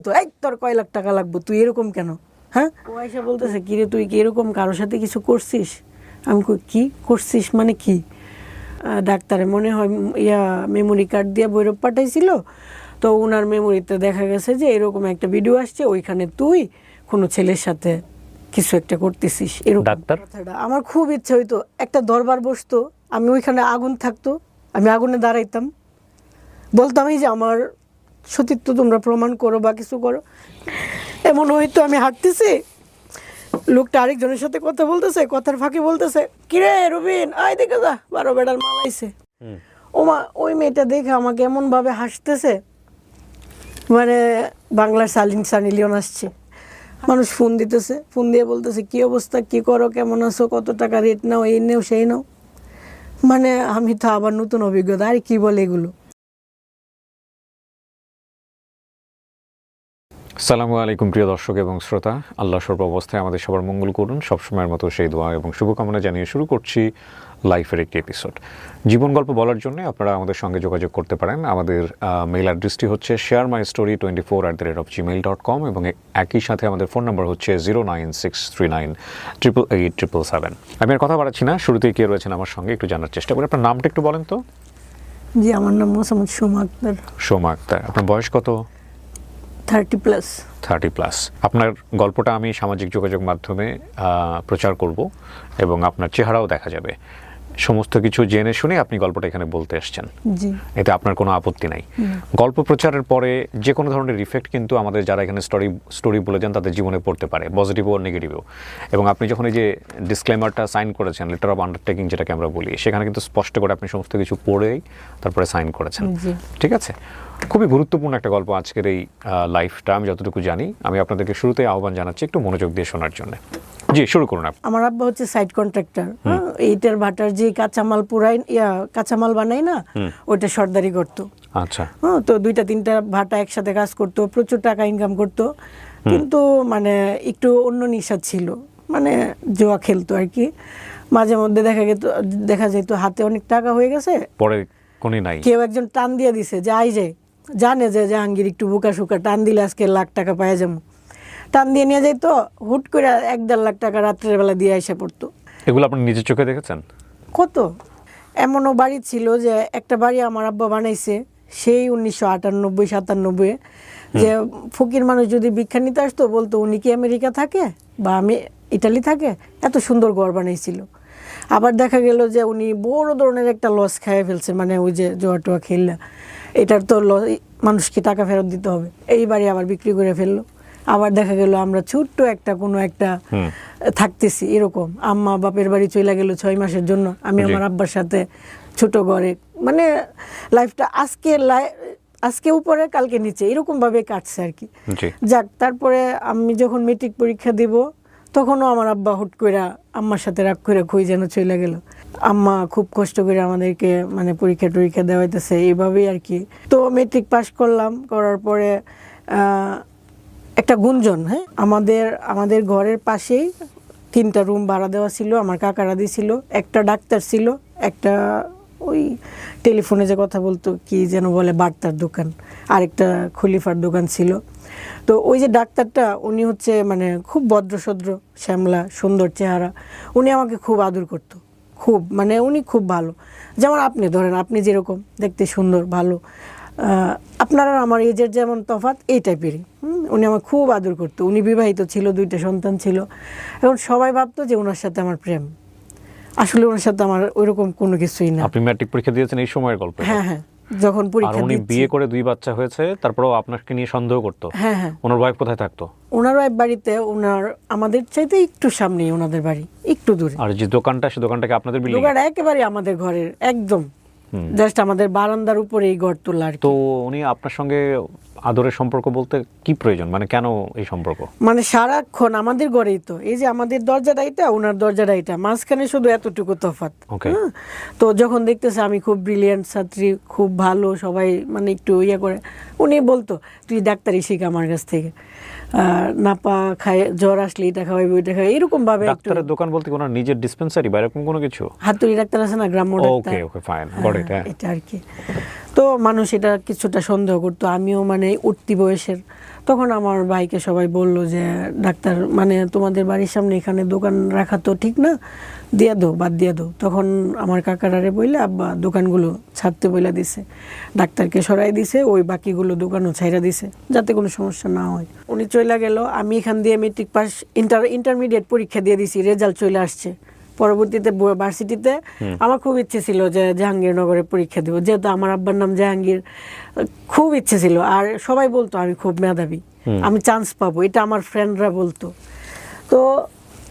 বকতো, এই তোর কয় লাখ টাকা লাগবে, তুই এরকম কেন? হ্যাঁ, ও আয়সা বলতেছে কিরে তুই কি এরকম কারোর সাথে কিছু করছিস? আমি কই কি করছিস মানে কি? ডাক্তারে মনে হয় মেমোরি কার্ড দিয়ে বৈরব পাঠাইছিল, তো ওনার মেমোরিতে দেখা গেছে যে এরকম একটা ভিডিও আসছে, ওইখানে তুই কোনো ছেলের সাথে কিছু একটা করতেছিস এরকম। ডাক্তার কথাটা আমার খুব ইচ্ছা হইতো একটা দরবার বসতো, আমি ওইখানে আগুন থাকতো, আমি আগুনে দাঁড়াইতাম, বলতাম এই যে আমার সতীত্ব তোমরা প্রমাণ করো বা কিছু করো। এমন হয়তো আমি হাঁটতেছি, লোকটা আরেকজনের সাথে কথা বলতেছে, কথার ফাঁকে বলতেছে কিরে রুবিন আয় দেখে যা 12 বেড়াল মালাইছে। ওমা ওই মেয়েটা দেখে আমাকে এমন ভাবে হাসতেছে, মানে বাংলার সানি লিওন আসছে। মানুষ ফোন দিতেছে, ফোন দিয়ে বলতেছে কি অবস্থা, কি করো, কেমন আছো, কত টাকা রেট নাও, এই নেও সেই নাও। মানে আমি তো আবার নতুন অভিজ্ঞতা, আর কি বলে এগুলো। আসসালামু আলাইকুম প্রিয় দর্শক এবং শ্রোতা, আল্লাহ সর্ব অবস্থায় আমাদের সবার মঙ্গল করুন, সবসময়ের মতো সেই দোয়া এবং শুভকামনা জানিয়ে শুরু করছি লাইফের একটি এপিসোড। জীবন গল্প বলার জন্য আপনারা আমাদের সঙ্গে যোগাযোগ করতে পারেন। আমাদের মেইল অ্যাড্রেসটি হচ্ছে sharemystory24@gmail.com এবং একই সাথে আমাদের ফোন নাম্বার হচ্ছে 09639888777। আমি আর কথা বাড়াচ্ছি না, শুরুতেই কে রয়েছেন আমার সঙ্গে একটু জানার চেষ্টা করি। আপনার নামটা একটু বলেন তো। জি, আমার নাম মোসাম্মদ সোমা আক্তার। সোমা আক্তার। আপনার বয়স কত? 30+। 30+। আপনার গল্পটা আমি সামাজিক যোগাযোগ মাধ্যমে প্রচার করব এবং আপনার চেহারাও দেখা যাবে। সমস্ত কিছু জেনে শুনে আপনি গল্পটা এখানে বলতে এসেছেন, জি, এতে আপনার কোনো আপত্তি নাই। গল্প প্রচারের পরে যে কোনো ধরনের ইফেক্ট কিন্তু আমাদের যারা এখানে স্টোরি বলে যান তাদের জীবনে পড়তে পারে, পজিটিভ ও নেগেটিভও। এবং আপনি যখন এই যে ডিসক্লেমারটা সাইন করেছেন, লেটার অফ আন্ডারটেকিং যেটাকে আমরা বলি, সেখানে কিন্তু স্পষ্ট করে আপনি সমস্ত কিছু পড়েই তারপরে সাইন করেছেন। ঠিক আছে, খুবই গুরুত্বপূর্ণ একটা গল্প আজকের এই লাইফটা, আমি যতটুকু জানি। আমি আপনাদেরকে শুরুতেই আহ্বান জানাচ্ছি একটু মনোযোগ দিয়ে শোনার জন্য। জি, শুরু করুন। আমার আব্বা হচ্ছে সাইড কন্ট্রাক্টর, ইটের ভাটার যে কাঁচামাল পুরাই কাঁচামাল বানাই না, ওইটা সর্দারি করতো। আচ্ছা। তো 2-3টা ভাটা একসাথে কাজ করতো, প্রচুর টাকা ইনকাম করতো, কিন্তু মানে একটু অন্য নিশা ছিল, মানে জুয়া খেলতো আর কি। মাঝে মধ্যে দেখা যেত হাতে অনেক টাকা হয়ে গেছে, পরে কোনি নাই, কেউ একজন টান দিয়ে দিছে যে আই যায়, জানে যে জাহাঙ্গীর একটু বোকা শুকা, টান দিলে আজকে লাখ টাকা পাওয়া যাবো, টান দিয়ে নিয়ে যাইতো, হুট করে 1-1.5 লাখ টাকা রাত্রের বেলা দিয়ে এসে পড়তো। এগুলো আপনি নিজের চোখে দেখেছেন? কত এমনও বাড়ি ছিল যে একটা বাড়ি আমার আব্বা বানাইছে সেই 1998-97, যে ফকির মানুষ যদি ভিক্ষা নিতে আসতো বলতো উনি কি আমেরিকা থাকে বা আমি ইটালি থাকে, এত সুন্দর ঘর বানাইছিল। আবার দেখা গেল যে উনি বড় ধরনের একটা লস খাইয়ে ফেলছে, মানে ওই যে জোয়া টোয়া খেললা, এটার তো মানুষকে টাকা ফেরত দিতে হবে, এই বাড়ি আবার বিক্রি করে ফেললো। আবার দেখা গেল আমরা ছোট্ট একটা কোনো একটা থাকতেছি, এরকম আম্মা বাপের বাড়ি চলে গেল 6 মাসের জন্য, আমি আমার আব্বার সাথে ছোট ঘরে, মানে লাইফটা আজকে উপরে কালকে নিচে এরকম ভাবে কাটছে আর কি। যাক, তারপরে আমি যখন মেট্রিক পরীক্ষা দিব তখনও আমার আব্বা হুট করে আম্মার সাথে রাগ করে কই যেন চলে গেল। আম্মা খুব কষ্ট করে আমাদেরকে মানে পরীক্ষা দেওয়াইতেছে এইভাবেই আর কি। তো মেট্রিক পাস করলাম, করার পরে একটা গুঞ্জন, হ্যাঁ, আমাদের ঘরের পাশেই 3টা রুম ভাড়া দেওয়া ছিল, আমার কাকারা দিয়েছিল। একটা ডাক্তার ছিল, একটা ওই টেলিফোনে যে কথা বলতো কি যেন বলে বার্তার দোকান, আরেকটা খলিফার দোকান ছিল। তো ওই যে ডাক্তারটা উনি হচ্ছে মানে খুব ভদ্রসদ্র, শ্যামলা, সুন্দর চেহারা, উনি আমাকে খুব আদর করতো, খুব, মানে উনি খুব ভালো। যেমন আপনি ধরেন, আপনি যেরকম দেখতে সুন্দর ভালো, আপনারা আমার এজের যেমন তফাৎ, এই টাইপেরই। উনি আমার খুব আদর করতো। উনি বিবাহিত ছিল, 2টা সন্তান ছিল। এখন সবাই ভাবতো যে ওনার সাথে আমার প্রেম, আসলে ওনার সাথে আমার ওইরকম কোনো কিছুই না। আপনি ম্যাট্রিক পরীক্ষা দিয়েছেন এই সময়ের গল্প? হ্যাঁ হ্যাঁ, যখন পরীক্ষা উনি বিয়ে করে 2 বাচ্চা হয়েছে, তারপরেও আপনাকে নিয়ে সন্দেহ করতো? হ্যাঁ হ্যাঁ। ওনার ওয়াইফ কোথায় থাকতো? ওনার ওয়াইফ বাড়িতে, ওনার আমাদের চাইতে একটু সামনেই ওনাদের বাড়ি, একটু দূরে। আর যে দোকানটা, সে দোকানটাকে আপনাদের বিল্ডিং? দোকানটা একেবারে আমাদের ঘরের একদম জাস্ট আমাদের বারান্দার উপরে এই ঘর তোলা আর কি। তো উনি আপনার সঙ্গে আদরের সম্পর্ক বলতে কি প্রয়োজন, মানে কেন এই সম্পর্ক? মানে সারাক্ষণ আমাদের ঘরেই তো, এই যে আমাদের দরজাটা এটা, ওনার দরজাটা এটা, মাঝখানে শুধু এতটুকু তফাৎ। তো যখন দেখতেছে আমি খুব ব্রিলিয়ান্ট ছাত্রী, খুব ভালো, সবাই মানে একটু ইয়ে করে, উনি বলতো তুই ডাক্তারি শিখ আমার কাছ থেকে, নাপা খায়, জ্বর আসলে এটা খাওয়াইবে ওইটা খাওয়াই, এরকম ভাবে। ডাক্তারের দোকান বলতে ওনার নিজের ডিসপেন্সারি বা এরকম কোনো কিছু? হাতুড়ি ডাক্তার আছে না, গ্রাম্য doctor, okay fine, got it. এটা আর কি। তো মানুষ এটা কিছুটা সন্দেহ করতো, আমিও মানে উঠতি বয়সের, তখন আমার ভাইকে সবাই বলল যে ডাক্তার মানে তোমাদের বাড়ির সামনে এখানে দোকান রাখা তো ঠিক না, দিয়ে দাও, বাদ দিয়ে দাও। তখন আমার কাকারারে বইলে আব্বা দোকানগুলো ছাড়তে বইলা দিছে, ডাক্তারকে সরাই দিছে, ওই বাকিগুলো দোকানও ছাইরা দিছে যাতে কোনো সমস্যা না হয়। উনি চলে গেল, আমি এখান দিয়ে মেট্রিক পাস ইন্টারমিডিয়েট পরীক্ষা দিয়ে দিছি, রেজাল্ট চলে আসছে। পরবর্তীতে ভার্সিটিতে আমার খুব ইচ্ছে ছিল যে জাহাঙ্গীরনগরে পরীক্ষা দেবো, যেহেতু আমার আব্বার নাম জাহাঙ্গীর, খুব ইচ্ছে ছিল। আর সবাই বলতো আমি খুব মেধাবী, আমি চান্স পাবো, এটা আমার ফ্রেন্ডরা বলতো। তো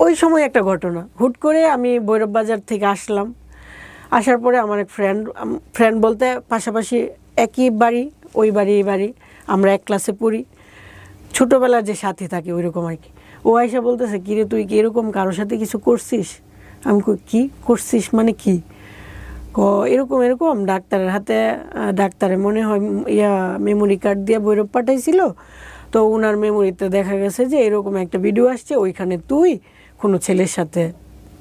ওই সময় একটা ঘটনা, হুট করে আমি ভৈরব বাজার থেকে আসলাম। আসার পরে আমার এক ফ্রেন্ড বলতে পাশাপাশি একই বাড়ি, ওই বাড়ি এই বাড়ি, আমরা এক ক্লাসে পড়ি, ছোটোবেলার যে সাথী থাকে ওই রকম আর কি। ও আয়সা বলতেছে, কিরে তুই কি এরকম কারোর সাথে কিছু করছিস? আমি কি করছিস মানে কি? এরকম এরকম ডাক্তারের হাতে, ডাক্তারে মনে হয় মেমোরি কার্ড দিয়ে ভৈরব পাঠাইছিল, তো ওনার মেমোরিতে দেখা গেছে যে এরকম একটা ভিডিও আসছে, ওইখানে তুই কোনো ছেলের সাথে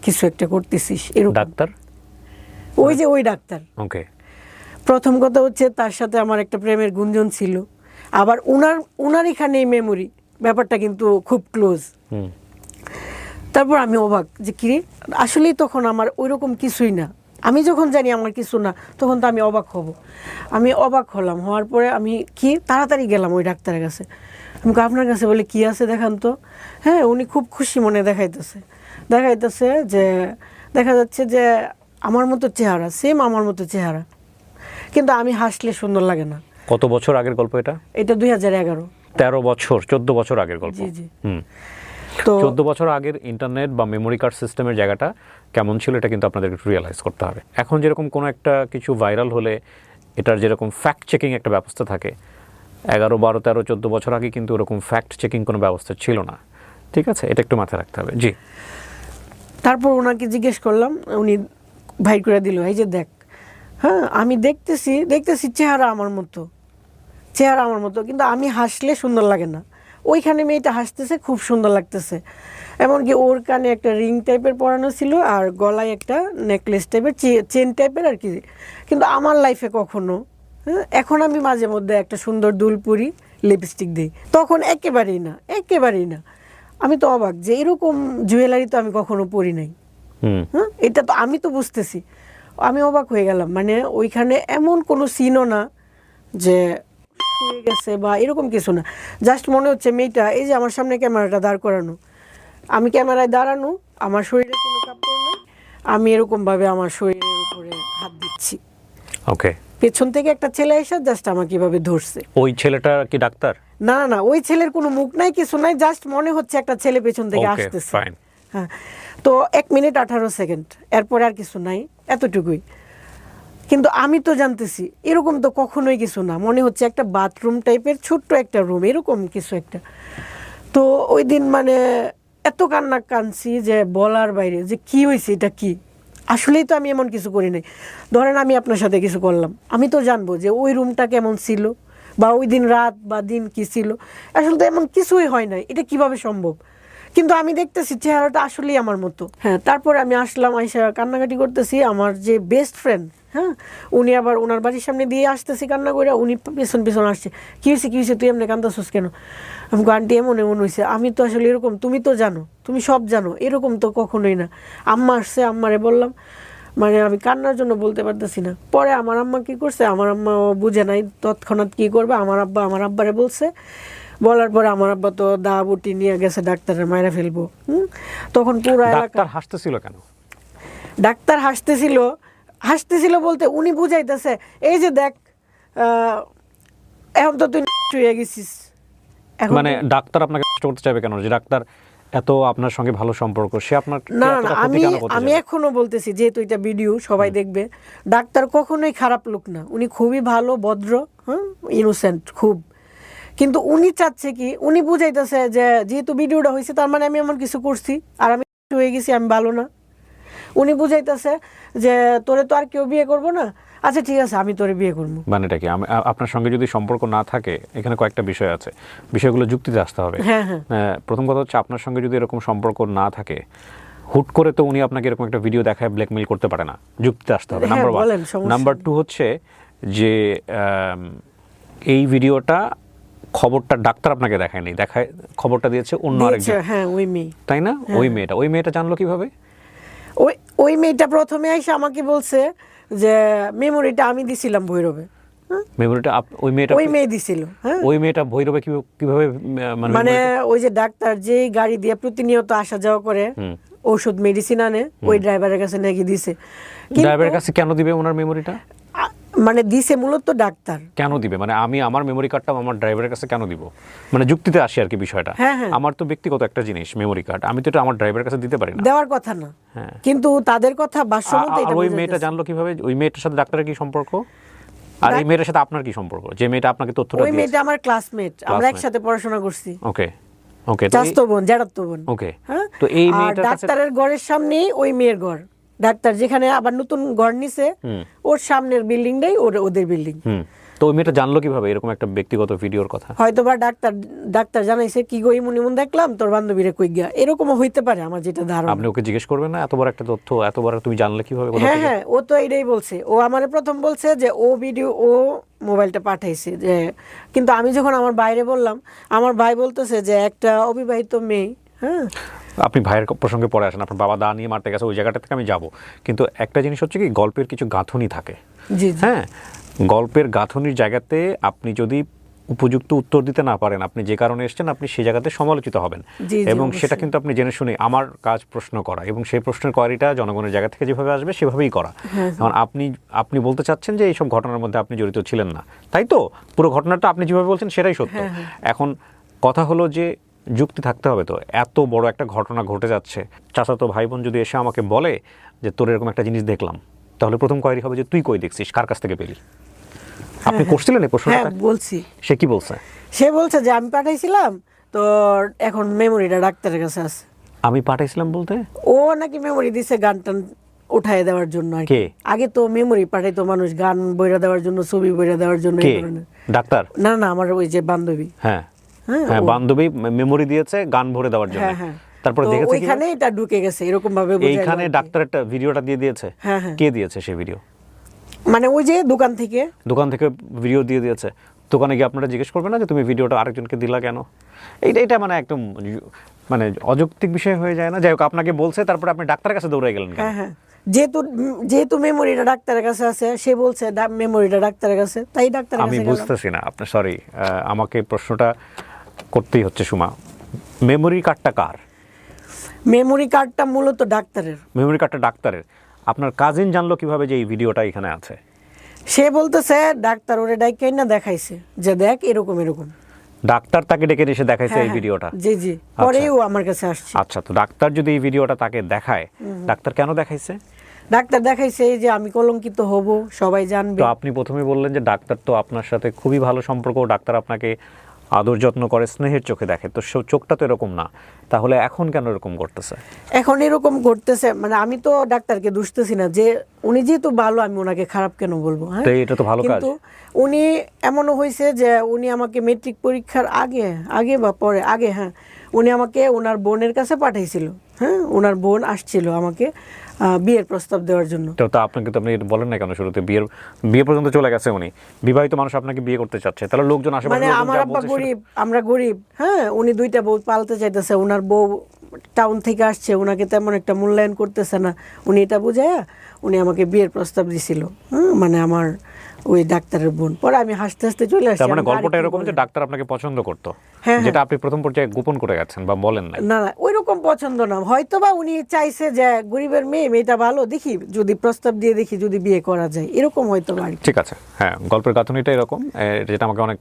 কিছু একটা করতেছিস এরকম। ডাক্তার ওই ডাক্তার। ওকে। প্রথম কথা হচ্ছে তার সাথে আমার একটা প্রেমের গুঞ্জন ছিল, আবার উনার এখানে এই মেমোরি ব্যাপারটা কিন্তু খুব ক্লোজ। তারপর আমি অবাক যে কিরে, আসলেই তখন আমার ওইরকম কিছুই না, আমি যখন জানি আমার কিছু না তখন তো আমি অবাক হব। আমি অবাক হলাম, হওয়ার পরে আমি কি তাড়াতাড়ি গেলাম ওই ডাক্তারের কাছে। আমি আপনার কাছে বলে কি আছে দেখান তো। হ্যাঁ, উনি খুব খুশি মনে দেখাইতেছে যে দেখা যাচ্ছে যে আমার মতো চেহারা, সেম আমার মতো চেহারা, কিন্তু আমি হাসলে সুন্দর লাগে না। কত বছর আগের গল্প এটা? এটা 2011। 13 বছর, 14 বছর আগের গল্প। জি জি। তো 14 বছর আগের ইন্টারনেট বা মেমোরি কার্ড সিস্টেমের জায়গাটা কেমন ছিল এটা কিন্তু আপনাদের একটু রিয়েলাইজ করতে হবে। এখন যেরকম কোনো একটা কিছু ভাইরাল হলে এটার যেরকম ফ্যাক্ট চেকিং একটা ব্যবস্থা থাকে, 11, 12, 13, 14 বছর আগে কিন্তু ওরকম ফ্যাক্ট চেকিং কোনো ব্যবস্থা ছিল না। ঠিক আছে, এটা একটু মাথায় রাখতে হবে। জি। তারপর ওনাকে জিজ্ঞেস করলাম, উনি ভাই করে দিল, এই যে দেখ, হ্যাঁ আমি দেখতেছি চেহারা আমার মতো, কিন্তু আমি হাসলে সুন্দর লাগে না। ওইখানে মেয়েটা হাসতেছে, খুব সুন্দর লাগতেছে, এমনকি ওর কানে একটা রিং টাইপের পরানো ছিল আর গলায় একটা নেকলেস টাইপের, চেন টাইপের আর কি। কিন্তু আমার লাইফে কখনো, এখন আমি মাঝে মধ্যে একটা সুন্দর দুল পরি, লিপস্টিক দিই, তখন একেবারেই না। আমি তো অবাক যে এরকম জুয়েলারি তো আমি কখনো পরি নাই। হ্যাঁ, এটা তো আমি তো বুঝতেছি, আমি অবাক হয়ে গেলাম। মানে ওইখানে এমন কোনো সিনও না যে শুয়ে গেছে বা এরকম কিছু না, জাস্ট মনে হচ্ছে মেয়েটা এই যে আমার সামনে ক্যামেরাটা দাঁড় করানো, আমি ক্যামেরায় দাঁড়ানো, আমার শরীরে কোনো কাপড় নেই, আমি এরকমভাবে আমার শরীরের উপরে হাত দিচ্ছি। ওকে। পেছন থেকে একটা ছেলে এসে জাস্ট আমাকে এভাবে ধরছে। ওই ছেলেটা কি ডাক্তার? না, ওই ছেলের কোনো মুখ নাই, কিছু নাই, জাস্ট মনে হচ্ছে একটা ছেলে পেছন থেকে আসতেছে। হ্যাঁ, তো 1 মিনিট 18 সেকেন্ড, এরপর আর কিছু নাই, এতটুকুই। কিন্তু আমি তো জানতেছি এরকম তো কখনোই কিছু না, মনে হচ্ছে একটা বাথরুম টাইপের ছোট্ট একটা রুম, এরকম কিছু একটা। তো ওই দিন মানে এত কাঁদছি যে বলার বাইরে, যে কি হয়েছে, এটা কি, আসলেই তো আমি এমন কিছু করি নাই। ধরেন আমি আপনার সাথে কিছু করলাম, আমি তো জানবো যে ওই রুমটা কেমন ছিল বা ওই দিন রাত বা দিন কি ছিল, আসলে তো এমন কিছুই হয় নাই, এটা কিভাবে সম্ভব? কিন্তু আমি দেখতেছি চেহারাটা আসলেই আমার মতো। হ্যাঁ, তারপরে আমি আসলাম, আইসা কান্নাকাটি করতেছি। আমার যে বেস্ট ফ্রেন্ড, হ্যাঁ, উনি আবার ওনার বাড়ির সামনে দিয়ে আসতেছি কান্না করে, উনি পেছন আসছে, কি হয়েছে তুই এমনি কান্দাছিস কেন? আমি আন্টি এমন হয়েছে। আমি তো আসলে এরকম, তুমি তো জানো, তুমি সব জানো, এরকম তো কখনোই না। আম্মা আসছে, আম্মারে বললাম, মানে আমি কান্নার জন্য বলতে পারতেছি না। পরে আমার আম্মা কি করছে, আমার আম্মা বুঝে নাই তৎক্ষণাৎ কি করবে, আমার আব্বারে বলছে। বলার পরে আমার আব্বা তো দা বুটি নিয়ে গেছে ডাক্তারের মায়েরা ফেলবো। তখন পুরো এলাকা হাসতেছিল কেন? ডাক্তার হাসতেছিল বলতে উনি বুঝাইতেছে, এই যে দেখ, এখন তো তুই হয়ে গেছিস। মানে ডাক্তার আপনাকে কষ্ট করতে চাইবে কেন? যে ডাক্তার এত আপনার সঙ্গে ভালো সম্পর্ক, সে আপনার না, আমি এখনো বলতেছি, যেহেতু এটা ভিডিও সবাই দেখবে, ডাক্তার কখনোই খারাপ লোক না, উনি খুবই ভালো, ভদ্র, হ্যাঁ, ইনোসেন্ট খুব। কিন্তু উনি চাচ্ছে কি, উনি বুঝাইতেছে যে যেহেতু ভিডিওটা হয়েছে তার মানে আমি এমন কিছু করছি আর আমি হয়ে গেছি, আমি ভালো না। উনি বুঝাইতেছে যে তোরে তো আর কেউ বিয়ে করবো না, আচ্ছা ঠিক আছে আমি তোরে বিয়ে করবো। মানে এটা কি, আপনার সঙ্গে যদি সম্পর্ক না থাকে, এখানে কয়েকটা বিষয় আছে, বিষয়গুলো যুক্তিতে আসতে হবে। হ্যাঁ, প্রথম কথা হচ্ছে, আপনার সঙ্গে যদি এরকম সম্পর্ক না থাকে, হুট করে তো উনি আপনাকে এরকম একটা ভিডিও দেখায় ব্ল্যাকমেইল করতে পারে না, যুক্তিতে আসতে হবে, নাম্বার 1। নাম্বার 2 হচ্ছে যে এই ভিডিওটা খবরটা ডাক্তার আপনাকে দেখায়নি, দেখায় খবরটা দিয়েছে অন্য আরেকজন, হ্যাঁ ওই মেয়ে। তাই না? ওই মেয়েটা জানলো কিভাবে? ওই মেয়েটা প্রথমে এসে আমাকে বলছে যে মেমোরিটা আমি দিছিলাম ভৈরবে। মেমোরিটা ওই মেয়ে দিছিল। হ্যাঁ, ওই মেয়েটা ভৈরবে কিভাবে মানে ওই যে ডাক্তার যে গাড়ি দিয়ে প্রতিনিয়ত আসা যাওয়া করে, ওষুধ মেডিসিন আনে, ওই ড্রাইভারের কাছে নাকি দিছে। ড্রাইভারের কাছে কেন দিবে ওনার মেমোরিটা? মানে দিছে মূলত ডাক্তার। কেন দিবে? মানে আমি আমার মেমোরি কার্ডটা আমার ড্রাইভারের কাছে কেন দিব? মানে যুক্তিতে আসি আর কি বিষয়টা। আমার তো ব্যক্তিগত একটা জিনিস মেমোরি কার্ড, আমি তো এটা আমার ড্রাইভারের কাছে দিতে পারি না। দেওয়ার কথা না, কিন্তু তাদের কথা ভাষ্যমতে এটা। ওই মেয়েটা জানলো কিভাবে? ওই মেয়েটার সাথে ডাক্তারের কি সম্পর্ক? আর এই মেয়েটার সাথে আপনার কি সম্পর্ক? যে মেয়েটা আপনাকে তথ্যটা দিয়েছে। ওই মেয়েটা আমার ক্লাসমেট, আমরা একসাথে পড়াশোনা করছি। ওকে, চাচতো বোন, জ্যাঠাতো বোন। ওকে, তো এই মেয়েটার কাছে ডাক্তারের ঘরের সামনেই ওই মেয়ের ঘর। ডাক্তার যেখানে আবার নতুন ঘর নিছে, ওর সামনের বিল্ডিংটাই ওদের বিল্ডিং। তো ওই মেয়েটা জানলো কিভাবে এরকম একটা ব্যক্তিগত ভিডিওর কথা? হয়তোবা ডাক্তার জানাইছে কি গো ইমন দেখলাম তোর বান্ধবীরে কই গিয়া, এরকমও হইতে পারে আমার যেটা ধারণা। আপনি ওকে জিজ্ঞেস করবেন না এত বড় একটা তথ্য, এত বড় তুমি জানলে কিভাবে? হ্যাঁ, ও তো এটাই বলছে। ও আমারে প্রথম বলছে যে ও মোবাইলটা পাঠাইছে, যে কিন্তু আমি যখন আমার বাইরে বললাম, আমার ভাই বলতেছে যে একটা অবিবাহিত মেয়ে। হ্যাঁ, আপনি ভাইয়ের প্রসঙ্গে পরে আসেন, আপনার বাবা দা নিয়ে মারতে গেছে, ওই জায়গাটা থেকে আমি যাব। কিন্তু একটা জিনিস হচ্ছে কি, গল্পের কিছু গাঁথনি থাকে। হ্যাঁ, গল্পের গাঁথনির জায়গাতে আপনি যদি উপযুক্ত উত্তর দিতে না পারেন, আপনি যে কারণে এসেছেন, আপনি সেই জায়গাতে সমালোচিত হবেন। এবং সেটা কিন্তু আপনি জেনে শুনে, আমার কাজ প্রশ্ন করা, এবং সেই প্রশ্নের কোয়ারিটা জনগণের জায়গা থেকে যেভাবে আসবে সেভাবেই করা। এখন আপনি বলতে চাচ্ছেন যে এইসব ঘটনার মধ্যে আপনি জড়িত ছিলেন না, তাই তো? পুরো ঘটনাটা আপনি যেভাবে বলছেন সেটাই সত্য। এখন কথা হলো যে যুক্তি থাকতে হবে তো। এত বড় একটা ঘটনা ঘটে যাচ্ছে, চাচাতো ভাই বোন যদি এসে আমাকে বলে যে তোর এরকম একটা জিনিস দেখলাম, তাহলে প্রথম কোয়ারি হবে যে তুই কই দেখছিস, কার কাছ থেকে পেলি? আপনি করছিলেন এই প্রশ্নটা? হ্যাঁ, বলছি। সে কি বলছে? সে বলছে যে আমি পাঠাইছিলাম, তো এখন মেমোরিটা ডাক্তারের কাছে আছে। আমি পাঠাইছিলাম বলতে? ও নাকি মেমোরি দিছে গান টান উঠায় দেওয়ার জন্য। আগে তো মেমোরি পাঠাইতো মানুষ গান বইরা দেওয়ার জন্য, ছবি বইরা দেওয়ার জন্য। ডাক্তার? না, আমার ওই যে বান্ধবী। হ্যাঁ, বান্ধবী মেমোরি দিয়েছে গান ভরে দেওয়ার জন্য। তারপরে দেখেছে ওইখানে এটা ঢুকে গেছে এরকম ভাবে। এইখানে ডাক্তার একটা ভিডিওটা দিয়ে দিয়েছে। কে দিয়েছে সেই ভিডিও? মানে ওই যে দোকান থেকে ভিডিও দিয়ে দিয়েছে। দোকানে গিয়ে আপনারা জিজ্ঞেস করবেন না যে তুমি ভিডিওটা আরেকজনকে দিলা কেন? এটা মানে একদম মানে অযৌক্তিক বিষয় হয়ে যায় না? যাই হোক, আপনাকে বলছে, তারপরে আপনি ডাক্তারের কাছে দৌড়ে গেলেন কেন? হ্যাঁ, যেহেতু মেমোরিটা ডাক্তারের কাছে আছে, সে বলছে মেমোরিটা ডাক্তারের কাছে, তাই ডাক্তার। আমি বুঝতেছি না আপনার, সরি, আমাকে প্রশ্নটা করতেই হচ্ছে সুমা। মেমোরি কার্ডটা কার? মেমোরি কার্ডটা মূলত ডাক্তারের। মেমোরি কার্ডটা ডাক্তারের। আপনার কাজিন জানলো কিভাবে যে এই ভিডিওটা এখানে আছে? সে বলতেছে ডাক্তার ওরে ডাইকে না দেখাইছে যে দেখ এরকম। ডাক্তার তাকে ডেকে এসে দেখাইছে এই ভিডিওটা? জি, পরেও আমার কাছে আসছে। আচ্ছা, তো ডাক্তার যদি এই ভিডিওটা তাকে দেখায়, ডাক্তার কেন দেখাইছে? ডাক্তার দেখাইছে যে আমি কলঙ্কিত হব, সবাই জানবে। তো আপনি প্রথমে বললেন যে ডাক্তার তো আপনার সাথে খুবই ভালো সম্পর্ক, ডাক্তার আপনাকে আদর যত্ন করে, স্নেহের চোখে দেখে, তো চোখটা তো এরকম না, তাহলে এখন কেন এরকম করতেছে? এখন এরকম করতেছে মানে আমি তো ডাক্তারকে দুষতেছি না, যে উনি যেহেতু ভালো আমি ওনাকে খারাপ কেন বলবো? হ্যাঁ, এটা তো ভালো কাজ। কিন্তু উনি এমনও হয়েছে যে উনি আমাকে মেট্রিক পরীক্ষার আগে বা পরে, হ্যাঁ, উনি আমাকে ওনার বোনের কাছে পাঠাইছিল। হ্যাঁ, ওনার বোন আসছিল আমাকে বিয়ের প্রস্তাব দেওয়ার জন্য। তো আপনাকে তো আপনি বলেন না কেন শুরুতে? বিয়ে পর্যন্ত চলে গেছে উনি, বিবাহিত মানুষ আপনাকে বিয়ে করতে চাচ্ছে, তাহলে লোকজন আসে। মানে আমার আব্বা গরিব, আমরা গরিব। হ্যাঁ, উনি দুইটা বউ পালতে চাইতেছে, ওনার বউ টাউন থেকে আসছে, ওনাকে তেমন একটা মূল্যায়ন করতেছে না, উনি এটা বুঝায়া উনি আমাকে বিয়ের প্রস্তাব দিছিল। মানে আমার ওই ডাক্তারের বোন। পরে আমি হাসতে হাসতে চলে আসছি। মানে গল্পটা এরকম যে ডাক্তার আপনাকে পছন্দ করতো, যেটা আপনি প্রথম পর্যায়ে গোপন করে গেছেন বা বলেন না? না, ওই রকম পছন্দ না, হয়তোবা উনি চাইছে যে গরিবের মেয়েটা ভালো, দেখি যদি প্রস্তাব দিয়ে দেখি যদি বিয়ে করা যায়, এরকম হয়তো। ঠিক আছে, হ্যাঁ, গল্পের গাঁথনিটা এরকম, যেটা আমাকে অনেক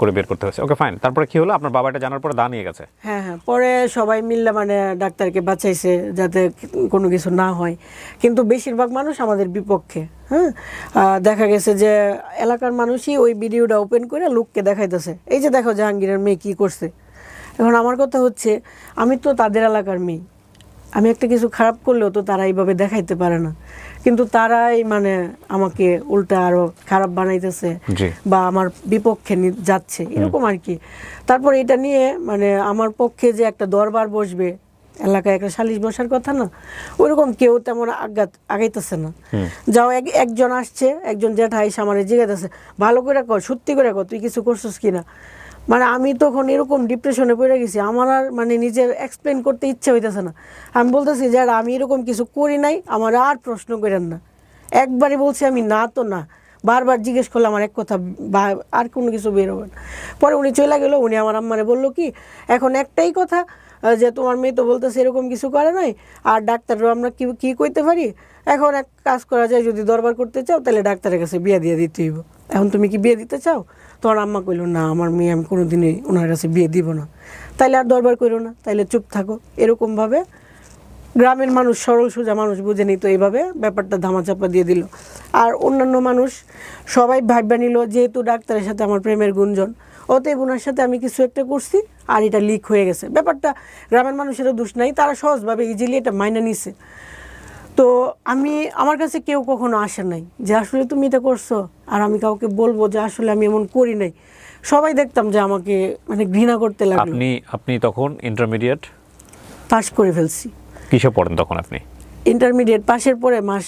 করে বের করতে হয়েছে। ওকে, ফাইন। তারপরে কি হলো? আপনার বাবা এটা জানার পরে দা নিয়ে গেছে? হ্যাঁ, পরে সবাই মিললে মানে ডাক্তারকে বাঁচাইছে যাতে কোনো কিছু না হয়, কিন্তু বেশিরভাগ মানুষ আমাদের বিপক্ষে। হ্যাঁ, দেখা গেছে যে এলাকার মানুষই ওই ভিডিওটা ওপেন করে লোককে দেখাইতেছে, এই যে দেখো জাহাঙ্গীরের মেয়ে কি করছে। এখন আমার কথা হচ্ছে, আমি তো তাদের এলাকার মেয়ে, আমি একটা কিছু খারাপ করলেও তো তারা এইভাবে দেখাইতে পারে না, কিন্তু তারাই মানে আমাকে উল্টা আরো খারাপ বানাইতেছে বা আমার বিপক্ষে যাচ্ছে, এরকম আর কি। তারপর এটা নিয়ে মানে আমার পক্ষে যে একটা দরবার বসবে, এলাকায় একটা সালিশ বসার কথা না, ওইরকম কেউ তেমন আগাইতেছে না। যাও একজন আসছে, একজন জ্যাঠা এসে আমার জিজ্ঞাসা, ভালো করে কর, সত্যি করে কর, তুই কিছু করছিস কিনা? মানে আমি তখন এরকম ডিপ্রেশনে পড়ে গেছি, আমার আর মানে নিজের এক্সপ্লেন করতে ইচ্ছা হইতেছে না। আমি বলতেছি যারা আমি এরকম কিছু করি নাই, আমার আর প্রশ্ন করেন না। একবারই বলছি আমি না তো না, বারবার জিজ্ঞেস করলে আমার এক কথা আর কোনো কিছু বের হবে না। পরে উনি চলে গেল, উনি আমার আম্মারে বললো কি এখন একটাই কথা যে তোমার মেয়ে তো বলতেছে এরকম কিছু করে নাই, আর ডাক্তারও আমরা কি কইতে পারি, এখন এক কাজ করা যায়, যদি দরবার করতে চাও তাহলে ডাক্তারের কাছে বিয়ে দিয়ে দিতে হইব। এখন তুমি কি বিয়ে দিতে চাও? তোমার আম্মা কইল না আমার মেয়ে আমি কোনোদিনই ওনার কাছে বিয়ে দিব না। তাইলে আর দরবার করো না, তাইলে চুপ থাকো। এরকমভাবে গ্রামের মানুষ, সরল সোজা মানুষ বুঝে নিত, এইভাবে ব্যাপারটা ধামাচাপা দিয়ে দিল। আর অন্যান্য মানুষ সবাই ভাববা নিল যেহেতু ডাক্তারের সাথে আমার প্রেমের গুঞ্জন, অতএব ওনার সাথে আমি কিছু একটা করছি আর এটা লিক হয়ে গেছে। ব্যাপারটা গ্রামের মানুষেরও দোষ নাই, তারা সহজভাবে ইজিলি এটা মাইনে নিছে। তো আমার কাছে কেউ কখনো আসে নাই যে আসলে তুমি এটা করছো, আর আমি কাউকে বলবো যে আসলে আমি এমন করি নাই। সবাই দেখতাম যে আমাকে মানে ঘৃণা করতে লাগলো। আপনি তখন ইন্টারমিডিয়েট পাস করে ফেলছি। কিসে পড়েন তখন আপনি? ইন্টারমিডিয়েট পাশের পরে মাস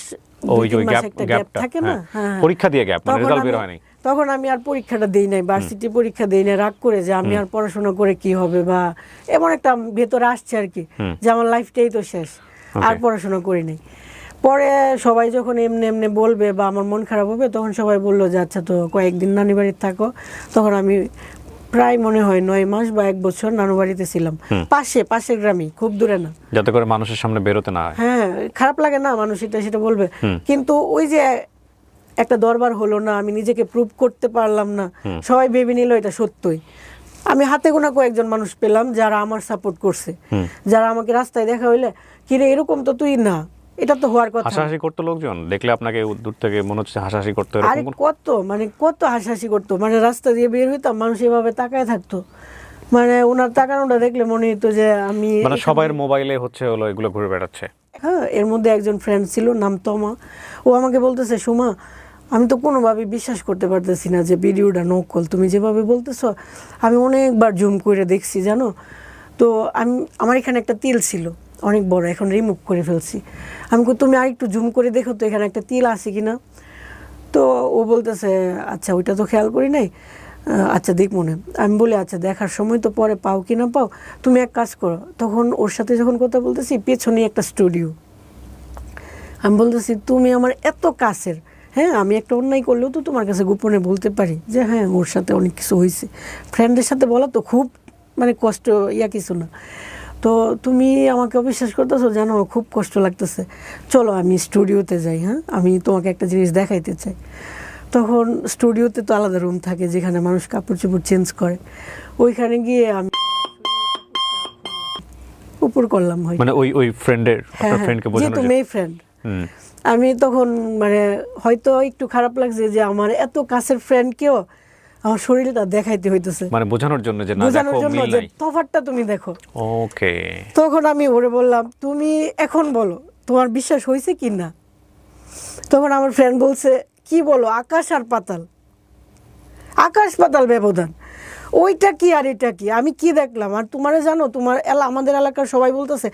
ওই যে একটা গ্যাপ থাকে না, হ্যাঁ, পরীক্ষা দিয়ে গ্যাপ, মানে রেজাল্ট বের হয়নি। তখন আমি আর পরীক্ষাটা দেই নাই, ভার্সিটি পরীক্ষা দেই নাই, রাগ করে যে আমি আর পড়াশোনা করে কি হবে, বা এমন একটা ভেতরে আসছে আর কি যে আমার লাইফটাই তো শেষ, আর পড়াশোনা করি নাই। পরে সবাই যখন এমনি এমনি বলবে বা আমার মন খারাপ হবে, তখন সবাই বললো যে আচ্ছা তো কয়েকদিন নানি বাড়িতে থাকো। তখন আমি প্রায় মনে হয় 9 মাস বা 1 বছর নানু বাড়িতে ছিলাম, পাশের গ্রামে, খুব দূরে না, যাতে করে মানুষের সামনে বেরোতে না হয়। হ্যাঁ, খারাপ লাগে না, মানুষ সেটা বলবে, কিন্তু ওই যে একটা দরবার হলো না, আমি নিজেকে প্রুভ করতে পারলাম না, সবাই ভেবে নিল এটা সত্যই। আমি হাতে গোনা কয়েকজন মানুষ পেলাম যারা আমার সাপোর্ট করছে, যারা আমাকে রাস্তায় দেখা হইলে কিরে এরকম তো তুই না, এটা তো হওয়ার কথা। হাসাহাসি করতো লোকজন দেখলে আপনাকে দূর থেকে, মনে হচ্ছে হাসাহাসি করতো? আরে কত হাসাহাসি করতো, মানে রাস্তা দিয়ে বের হইতাম মানুষ এভাবে তাকায় থাকতো, মানে ওনার তাকানোটা দেখলে মনে হতো যে আমি, মানে সবার মোবাইলে হলো এগুলো ঘুরে বেড়াচ্ছে। হ্যাঁ, এর মধ্যে একজন ফ্রেন্ড ছিল নাম তমা, ও আমাকে বলতেছে সুমা আমি তো কোনোভাবে বিশ্বাস করতে পারতেছি না যে ভিডিওটা নকল, তুমি যেভাবে বলতেছ আমি অনেকবার জুম করে দেখছি জানো। তো আমার এখানে একটা তিল ছিল অনেক বড়, এখন রিমুভ করে ফেলছি। আমি তুমি আরেকটু জুম করে দেখো তো এখানে একটা তিল আছে কিনা। তো ও বলতেছে আচ্ছা ওইটা তো খেয়াল করি নাই, আচ্ছা দেখ মনে। আমি বলি আচ্ছা দেখার সময় তো পরে পাও কি না পাও, তুমি এক কাজ করো। তখন ওর সাথে যখন কথা বলতেছি পেছনে একটা স্টুডিও, আমি বলতেছি তুমি আমার এত কাছের, হ্যাঁ আমি একটা অন্যায় করলেও তো তোমার কাছে গোপনে বলতে পারি যে হ্যাঁ ওর সাথে অনেক কিছু হয়েছে। ফ্রেন্ডের সাথে বলা তো খুব মানে কষ্ট কিছু না। তো তুমি আমাকে অবিশ্বাস করতেছো, জানো খুব কষ্ট লাগতেছে, চলো আমি স্টুডিওতে যাই, হ্যাঁ আমি তোমাকে একটা জিনিস দেখাইতে চাই। তখন স্টুডিওতে তো আলাদা রুম থাকে যেখানে মানুষ কাপড় চোপড় চেঞ্জ করে, ওইখানে গিয়ে আমি উপর করলাম, মানে ওই ফ্রেন্ডের, আপনার ফ্রেন্ডকে বোঝানোর জন্য, মেয়ে ফ্রেন্ড। আমি তখন মানে হয়তো একটু খারাপ লাগছে যে আমার এত কাছের ফ্রেন্ডকেও আমার শরীরটা দেখাইতে হইতেছে, মানে বোঝানোর জন্য যে না দেখো মিল নাই, তফাৎটা তুমি দেখো। ওকে, তখন আমি ওরে বললাম তুমি এখন বলো তোমার বিশ্বাস হয়েছে কি না। তখন আমার ফ্রেন্ড বলছে কি বলো, আকাশ আর পাতাল, আকাশ পাতাল ব্যবধান, ওইটা কি আর এটা কি, আমি কি দেখলাম। আর তোমারে জানো আমাদের এলাকার সবাই বলতেছে,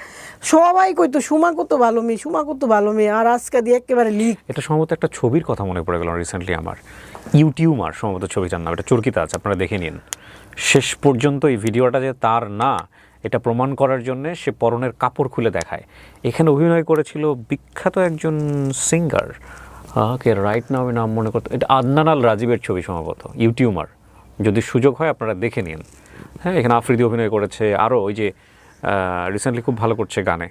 সবাই কইতো সুমা কত ভালো মেয়ে, সুমা কত ভালো মেয়ে, আর আজকে দিয়ে একেবারে লিক। এটা সম্ভবত একটা ছবির কথা মনে পড়ে গেল রিসেন্টলি আমার, ইউটিউবার সম্ভবত ছবিটার নাম, এটা চরকিতে আছে, আপনারা দেখে নিন। শেষ পর্যন্ত এই ভিডিওটা যে তার না এটা প্রমাণ করার জন্য সে পরনের কাপড় খুলে দেখায়। এখানে অভিনয় করেছিল বিখ্যাত একজন সিঙ্গার, কে রাইট নাও আমি নাম মনে করতে, এটা আদনান আল রাজীবের ছবি সম্ভবত, ইউটিউবার, যদি সুযোগ হয় আপনারা দেখে নিন। হ্যাঁ, এখানে আফ্রিদি অভিনয় করেছে, আরও ওই যে রিসেন্টলি খুব ভালো করছে গানে,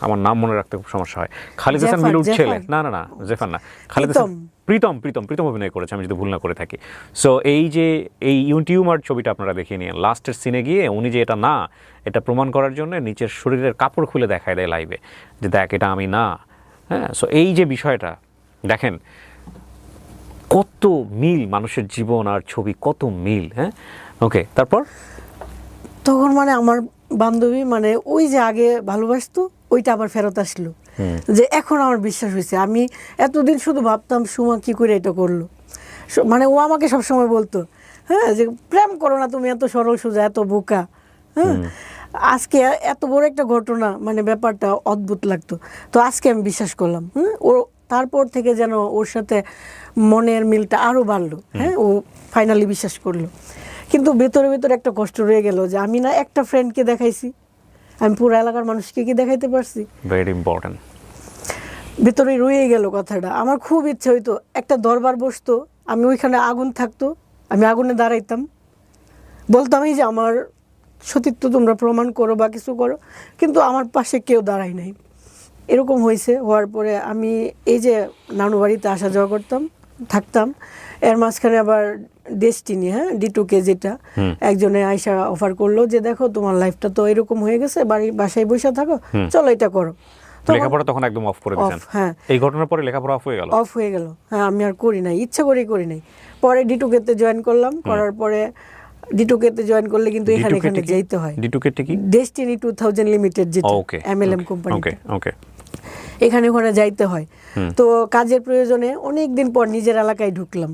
আমার নাম মনে রাখতে খুব সমস্যা হয়, খালিদ হাসান মিলুর ছেলে, না জেফার না, খালিদ হাসান, প্রীতম অভিনয় করেছে আমি যদি ভুল না করে থাকি। সো এই যে এই ইউটিউবার ছবিটা আপনারা দেখে নিন, লাস্টের সিনে গিয়ে উনি যে এটা না এটা প্রমাণ করার জন্য নিচের শরীরের কাপড় খুলে দেখায় দেয় লাইভে, যে দেখ এটা আমি না। হ্যাঁ, সো এই যে বিষয়টা দেখেন কত মিল, মানুষের জীবন আর ছবি কত মিল। হ্যাঁ, ওকে, তারপর তখন মানে আমার বান্ধবী মানে ওই যে আগে ভালোবাসতো ওইটা আবার ফেরত আসলো, যে এখন আমার বিশ্বাস হয়েছে। আমি এতদিন শুধু ভাবতাম সুমা কি করে এটা করলো, মানে ও আমাকে সবসময় বলতো হ্যাঁ যে প্রেম করো না তুমি, এত সরল সোজা, এত বোকা। হ্যাঁ, আজকে এত বড় একটা ঘটনা, মানে ব্যাপারটা অদ্ভুত লাগতো। তো আজকে আমি বিশ্বাস করলাম। ও তারপর থেকে যেন ওর সাথে মনের মিলটা আরও বাড়লো। হ্যাঁ, ও ফাইনালি বিশ্বাস করলো। কিন্তু ভেতরে ভেতরে একটা কষ্ট রয়ে গেল যে আমি না একটা ফ্রেন্ডকে দেখাইছি, আমি পুরো এলাকার মানুষকে কি দেখাইতে পারছি? Very important. ভেতরে রয়ে গেল কথাটা। আমার খুব ইচ্ছে হইতো একটা দরবার বসতো, আমি ওইখানে আগুন থাকতো, আমি আগুনে দাঁড়াইতাম, বলতাম এই যে আমার সতীত্ব তোমরা প্রমাণ করো বা কিছু করো, কিন্তু আমার পাশে কেউ দাঁড়ায় নাই। এরকম হয়েছে। হওয়ার পরে আমি এই যে নানু বাড়িতে আসা যাওয়া করতাম, থাকতাম, এর মাঝখানে আবার ডেস্টিনি, D2K যেটা, একজনে আয়সা অফার করলো যে দেখো তোমার লাইফটা তো এরকম হয়ে গেছে, বাসায় বসে থাকো, চলো এটা করো। লেখাপড়া তখন একদম অফ করে দিয়েছেন? হ্যাঁ। এই ঘটনার পরে লেখাপড়া অফ হয়ে গেল? অফ হয়ে গেল, হ্যাঁ। আমি আর করি নাই, ইচ্ছা করেই করি নাই। পরে D2K তে জয়েন করলাম, করার পরে D2K তে জয়েন করলে কিন্তু এখানে যাইতে হয়। D2K কি? ডেস্টিনি 2000 লিমিটেড, যেটা MLM কোম্পানি, ওকে। এখানে ওখানে যাইতে হয়। তো কাজের প্রয়োজনে অনেক দিন পর নিজের এলাকায় ঢুকলাম।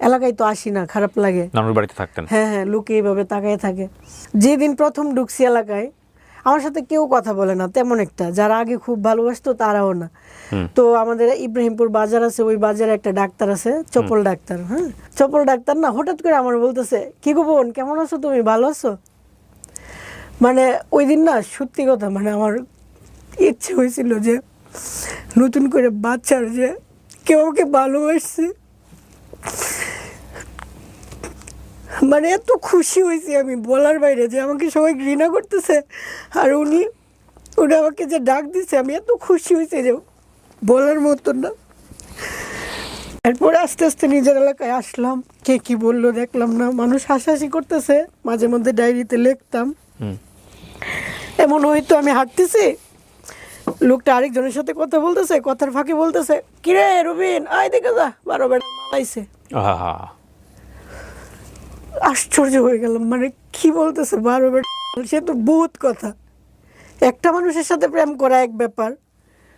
এলাকায় তো আসি না, খারাপ লাগে। নানুর বাড়িতে থাকতেন? হ্যাঁ, লোকে এইভাবে তাকায় থাকে। যেদিন প্রথম ঢুকছি এলাকায়, আমার সাথে কেউ কথা বলে না তেমন একটা, যারা আগে খুব ভালোবাসতো তারাও না। তো আমাদের ইব্রাহিমপুর বাজার আছে, ওই বাজারে একটা ডাক্তার আছে, চপল ডাক্তার। চপল ডাক্তার না, হঠাৎ করে আমার বলতেছে, কি গো বোন, কেমন আছো তুমি, ভালো আছো? মানে ওই দিন না, সত্যি কথা, মানে আমার ইচ্ছে হয়েছিল যে নতুন করে বাচ্চার যে কেউ আমাকে ভালোবাসছে, মানে এত খুশি হয়েছি আমি বলার বাইরে, যে আমাকে সবাই ঘৃণা করতেছে, আর উনি আমাকে যে ডাক দিছে, আমি এত খুশি হয়েছি যে বলার মতো না। এরপরে আস্তে আস্তে নিজের এলাকায় আসলাম, কে কি বললো দেখলাম না, মানুষ হাসাহাসি করতেছে, মাঝে মধ্যে ডায়েরিতে লিখতাম। এমন হয়তো আমি হাঁটতেছি, লোকটা আরেকজনের সাথে কথা বলতেছে, কথার ফাঁকে বলতেছে, কিরে রবিন, আয় দেখে যা, 12 বেটা মালাইছে। আশ্চর্য হয়ে গেলাম, মানে কি বলতেছে 12 বেটা? সে তো বহুত কথা। একটা মানুষের সাথে প্রেম করা এক ব্যাপার,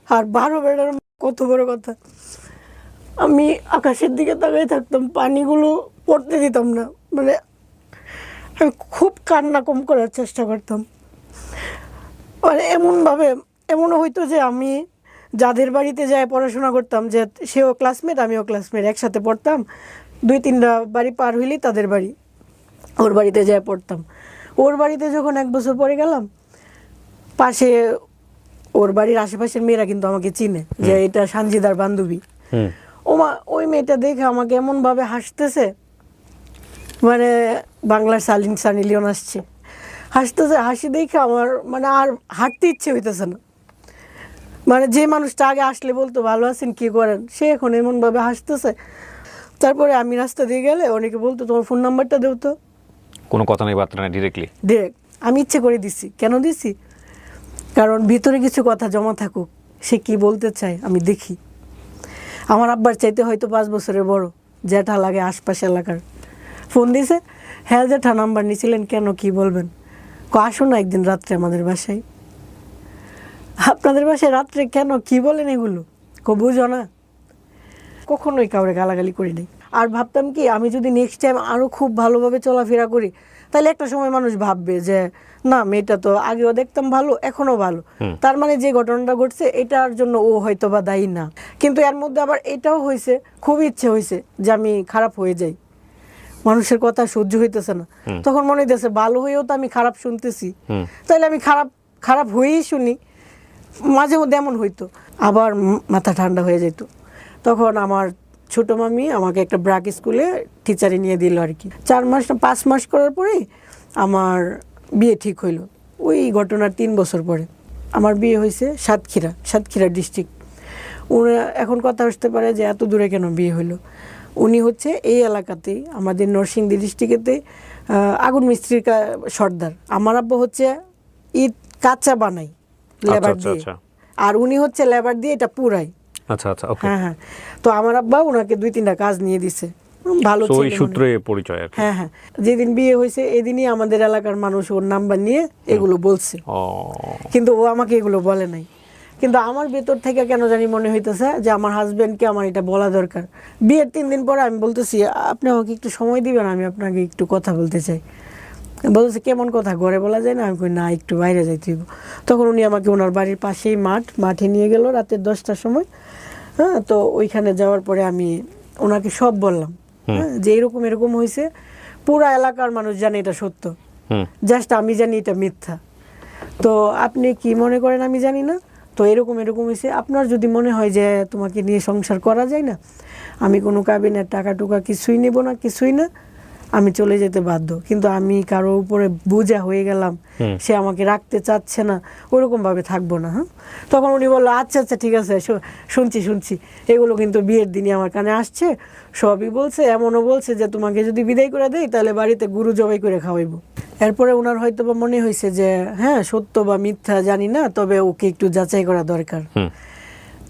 আর 12 বেটার কত বড় কথা। আমি আকাশের দিকে তাকাই থাকতাম, পানিগুলো পড়তে দিতাম না, মানে আমি খুব কান্না কম করার চেষ্টা করতাম। মানে এমনও হইতো যে আমি যাদের বাড়িতে যাই পড়াশোনা করতাম, যে সেও ক্লাসমেট আমিও ক্লাসমেট, একসাথে পড়তাম, 2-3টা বাড়ি পার হইলেই তাদের বাড়ি, ওর বাড়িতে যাই পড়তাম। ওর বাড়িতে যখন 1 বছর পরে গেলাম, পাশে ওর বাড়ির আশেপাশের মেয়েরা কিন্তু আমাকে চিনে, যে এটা সানজিদার বান্ধবী। ওই মেয়েটা দেখে আমাকে এমনভাবে হাসতেছে, মানে বাংলার সানি লিওন আসছে, হাসতেছে, হাসি দেখে আমার মানে আর হাঁটতে ইচ্ছে হইতেছে না। মানে যে মানুষটা আগে আসলে বলতো ভালো আছেন, কি করেন, সে এখন এমনভাবে হাসতেছে। তারপরে আমি রাস্তা দিয়ে গেলে অনেকে বলতো তোমার ফোন নাম্বারটা দেও তো। কোনো কথা নেই, বার্তা নেই, ডিরেক্ট আমি ইচ্ছে করে দিছি। কেন দিছি? কারণ ভিতরে কিছু কথা জমা থাকুক, সে কি বলতে চায় আমি দেখি। আমার আব্বার চাইতে হয়তো 5 বছরের বড়, জ্যাঠা লাগে আশপাশ এলাকার। ফোন দিছে, হ্যাঁ জ্যাঠা, নাম্বার নিয়েছিলেন কেন, কি বলবেন? আসো না একদিন রাত্রে আমাদের বাসায়। আপনাদের বাসায় রাত্রে কেন, কি বলেন এগুলো? বুঝো না? কখনোই কাউরে গালাগালি করি নাই। আর ভাবতাম কি, আমি যদি নেক্সট টাইম আরও খুব ভালোভাবে চলাফেরা করি, তাহলে একটা সময় মানুষ ভাববে যে না, মেয়েটা তো আগেও দেখতাম ভালো, এখনও ভালো, তার মানে যে ঘটনাটা ঘটছে এটার জন্য ও হয়তো বা দায়ী না। কিন্তু এর মধ্যে আবার এটাও হয়েছে, খুব ইচ্ছে হয়েছে যে আমি খারাপ হয়ে যাই, মানুষের কথা সহ্য হইতেছে না। তখন মনে হইতেছে ভালো হয়েও তো আমি খারাপ শুনতেছি, তাহলে আমি খারাপ হয়েই শুনি। মাঝে মধ্যে এমন হইতো, আবার মাথা ঠান্ডা হয়ে যেত। তখন আমার ছোট মামি আমাকে একটা ব্রাক স্কুলে টিচারে নিয়ে দিল আর কি। 5 মাস করার পরেই আমার বিয়ে ঠিক হইলো। ওই ঘটনার 3 বছর পরে আমার বিয়ে হয়েছে সাতক্ষীরা ডিস্ট্রিক্ট। এখন কথা আসতে পারে যে এত দূরে কেন বিয়ে হইলো। উনি হচ্ছে এই এলাকাতেই, আমাদের নরসিংদী ডিস্ট্রিক্টেতে আগুন মিস্ত্রির সর্দার। আমার আব্বা হচ্ছে ইট কাঁচা বানাই লেবার দিয়ে, আর উনি হচ্ছে লেবার দিয়ে এটা পুরাই। হ্যাঁ। তো আমার আব্বা ওনাকে 2-3টা কাজ নিয়ে দিছে, ভালো সূত্রে পরিচয়। হ্যাঁ। যেদিন বিয়ে হয়েছে এদিনই আমাদের এলাকার মানুষ ওর নাম্বার নিয়ে এগুলো বলছে, কিন্তু ও আমাকে এগুলো বলে নাই। কিন্তু আমার ভেতর থেকে কেন জানি মনে হইতেছে যে আমার হাজবেন্ডকে আমার এটা বলা দরকার। বিয়ের 3 দিন পরে আমি বলতেছি, আপনি আমাকে একটু সময় দিবেন, আমি আপনাকে একটু কথা বলতে চাই। বলতেছে কেমন কথা, ঘরে বলা যায় না? আমি কই না, একটু বাইরে যাইতে হইব। তখন উনি আমাকে ওনার বাড়ির পাশেই মাঠে নিয়ে গেল রাতের 10টার সময়। হ্যাঁ, তো ওইখানে যাওয়ার পরে আমি ওনাকে সব বললাম, যে এরকম হয়েছে। পুরা এলাকার মানুষ জানে এটা সত্য, জাস্ট আমি জানি এটা মিথ্যা। তো আপনি কি মনে করেন আমি জানি না? তো এরকম হয়েছে। আপনার যদি মনে হয় যে তোমাকে নিয়ে সংসার করা যায় না, আমি কোনো কাবিনের টাকা টুকা কিছুই নেব না, কিছুই না, আমি চলে যেতে বাধ্য। কিন্তু আমি কারো উপরে বোঝা হয়ে গেলাম, সে আমাকে রাখতে চাচ্ছে না, ওরকম ভাবে থাকবো না। হ্যাঁ, তখন উনি বললো আচ্ছা আচ্ছা ঠিক আছে, শুনছি, এগুলো কিন্তু বিয়ের দিনই আমার কানে আসছে, সবই বলছে, এমনও বলছে যে তোমাকে যদি বিদায় করে দেই তাহলে বাড়িতে গরু জবাই করে খাওয়াইবো। এরপরে ওনার হয়তো বা মনে হয়েছে যে হ্যাঁ সত্য বা মিথ্যা জানি না, তবে ওকে একটু যাচাই করা দরকার।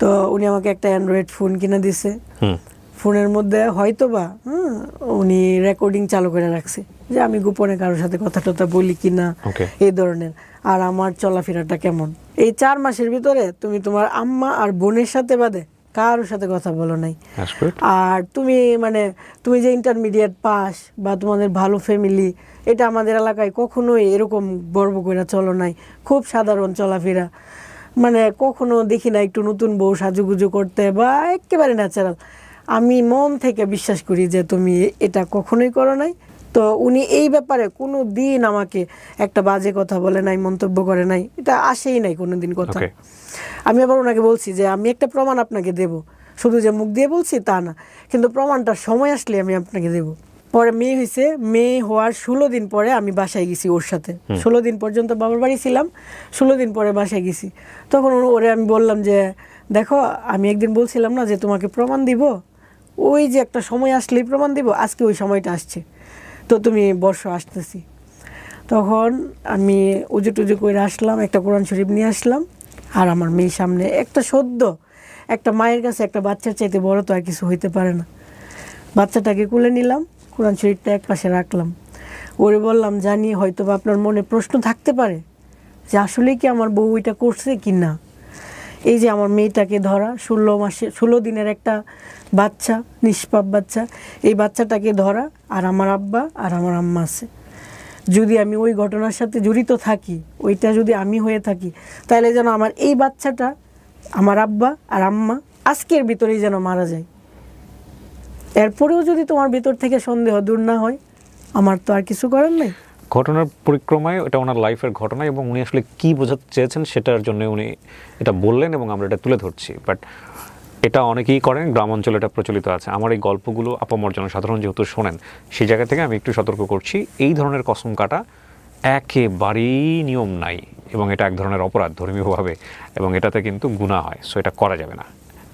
তো উনি আমাকে একটা অ্যান্ড্রয়েড ফোন কিনে দিছে। ফোনের মধ্যে হয়তো বা উনি রেকর্ডিং চালু করে রাখছে যে আমি গোপনে কারোর সাথে কথা টথা বলি কিনা, এই ধরনের, আর আমার চলাফেরাটা কেমন। এই 4 মাসের ভিতরে তুমি তোমার আম্মা আর বোনের সাথে বাদে কারোর সাথে কথা বলো নাই। আর তুমি যে ইন্টারমিডিয়েট পাস বা তোমাদের ভালো ফ্যামিলি, এটা আমাদের এলাকায় কখনোই এরকম গর্ব করে চলো নাই। খুব সাধারণ চলাফেরা, কখনো দেখি না একটু নতুন বউ সাজুগুজু করতে, বা একেবারে ন্যাচারাল। আমি মন থেকে বিশ্বাস করি যে তুমি এটা কখনোই করো নাই। তো উনি এই ব্যাপারে কোনো দিন আমাকে একটা বাজে কথা বলে নাই, মন্তব্য করে নাই, এটা আসেই নাই কোনো দিন কথা। আমি আবার ওনাকে বলছি যে আমি একটা প্রমাণ আপনাকে দেব, শুধু যে মুখ দিয়ে বলছি তা না, কিন্তু প্রমাণটা সময় আসলে আমি আপনাকে দেব। পরে মেয়ে হয়েছে, মেয়ে হওয়ার 16 দিন পরে আমি বাসায় গেছি ওর সাথে। 16 দিন পর্যন্ত বাবার বাড়ি ছিলাম, 16 দিন পরে বাসায় গেছি। তখন ওরে আমি বললাম যে দেখো, আমি একদিন বলছিলাম না যে তোমাকে প্রমাণ দিব, ওই যে একটা সময় আসলেই প্রমাণ দিব, আজকে ওই সময়টা আসছে, তো তুমি বর্ষ আসতেছি। তখন আমি উজু টুজু করে আসলাম, একটা কোরআন শরীফ নিয়ে আসলাম, আর আমার মেয়ের সামনে একটা মায়ের কাছে একটা বাচ্চার চাইতে বড় তো আর কিছু হইতে পারে না। বাচ্চাটাকে কুলে নিলাম, কোরআন শরীফটা এক পাশে রাখলাম, ওরে বললাম জানি হয়তো বা আপনার মনে প্রশ্ন থাকতে পারে যে আসলে কি আমার বউ এটা করছে কি না। এই যে আমার মেয়েটাকে ধরা, 16 দিনের একটা বাচ্চা, নিষ্পাপ বাচ্চা, এই বাচ্চাটাকে ধরা, আর আমার আব্বা আর আমার আম্মা আছে। যদি আমি ওই ঘটনার সাথে জড়িত থাকি, ওইটা যদি আমি হয়ে থাকি, তাহলে যেন আমার এই বাচ্চাটা, আমার আব্বা আর আম্মা আজকের ভিতরেই যেন মারা যায়। এরপরেও যদি তোমার ভিতর থেকে সন্দেহ দূর না হয়, আমার তো আর কিছু করার নাই। ঘটনার পরিক্রমায় এটা ওনার লাইফের ঘটনা, এবং উনি আসলে কি বোঝাতে চেয়েছেন সেটার জন্য উনি এটা বললেন, এবং আমরা এটা তুলে ধরছি। বাট এটা অনেকেই করেন, গ্রাম অঞ্চলে এটা প্রচলিত আছে। আমার এই গল্পগুলো আপামর জনসাধারণ যেহেতু শোনেন, সেই জায়গা থেকে আমি একটু সতর্ক করছি, এই ধরনের কসম কাটা একেবারেই নিয়ম নাই, এবং এটা এক ধরনের অপরাধ ধর্মীয়ভাবে, এবং এটাতে কিন্তু গুনাহ হয়। সো এটা করা যাবে না।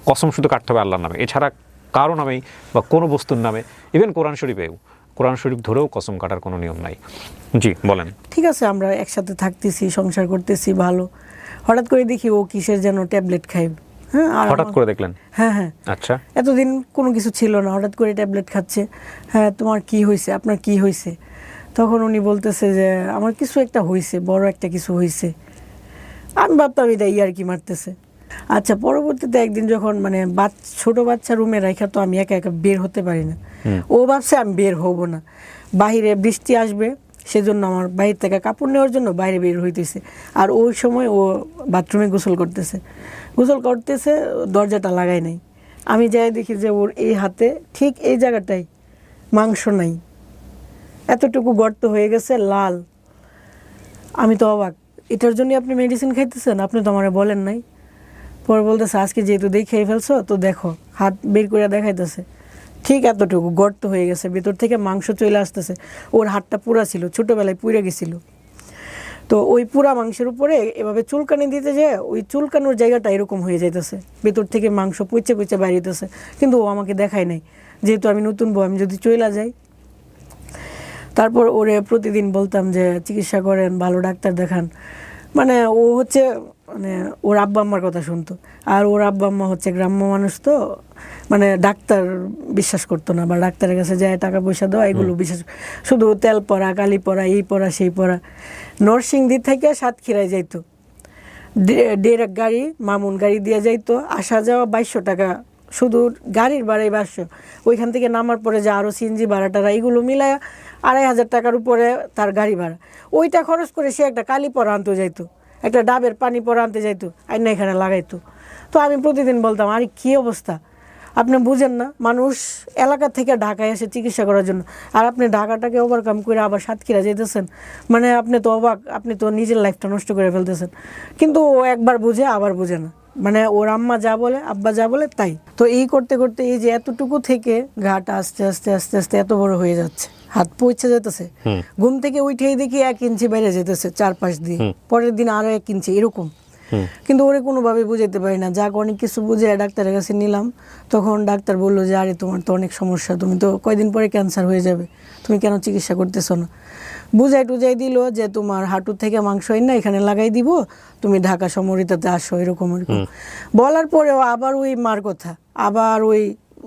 কসম শুধু কাটতে হবে আল্লাহর নামে, এছাড়া কারো নামেই বা কোনো বস্তুর নামে, ইভেন কোরআন শরীফ ধরেও কসম কাটার কোনো নিয়ম নাই। জি বলেন। ঠিক আছে, আমরা একসাথে থাকতেছি, সংসার করতেছি ভালো, হঠাৎ করে দেখি ও কিসের যেন ট্যাবলেট খাই। হঠাৎ করে দেখলেন? হ্যাঁ। আচ্ছা। এতদিন কোনো কিছু ছিল না, হঠাৎ করে ট্যাবলেট খাচ্ছে। হ্যাঁ, তোমার কি হয়েছে, আপনার কি হয়েছে? তখন উনি বলতেছে যে আমার কিছু একটা হয়েছে, বড় একটা কিছু হয়েছে। আমি ভাবতাম এটা ইয়ার্কি মারতেছে। আচ্ছা, পরবর্তীতে একদিন যখন ছোট বাচ্চা রুমে রাখা, তো আমি একা একা বের হতে পারি না। ও ভাবছে আমি বের হব না, বাহিরে বৃষ্টি আসবে, সেজন্য আমার বাইরে থেকে কাপড় নেওয়ার জন্য বাইরে বের হইতেছে। আর ওই সময় ও বাথরুমে গোসল করতেছে, দরজাটা লাগাই নাই। আমি যাই দেখি যে ওর এই হাতে ঠিক এই জায়গাটাই মাংস নাই, এতটুকু গর্ত হয়ে গেছে, লাল। আমি তো অবাক, এটার জন্য আপনি মেডিসিন খাইতেছেন? আপনি তো আমারে বলেন নাই। পরে বলতেছে আজকে যেহেতু দেখেই ফেলছো, তো দেখো, হাত বের করে দেখাইতেছে, ঠিক এতটুকু গর্ত হয়ে গেছে, ভিতর থেকে মাংস চলে আসতেছে। ওর হাতটা পুরা ছিল, ছোটোবেলায় পুড়ে গেছিল। তো ওই পুরা মাংসের উপরে এভাবে চুলকানি দিতে যায়, ওই চুলকানোর জায়গাটা এরকম হয়ে যাইতেছে, ভিতর থেকে মাংস পুচে বাইরেতেছে। কিন্তু ও আমাকে দেখায় নাই, যেহেতু আমি নতুন বউ, আমি যদি চলে যাই। তারপর ওরে প্রতিদিন বলতাম যে চিকিৎসা করেন, ভালো ডাক্তার দেখান। ও হচ্ছে ওর আব্বা আম্মার কথা শুনতো, আর ওর আব্বা আম্মা হচ্ছে গ্রাম্য মানুষ, তো ডাক্তার বিশ্বাস করতো না, বা ডাক্তারের কাছে যায় টাকা পয়সা দেওয়া, এগুলো বিশ্বাস, শুধু তেল পড়া, কালি পড়া, এই পড়া সেই পড়া। নরসিংদী থেকে সাতক্ষীরায় যাইতো, ডিরেক্ট গাড়ি, মামুন গাড়ি দিয়ে যাইতো, আসা যাওয়া 2200 টাকা, শুধু গাড়ির ভাড়াই 2200। ওইখান থেকে নামার পরে যে আরও সিএনজি ভাড়া টাড়া, এগুলো মিলায় 2500 টাকার উপরে তার গাড়ি ভাড়া। ওইটা খরচ করে সে একটা কালি পরা আনতে যাইতো, একটা ডাবের পানি পরা আনতে যাইতো, আইনা এখানে লাগাইতো। তো আমি প্রতিদিন বলতাম আরে কী অবস্থা, আপনি বুঝেন না, মানুষ এলাকা থেকে ঢাকায় এসে চিকিৎসা করার জন্য, আর আপনি ঢাকাটাকে ওভারকাম করে আবার সাতক্ষীরা যেতেছেন, মানে আপনি তো অবাক, আপনি তো নিজের লাইফটা নষ্ট করে ফেলতেছেন। কিন্তু ও একবার বুঝে আবার বুঝে না, মানে ওর আম্মা যা বলে আব্বা যা বলে তাই। তো এই করতে করতে এই যে এতটুকু থেকে ঘাটা আস্তে আস্তে আস্তে আস্তে এত বড় হয়ে যাচ্ছে, হাত পৌঁছে যেতেছে, ঘুম থেকে উঠেই দেখি 1 ইঞ্চি বেড়ে যেতেছে চারপাশ দিয়ে, পরের দিন আরো 1 ইঞ্চি এরকম। কিন্তু ওরে কোনোভাবে বুঝাইতে পারি না, যাক অনেক কিছু বুঝে ডাক্তারের কাছে নিলাম। তখন ডাক্তার বললো যে আরে তোমার তো অনেক সমস্যা, তুমি তো কয়দিন পরে ক্যান্সার হয়ে যাবে, তুমি কেন চিকিৎসা করতেছো না। বুঝাই টুজাই দিল যে তোমার হাঁটুর থেকে মাংস না এখানে লাগাই দিব, তুমি ঢাকা সমরিতাতে আসো, এরকম এরকম বলার পরেও আবার ওই মার কথা, আবার ওই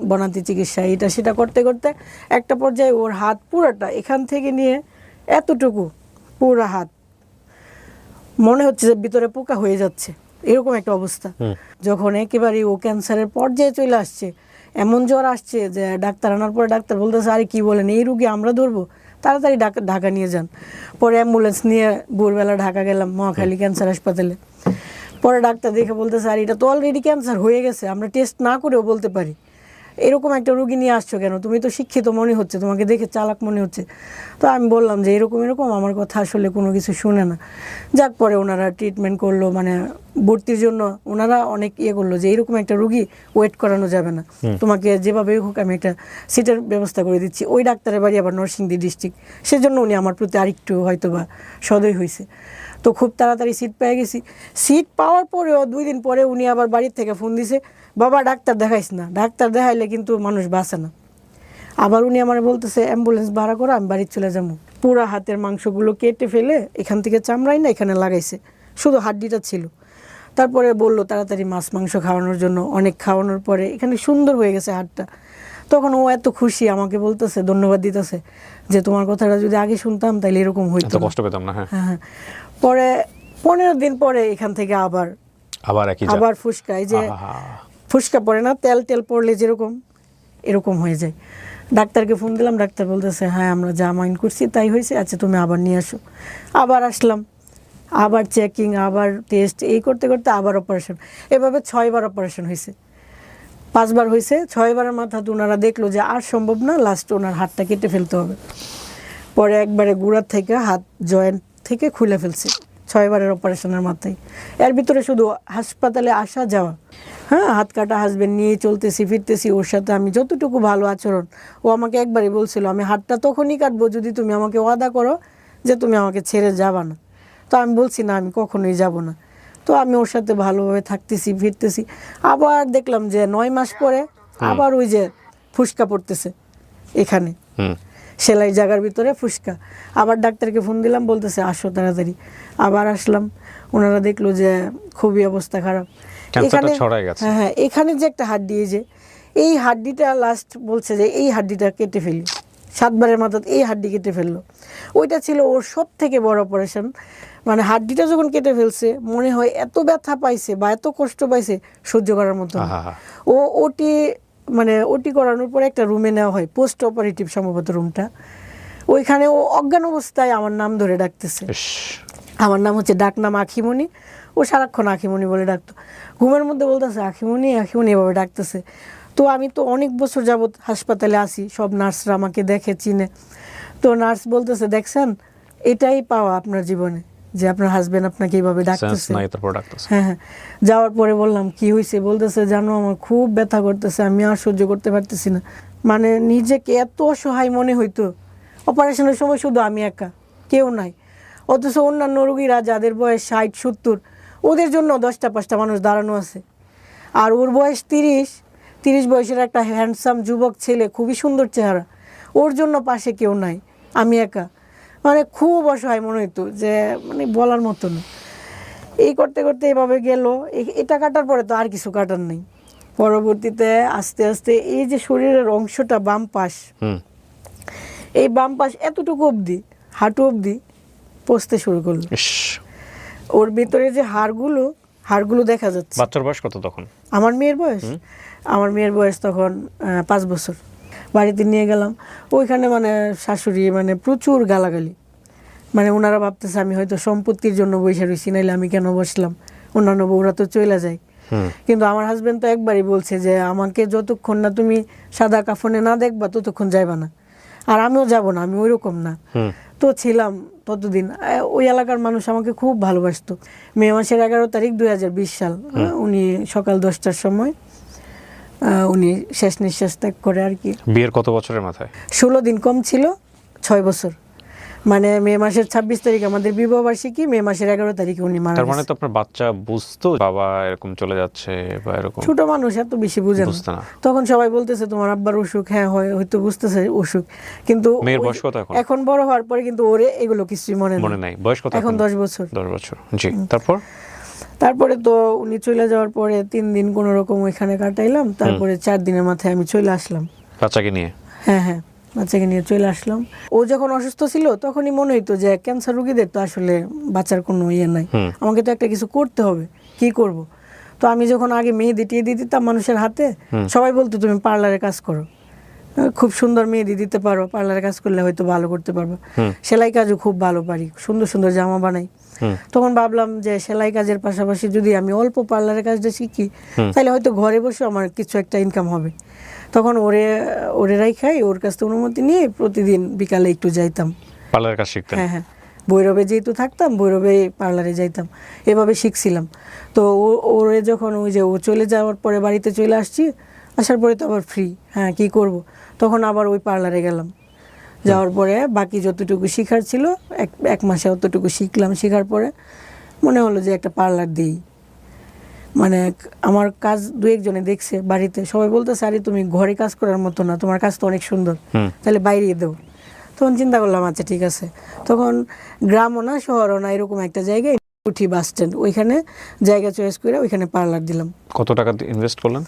বনাতি চিকিৎসা, এটা সেটা করতে করতে একটা পর্যায়ে ওর হাত পুরাটা এখান থেকে নিয়ে এতটুকু পুরা হাত মনে হচ্ছে যে ভিতরে পোকা হয়ে যাচ্ছে, এরকম একটা অবস্থা। যখন একেবারে ও ক্যান্সারের পর্যায়ে চলে আসছে, এমন জ্বর আসছে যে ডাক্তার আনার পরে ডাক্তার বলতেছে আরে কি বলেন, এই রুগী আমরা ধরবো, তাড়াতাড়ি ঢাকা নিয়ে যান। পরে অ্যাম্বুলেন্স নিয়ে ভোরবেলা ঢাকা গেলাম মহাখালী ক্যান্সার হাসপাতালে। পরে ডাক্তার দেখে বলতেছে আর এটা তো অলরেডি ক্যান্সার হয়ে গেছে, আমরা টেস্ট না করেও বলতে পারি। এরকম একটা রুগী নিয়ে আসছো কেন, তুমি তো শিক্ষিত মনে হচ্ছে, তোমাকে দেখে চালাক মনে হচ্ছে। তো আমি বললাম যে এরকম এরকম, আমার কথা আসলে কোনো কিছু শুনে না। যাক পরে ওনারা ট্রিটমেন্ট করলো, মানে ভর্তির জন্য ওনারা অনেক করলো যে এরকম একটা রুগী ওয়েট করানো যাবে না, তোমাকে যেভাবে হোক আমি একটা সিটের ব্যবস্থা করে দিচ্ছি। ওই ডাক্তারের বাড়ি আবার নরসিংদী ডিস্ট্রিক্ট, সেজন্য উনি আমার প্রতি আরেকটু হয়তো বা সদয় হয়েছে। তো খুব তাড়াতাড়ি সিট পেয়ে গেছি। সিট পাওয়ার পরেও 2 দিন পরে উনি আবার বাড়ির থেকে ফোন দিছে, বাবা ডাক্তার দেখাইস না, ডাক্তার দেখাইলে কিন্তু মানুষ বাঁচে না। আবার উনি আমার বলতেছে অ্যাম্বুলেন্স ভাড়া করো, আমি বাড়ি চলে যাবো। পুরা হাতের মাংসগুলো কেটে ফেলে এখান থেকে চামড়াই না এখানে লাগাইছে, শুধু হাড্ডিটা ছিল। তারপরে বললো তাড়াতাড়ি মাছ মাংস খাওয়ানোর জন্য, অনেক খাওয়ানোর পরে এখানে সুন্দর হয়ে গেছে হাড়টা। তখন ও এত খুশি, আমাকে বলতেছে ধন্যবাদ দিতেছে যে তোমার কথাটা যদি আগে শুনতাম তাহলে এরকম হইতো, কষ্ট পেতাম না। হ্যাঁ। পরে 15 দিন পরে এখান থেকে আবার ফুসকা, এই যে ফুসকা পড়ে না, তেল তেল পড়লে যেরকম এরকম হয়ে যায়। ডাক্তারকে ফোন দিলাম, ডাক্তার বলতেছে হ্যাঁ আমরা যা মাইন্ড করছি তাই হয়েছে, আচ্ছা তুমি আবার নিয়ে আসো। আবার আসলাম, আবার চেকিং, আবার টেস্ট, এই করতে করতে আবার অপারেশন। এভাবে 6 বার অপারেশন হয়েছে, 5 বার হয়েছে। 6 বারের মাথাতে ওনারা দেখলো যে আর সম্ভব না, লাস্ট ওনার হাতটা কেটে ফেলতে হবে। পরে একবারে গুড়ার থেকে হাত জয়েন্ট থেকে খুলে ফেলছে 6 বারের অপারেশনের মাথায়। এর ভিতরে শুধু হাসপাতালে আসা যাওয়া, হ্যাঁ হাত কাটা হাসবেন্ড নিয়ে চলতেছি ফিরতেছি, ওর সাথে আমি যতটুকু ভালো আচরণ। ও আমাকে একবারই বলছিল আমি হাতটা তখনই কাটবো যদি তুমি আমাকে ওয়াদা করো যে তুমি আমাকে ছেড়ে যাবা না। তো আমি বলছি না, আমি কখনোই যাব না। তো আমি ওর সাথে ভালোভাবে থাকতেছি ফিরতেছি। আবার দেখলাম যে 9 মাস পরে আবার ওই যে ফুসকা পড়তেছে এখানে, সেলাই জায়গার ভিতরে ফুসকা। আবার ডাক্তারকে ফোন দিলাম, বলতেছে আসো তাড়াতাড়ি। আবার আসলাম, ওনারা দেখলো যে খুবই অবস্থা খারাপ। এখানে হ্যাঁ এখানে যে একটা হাড্ডি, এই হাড্ডিটা লাস্ট বলছে যে এই হাড্ডিটা কেটে ফেলি। 7 বারের মাথায় এই হাড্ডি কেটে ফেললো। ওইটা ছিল ওর সব থেকে বড় অপারেশন। মানে হাড্ডিটা যখন কেটে ফেলছে মনে হয় এত ব্যথা পাইছে বা এত কষ্ট পাইছে সহ্য করার মতো। ও ওটি করানোর পরে একটা রুমে নেওয়া হয়, পোস্ট অপারেটিভ সম্ভবত রুমটা। ওইখানে ও অজ্ঞান অবস্থায় আমার নাম ধরে ডাকতেছে। আমার নাম হচ্ছে ডাকনাম আখিমণি। ও সারাক্ষণ আখিমণি বলে ডাকতো, ঘুমের মধ্যে বলতেছে আখিমণি আখিমণি এভাবে ডাকতেছে। তো আমি তো অনেক বছর যাবৎ হাসপাতালে আসি, সব নার্সরা আমাকে দেখে চিনে। তো নার্স বলতেছে দেখছেন এটাই পাওয়া আপনার জীবনে, যে আপনার হাজবেন্ড আপনাকে এইভাবে ডাকতেছে। হ্যাঁ। যাওয়ার পরে বললাম কি হয়েছে, বলতেছে জানো আমার খুব ব্যথা করতেছে, আমি আর সহ্য করতে পারতেছি না। মানে নিজেকে এত অসহায় মনে হইতো। অপারেশনের সময় শুধু আমি একা, কেউ নাই। অথচ অন্যান্য রোগীরা যাদের বয়স 60-70, ওদের জন্য 10টা-5টা মানুষ দাঁড়ানো আছে। আর ওর বয়স 30 বয়সের একটা হ্যান্ডসাম যুবক ছেলে, খুবই সুন্দর চেহারা, ওর জন্য পাশে কেউ নাই, আমি একা। মানে খুব অসহায় মনে হইতো, যে মানে বলার মতো না। এই করতে করতে এভাবে গেল। এটা কাটার পরে তো আর কিছু কাটার নেই। পরবর্তীতে আস্তে আস্তে এই যে শরীরের অংশটা বাম পাশ, এই বাম পাশ এতটুকু অবধি, হাঁটু অবধি পচতে শুরু করলো। ওর ভিতরে যে হাড়গুলো দেখা যাচ্ছে। বাচ্চার বয়স কত তখন? আমার মেয়ের বয়স তখন 5 বছর। বাড়িতে নিয়ে গেলাম, ওইখানে মানে শাশুড়ি মানে প্রচুর গালাগালি। মানে ওনারা ভাবতেছে আমি হয়তো সম্পত্তির জন্য বসে রয়েছি, নাইলে আমি কেন বসলাম, অন্যান্য বউরা তো চলে যায়। কিন্তু আমার হাজবেন্ড তো একবারই বলছে যে আমাকে যতক্ষণ না তুমি সাদা কাফনে না দেখবা ততক্ষণ যাইবা না, আর আমিও যাব না, আমি ওইরকম না। তো ছিলাম ততদিন। ওই এলাকার মানুষ আমাকে খুব ভালোবাসতো। মে মাসের 11 তারিখ 2020 সাল, উনি সকাল 10টার সময় উনি শেষ নিঃশ্বাস ত্যাগ করে আর কি। বিয়ের কত বছরের মাথায়? 16 দিন কম ছিল, 6 বছর। মানে মে মাসের 26 তারিখ আমাদের বিবাহ বার্ষিকী, মে মাসের 11 তারিখে উনি মারা তার মানে গেছে। তো আপনার বাচ্চা বুঝতো বাবা এরকম চলে যাচ্ছে বা এরকম? ছোট মানুষ এত বেশি বুঝে বুঝতো না। না। তখন সবাই বলতেছে তোমার আব্বার অসুখ, হ্যাঁ হয়তো বুঝতেছে অসুখ, কিন্তু মেয়ের বয়স কত এখন? এখন বড় হওয়ার পরে কিন্তু ওরে এগুলো কিছুই মনে নাই। বয়স কত এখন? 10 বছর। 10 বছর, জি। তারপরে তো উনি চলে যাওয়ার পরে 3 দিন কোনো রকম ওইখানে কাটাইলাম, তারপরে 4 দিনের মাথায় আমি চলে আসলাম বাচ্চাকে নিয়ে। হ্যাঁ, বাচ্চাকে নিয়ে চলে আসলাম। ও যখন অসুস্থ ছিল তখনই মনে হইতো যে ক্যান্সার রোগীদের তো আসলে বাচ্চার কোনো ইয়ে নাই, আমাকে তো একটা কিছু করতে হবে, কি করব। তো আমি যখন আগে মেহেদি টেহেদি দিতাম মানুষের হাতে, সবাই বলতো তুমি পার্লারে কাজ করো, খুব সুন্দর মেহেদি দিতে পারো, পার্লারে কাজ করলে হয়তো ভালো করতে পারবো, সেলাই কাজও খুব ভালো পারি, সুন্দর সুন্দর জামা বানাই। তখন ভাবলাম যে সেলাই কাজের পাশাপাশি যদি আমি অল্প পার্লারের কাজটা শিখি তাহলে হয়তো ঘরে বসে আমার কিছু একটা ইনকাম হবে। তখন ওরে রাইখাই ওর কাছ থেকে অনুমতি নিয়ে প্রতিদিন বিকালে একটু যাইতাম পার্লারের কাজ শিখতে। হ্যাঁ, ভৈরবে যেহেতু থাকতাম, ভৈরবে পার্লারে যাইতাম, এভাবে শিখছিলাম। তো ওরে যখন ওই যে ও চলে যাওয়ার পরে বাড়িতে চলে আসছি, আসার পরে তো আবার ফ্রি, হ্যাঁ কি করব, তখন আবার ওই পার্লারে গেলাম। যাওয়ার পরে বাকি যতটুকু শিখার ছিল এক মাসে অতটুকু শিখলাম। শেখার পরে মনে হলো যে একটা পার্লার দিই। মানে আমার কাজ 2-1 জনে দেখছে বাড়িতে, সবাই বলতেছে আরে তুমি ঘরে কাজ করার মতো না, তোমার কাজ তো অনেক সুন্দর, তাহলে বাইরে দেও। তখন চিন্তা করলাম আচ্ছা ঠিক আছে। তখন গ্রামও না শহরও না, এরকম একটা জায়গায় উঠি বাস স্ট্যান্ড, ওইখানে জায়গা চয়েস করে ওইখানে পার্লার দিলাম। কত টাকা ইনভেস্ট করলেন?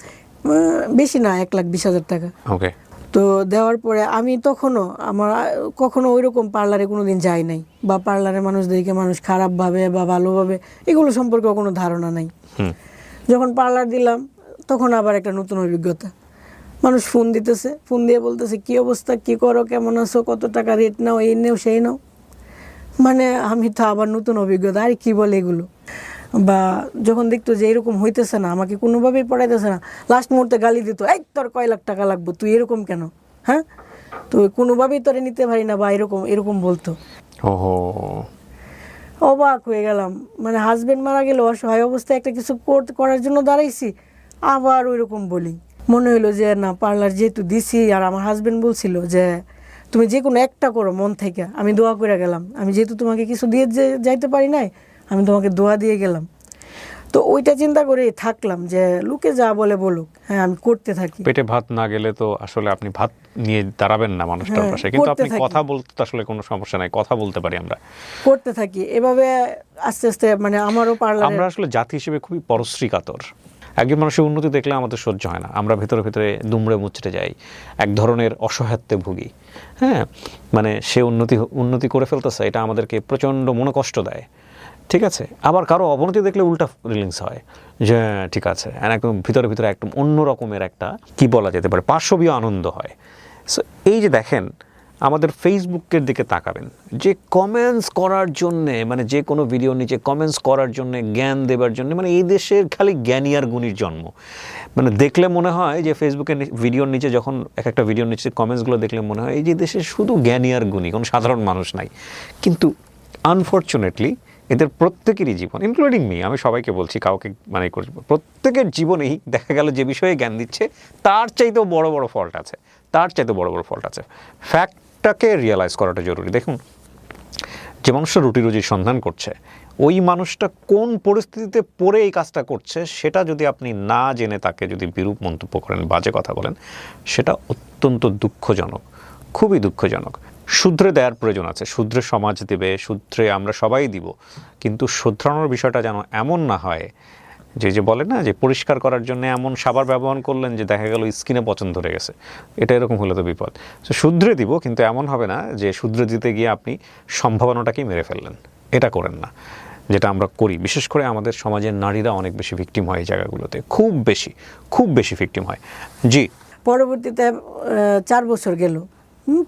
বেশি না, 1,20,000 টাকা। ওকে। তো দেওয়ার পরে আমি কখনো ওইরকম পার্লারে কোনোদিন যাই নাই, বা পার্লারে মানুষদেরকে মানুষ খারাপভাবে বা ভালোভাবে এগুলো সম্পর্কে কোনো ধারণা নাই। যখন পার্লার দিলাম তখন আবার একটা নতুন অভিজ্ঞতা। মানুষ ফোন দিতেছে, ফোন দিয়ে বলতেছে কি অবস্থা, কি করো, কেমন আছো, কত টাকা রেট নাও, এই নেও সেই নাও। মানে আমি তো আবার নতুন অভিজ্ঞতা, আর কি বলে এগুলো। বা যখন দেখতো যে এরকম হইতেছে না, আমাকে কোনোভাবেই পড়াইতেছে না, লাস্ট মুহূর্তে গালি দিত, এই তোর কয় লাখ টাকা লাগবে, তুই এরকম কেন, হ্যাঁ, তো কোনোভাবেই তোরে নিতে পারি না, বা এরকম বলতো। ওহো, অবাক হয়ে গেলাম। মানে হাজবেন্ড মারা গেল, অসহায় অবস্থায় একটা কিছু করার জন্য দাঁড়াইছি, আবার ওইরকম বলি। মনে হইলো যে না, পার্লার যেহেতু দিছি, আর আমার হাজবেন্ড বলছিল যে তুমি যে কোনো একটা করো মন থেকে, আমি দোয়া করে গেলাম, আমি যেহেতু তোমাকে কিছু দিয়ে যাইতে পারি নাই, আমি তোমাকে দোয়া দিয়ে গেলাম। তো ওইটা চিন্তা করে থাকলাম যে লোকে যা বলে বলুক, হ্যাঁ আমি করতে থাকি। পেটে ভাত না গেলে তো আসলে আপনি ভাত নিয়ে দাঁড়াবেন না মানুষটার পাশে, কিন্তু আপনি কথা বলতে আসলে কোনো সমস্যা নাই, কথা বলতে পারি, আমরা করতে থাকি এভাবে আস্তে আস্তে। মানে আমারও পার্লার, আমরা আসলে জাতি হিসেবে খুবই পরশ্রী কাতর। একজন মানুষের উন্নতি দেখলে আমাদের সহ্য হয় না, আমরা ভেতরে ভেতরে দুমড়ে মুচড়ে যাই, এক ধরনের অসহায়ত্বে ভুগি। হ্যাঁ, মানে সে উন্নতি করে ফেলতেছে, এটা আমাদেরকে প্রচণ্ড মনোকষ্ট দেয়। ঠিক আছে, আবার কারো অবনতি দেখলে উল্টা ফিলিংস হয় যে ঠিক আছে, একদম ভিতরে ভিতরে একদম অন্য রকমের একটা কি বলা যেতে পারে পার্শ্ববীয় আনন্দ হয়। সো এই যে দেখেন, আমাদের ফেসবুকের দিকে তাকাবেন, যে কমেন্টস করার জন্যে, মানে যে কোনো ভিডিওর নিচে কমেন্টস করার জন্যে, জ্ঞান দেবার জন্য, মানে এই দেশের খালি জ্ঞানী আর গুণীর জন্ম। মানে দেখলে মনে হয় যে ফেসবুকের ভিডিওর নিচে, যখন একটা ভিডিওর নিচে কমেন্টসগুলো দেখলে মনে হয় এই যে দেশে শুধু জ্ঞানী আর গুণী, কোনো সাধারণ মানুষ নাই। কিন্তু আনফর্চুনেটলি এদের প্রত্যেকেরই জীবন, ইনক্লুডিং মি, আমি সবাইকে বলছি, কাউকে মানে করব, প্রত্যেকের জীবনেই দেখা গেল যে বিষয়ে জ্ঞান দিচ্ছে তার চাইতেও বড় বড় ফল্ট আছে, ফ্যাক্টটাকে রিয়েলাইজ করাটা জরুরি। দেখুন, যে মানুষটা রুটি রুজির সন্ধান করছে, ওই মানুষটা কোন পরিস্থিতিতে পড়ে এই কাজটা করছে সেটা যদি আপনি না জেনে তাকে যদি বিরূপ মন্তব্য করেন, বাজে কথা বলেন, সেটা অত্যন্ত দুঃখজনক, খুবই দুঃখজনক। শুধরে দেওয়ার প্রয়োজন আছে, শুধরে সমাজ দেবে, শুধরে আমরা সবাই দিব, কিন্তু শুধরানোর বিষয়টা যেন এমন না হয় যে বলে না যে পরিষ্কার করার জন্য এমন সাবান ব্যবহার করলেন যে দেখা গেল স্কিনে পচন ধরে গেছে, এটা এরকম হলে তো বিপদ। তো শুধরে দিব, কিন্তু এমন হবে না যে শুধরে দিতে গিয়ে আপনি সম্ভাবনাটাকেই মেরে ফেললেন, এটা করেন না, যেটা আমরা করি। বিশেষ করে আমাদের সমাজের নারীরা অনেক বেশি ভিকটিম হয় এই জায়গাগুলোতে, খুব বেশি ভিকটিম হয়। জি, পরবর্তীতে 4 বছর গেল,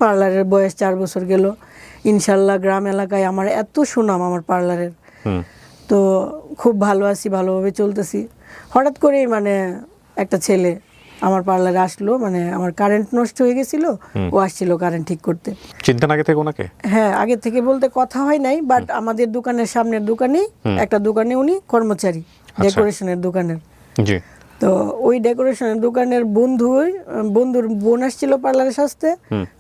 পার্লারের বয়স 4 বছর গেল। ইনশাল্লাহ গ্রাম এলাকায় আমার এত সুনাম আমার পার্লারের, তো খুব ভালো আছি, ভালোভাবে চলতেছি। হঠাৎ করেই মানে একটা ছেলে আমার পার্লারে আসলো, মানে আমার কারেন্ট নষ্ট হয়ে গেছিল, ও আসছিল কারেন্ট ঠিক করতে। চিন্তা আগে থেকে ওনাকে? হ্যাঁ, আগে থেকে বলতে কথা হয় নাই, বাট আমাদের দোকানের সামনের দোকানেই একটা দোকানে উনি কর্মচারী, ডেকোরেশনের দোকানের। জি। তো ওই ডেকোরেশনের দোকানের বন্ধুর বোন আসছিল পার্লারে সাজতে,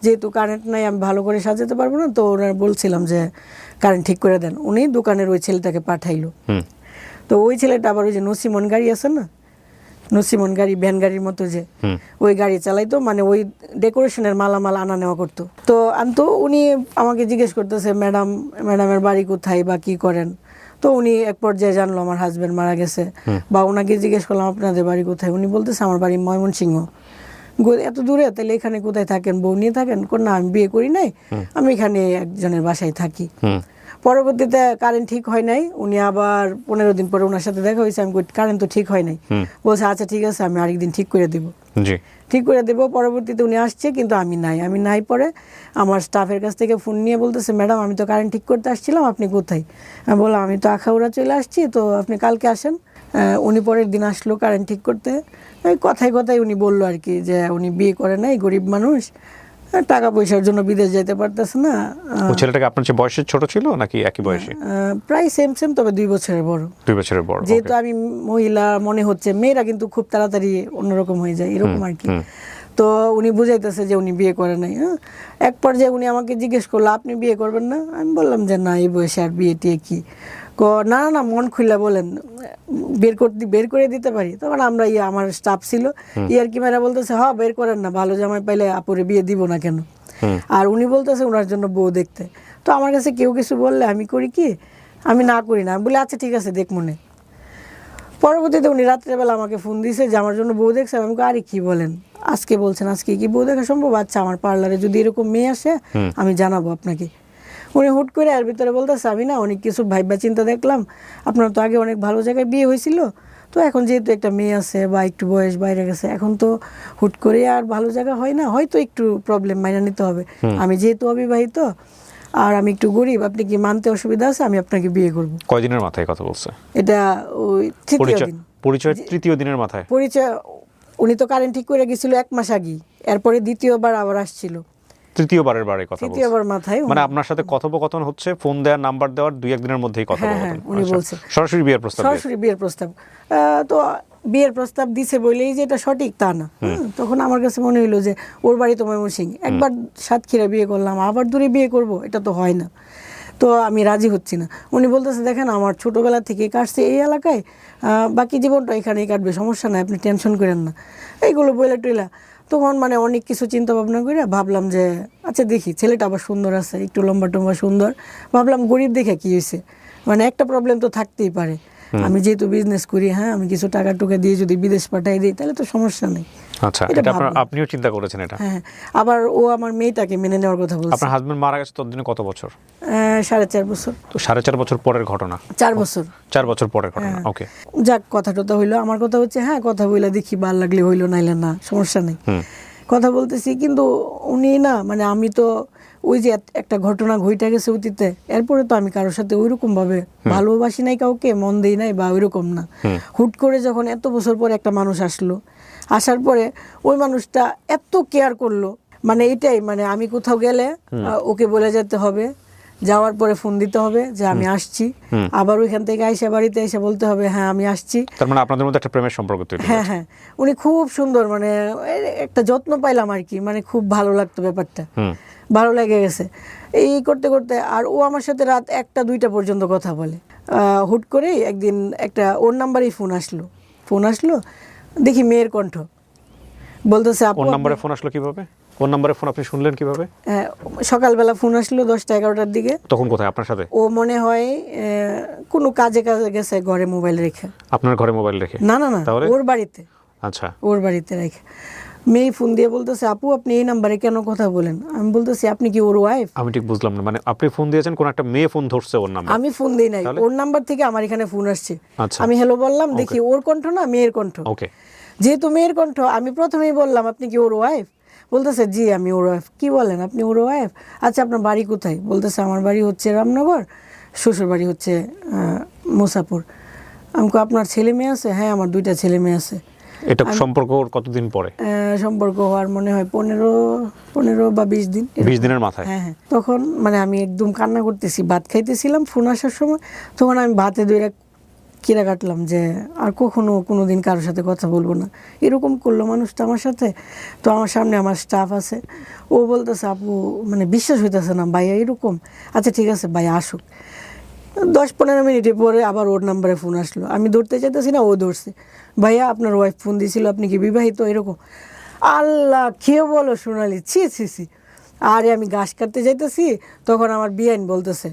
যেহেতু কারেন্ট নাই আমি ভালো করে সাজাতে পারবো না, তো ওনার বলছিলাম যে কারেন্ট ঠিক করে দেন। উনি দোকানের ওই ছেলেটাকে পাঠাইলো। তো ওই ছেলেটা আবার ওই যে নসিমন গাড়ি আছে না, নসিমন গাড়ি, ভ্যান গাড়ির মতো যে, ওই গাড়ি চালাইতো, মানে ওই ডেকোরেশনের মালামাল আনা নেওয়া করতো। তো আনতো, উনি আমাকে জিজ্ঞেস করতেছে ম্যাডামের বাড়ি কোথায় বা কি করেন। তো উনি এক পর্যায়ে জানলো আমার হাজবেন্ড মারা গেছে, বা ওনাকে জিজ্ঞেস করলাম আপনাদের বাড়ি কোথায়, উনি বলতেছে আমার বাড়ি ময়মনসিংহ। এত দূরে, তাহলে এখানে কোথায় থাকেন, বউ নিয়ে থাকেন? না, আমি বিয়ে করি নাই, আমি এখানে একজনের বাসায় থাকি। পরবর্তীতে কারেন্ট ঠিক হয় নাই, উনি আবার 15 দিন পরে ওনার সাথে দেখা হয়েছে। আমি কারেন্ট তো ঠিক হয় নাই, বলছে আচ্ছা ঠিক আছে, আমি আরেকদিন ঠিক করে দেবো। ঠিক করে দেবো। পরবর্তীতে উনি আসছে, কিন্তু আমি নাই। পরে আমার স্টাফের কাছ থেকে ফোন নিয়ে বলতেছে ম্যাডাম আমি তো কারেন্ট ঠিক করতে আসছিলাম, আপনি কোথায়? আমি বললাম আমি তো আখাউড়া চলে আসছি, তো আপনি কালকে আসেন। উনি পরের দিন আসলো কারেন্ট ঠিক করতে। এই কথায় উনি বললো আর কি যে উনি বিয়ে করে নাই, গরিব মানুষ, টাকা পয়সার জন্য বিদেশ যেতে পারতেছে না। ওই ছেলেটাকে আপনার চেয়ে বয়সে ছোট ছিল নাকি একই বয়সী? প্রায় সেম, তবে 2 বছরের বড়। 2 বছরের বড়। যেহেতু আমি মহিলা মনে হচ্ছে, মেয়েরা কিন্তু খুব তাড়াতাড়ি অন্যরকম হয়ে যায়, এরকম আর কি। তো উনি বুঝাইতেছে যে উনি বিয়ে করে নাই। এক পর্যায়ে উনি আমাকে জিজ্ঞেস করলো আপনি বিয়ে করবেন না? আমি বললাম যে না, এই বয়সে আর বিয়ে টিয়ে কি। না, মন খুলে বলেন, বের করে দিতে পারি। তখন আমরা আমার স্টাফ ছিল, আর কি মেয়েরা বলতেছে হ্যাঁ বের করেন না, ভালো জামাই পাইলে আপুরে বিয়ে দিব না কেন। আর উনি বলতেছে ওনার জন্য বউ দেখতে। তো আমার কাছে কেউ কিছু বললে আমি করি কি, আমি না করি না, আমি বলি আচ্ছা ঠিক আছে দেখ মনে। পরবর্তীতে উনি রাত্রেবেলা আমাকে ফোন দিয়েছে যে আমার জন্য বউ দেখছে। আমি আরে কি বলেন, আজকে বলছেন, আজকে কি বউ দেখা সম্ভব? আচ্ছা আমার পার্লারে যদি এরকম মেয়ে আসে আমি জানাবো আপনাকে। উনি হুট করে এর ভিতরে বলতেছে আমি না অনেক কিছু ভাইবা চিন্তা দেখলাম, আপনার তো আগে অনেক ভালো জায়গায় বিয়ে হয়েছিল, তো এখন যেহেতু একটা মেয়ে আছে বা একটু বয়স বাইরে গেছে, এখন তো হুট করে আর ভালো জায়গা হয় না, হয়তো একটু প্রবলেম মাইনা নিতে হবে। আমি যেহেতু অবিবাহিত আর আমি একটু গরিব, আপনি কি মানতে অসুবিধা আছে? আমি আপনাকে বিয়ে করব। কয়দিনের মাথায় কথা বলছে এটা? ওই পরিচয় তৃতীয় দিনের মাথায়। পরিচয় উনি তো কারেন্ট ঠিক করে গেছিল 1 মাস আগেই, এরপরে দ্বিতীয়বার আবার আসছিল। তৃতীয়বার কথা বলছে, তৃতীয়বার মাথায় মানে আপনার সাথে কথোপকথন হচ্ছে, ফোন দেওয়ার নাম্বার দেওয়ার 2-1 দিনের মধ্যেই কথা বলছেন। উনি বলছে সরাসরি বিয়ের প্রস্তাব। তো বিয়ের প্রস্তাব দিছে বলেই যে এটা সঠিক তা না। তখন আমার কাছে মনে হলো যে ওর বাড়ি তো ময়মনসিংহ, একবার সাতক্ষীরা বিয়ে করলাম, আবার দূরে বিয়ে করব, এটা তো হয় না। তো আমি রাজি হচ্ছি না। উনি বলতেছে দেখেন আমার ছোটোবেলা থেকে কাটছে এই এলাকায়, বাকি জীবনটা এখানেই কাটবে, সমস্যা নাই, আপনি টেনশন করেন না, এইগুলো বইলা টইলা। তখন মানে অনেক কিছু চিন্তা ভাবনা করে ভাবলাম যে আচ্ছা দেখি, ছেলেটা আবার সুন্দর আছে, একটু লম্বা টম্বা সুন্দর, ভাবলাম গরিব দেখে কি হয়েছে, মানে একটা প্রবলেম তো থাকতেই পারে। আমি যেহেতু বিজনেস করি, আমি কিছু টাকা টুকা দিয়ে যদি বিদেশ পাঠাই দিই তাহলে তো সমস্যা নেই। আচ্ছা, এটা আপনিও চিন্তা করেছেন এটা? হ্যাঁ, আবার ও আমার মেয়েটাকে মেনে নেওয়ার কথা বলছে। আপনার হাজবেন্ড মারা গেছে ততদিনে কত বছর? 4.5 বছর। তো 4.5 বছর পরের ঘটনা? 4 বছর পরের ঘটনা। ওকে, যাক, কথা টথা হইলো। আমার কথা হচ্ছে কথা বইলা দেখি, ভাল লাগলে হইলো, নাইলে না, সমস্যা নেই। কথা বলতেছি, কিন্তু উনি না, মানে আমি তো ওই যে একটা ঘটনা ঘটে গেছে অতীতে, এরপরে তো আমি কারোর সাথে ওইরকম ভাবে ভালোবাসি নাই, কাউকে মন দেই নাই বা ওইরকম না। হুট করে যখন এত বছর পরে একটা মানুষ আসলো, আসার পরে ওই মানুষটা এত কেয়ার করলো, মানে এটাই, মানে আমি কোথাও গেলে ওকে বলে যেতে হবে, যাওয়ার পরে ফোন দিতে হবে যে আমি আসছি, আবার ওইখান থেকে আইসা বাড়িতে এসে বলতে হবে হ্যাঁ আমি আসছি। তার মানে আপনাদের মধ্যে একটা প্রেমের সম্পর্ক তৈরি হয়েছে। হ্যাঁ, উনি খুব সুন্দর, মানে একটা যত্ন পাইলাম আর কি, মানে খুব ভালো লাগতো ব্যাপারটা, ভালো লেগে গেছে এই করতে করতে। আর ও আমার সাথে রাত 1টা-2টা পর্যন্ত কথা বলে। হুট করেই একদিন একটা ওর নাম্বারেই ফোন আসলো, দেখি মেয়ের কণ্ঠ, বলতেছে আপু। ওর নাম্বারে ফোন আসলো কিভাবে? ওর নাম্বারে ফোন আপনি শুনলেন কিভাবে? সকালবেলা ফোন আসলো 10টা-11টার দিকে। তখন কোথায় আপনার সাথে? ও মনে হয় কোনো কাজে গেছে, ঘরে মোবাইল রেখে। আপনার ঘরে মোবাইল রেখে? না, ওর বাড়িতে। আচ্ছা, ওর বাড়িতে রেখে মেয়ে ফোন দিয়ে বলতেছে আপু আপনি এই নাম্বারে কেন কথা বলেন? আমি বলতেছি আপনি কি ওর ওয়াইফ? আমি ঠিক বুঝলাম না, মানে আপনি ফোন দিয়েছেন, কোন একটা মেয়ে ফোন ধরছে ওর নাম্বার? আমি ফোন দেই নাই, ওর নাম্বার থেকে আমার এখানে ফোন আসছে। আমি হ্যালো বললাম, দেখি ওর কণ্ঠ না, মেয়ের কণ্ঠ। ওকে, যেহেতু মেয়ের কণ্ঠ, আমি প্রথমেই বললাম আপনি কি ওর ওয়াইফ? বলতেছে জি আমি ওর ওয়াইফ। কি বলেন, আপনি ওর ওয়াইফ? আচ্ছা আপনার বাড়ি কোথায়? বলতেছে আমার বাড়ি হচ্ছে রামনগর, শ্বশুর বাড়ি হচ্ছে মুসাপুর। আমি কই, আপনার ছেলে মেয়ে আছে? হ্যাঁ, আমার 2টা ছেলে মেয়ে আছে। এটা সম্পর্ক কতদিন পরে? সম্পর্ক হওয়ার মনে হয় 15 বা 20 দিন। 20 দিনের মাথায়? হ্যাঁ হ্যাঁ। তখন মানে আমি একদম কান্না করতেছি, ভাত খাইতেছিলাম ফোন আসার সময়। তখন আমি ভাতে দইরা কিরা কাটলাম যে আর কখনো কোনোদিন কারোর সাথে কথা বলবো না। এরকম করলো মানুষটা আমার সাথে। তো আমার সামনে আমার স্টাফ আছে, ও বলতেছে আপু মানে বিশ্বাস হইতেছে না ভাইয়া এরকম। আচ্ছা ঠিক আছে ভাইয়া আসুক। 10-15 মিনিটের পরে আবার ওর নাম্বারে ফোন আসলো। আমি ধরতে চাইতেছি না, ও ধরছে। ভাইয়া আপনার ওয়াইফ ফোন দিয়েছিল, আপনি কি বিবাহিত? এরকম। আল্লাহ খেয়ে বলো সোনালি, ছি ছি ছি। আরে আমি ঘাস কাটতে যাইতেছি, তখন আমার বিয়াইন বলতেছে,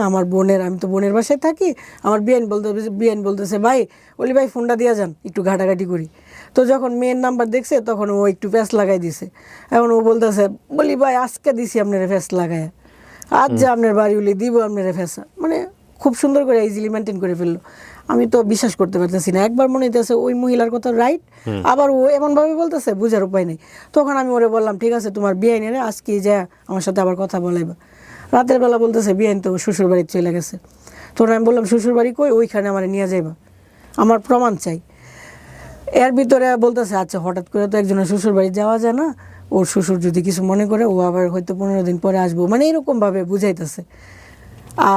আমার বোনের, আমি তো বোনের বাসায় থাকি, আমার বিয়াইন বলতেছে ভাই বলি ভাই ফোনটা দিয়ে যান, একটু ঘাটাঘাটি করি। তো যখন মেয়ের নাম্বার দেখছে তখন ও একটু প্যাঁচ লাগাই দিছে। এখন ও বলতেছে বলি ভাই আজকে দিছি আপনার প্যাঁচ লাগায়, আজ যে আপনার বাড়ি উলি দিব আপনার ফেসা। মানে খুব সুন্দর করে ইজিলি মেনটেন করে ফেললো। আমি তো বিশ্বাস করতে পারতেছি না। একবার মনে হইতেছে ওই মহিলার কথা রাইট, আবার ও এমনভাবে বলতেছে বুঝার উপায় নেই। তখন আমি ওরে বললাম ঠিক আছে তোমার বিয়াইন এনে আজকে যা আমার সাথে আবার কথা বলাইবা। রাতের বেলা বলতেছে বিয়াইন তো শ্বশুর বাড়ি চলে গেছে। তখন আমি বললাম শ্বশুর বাড়ি কই? ওইখানে আমার নিয়ে যাইবা, আমার প্রমাণ চাই। এর ভিতরে বলতেছে আচ্ছা হঠাৎ করে তো একজনের শ্বশুর বাড়ি যাওয়া যায় না, ওর শ্বশুর যদি কিছু মনে করে ও আবার হয়তো 15 দিন পরে আসবো, মানে এরকমভাবে বুঝাইতেছে।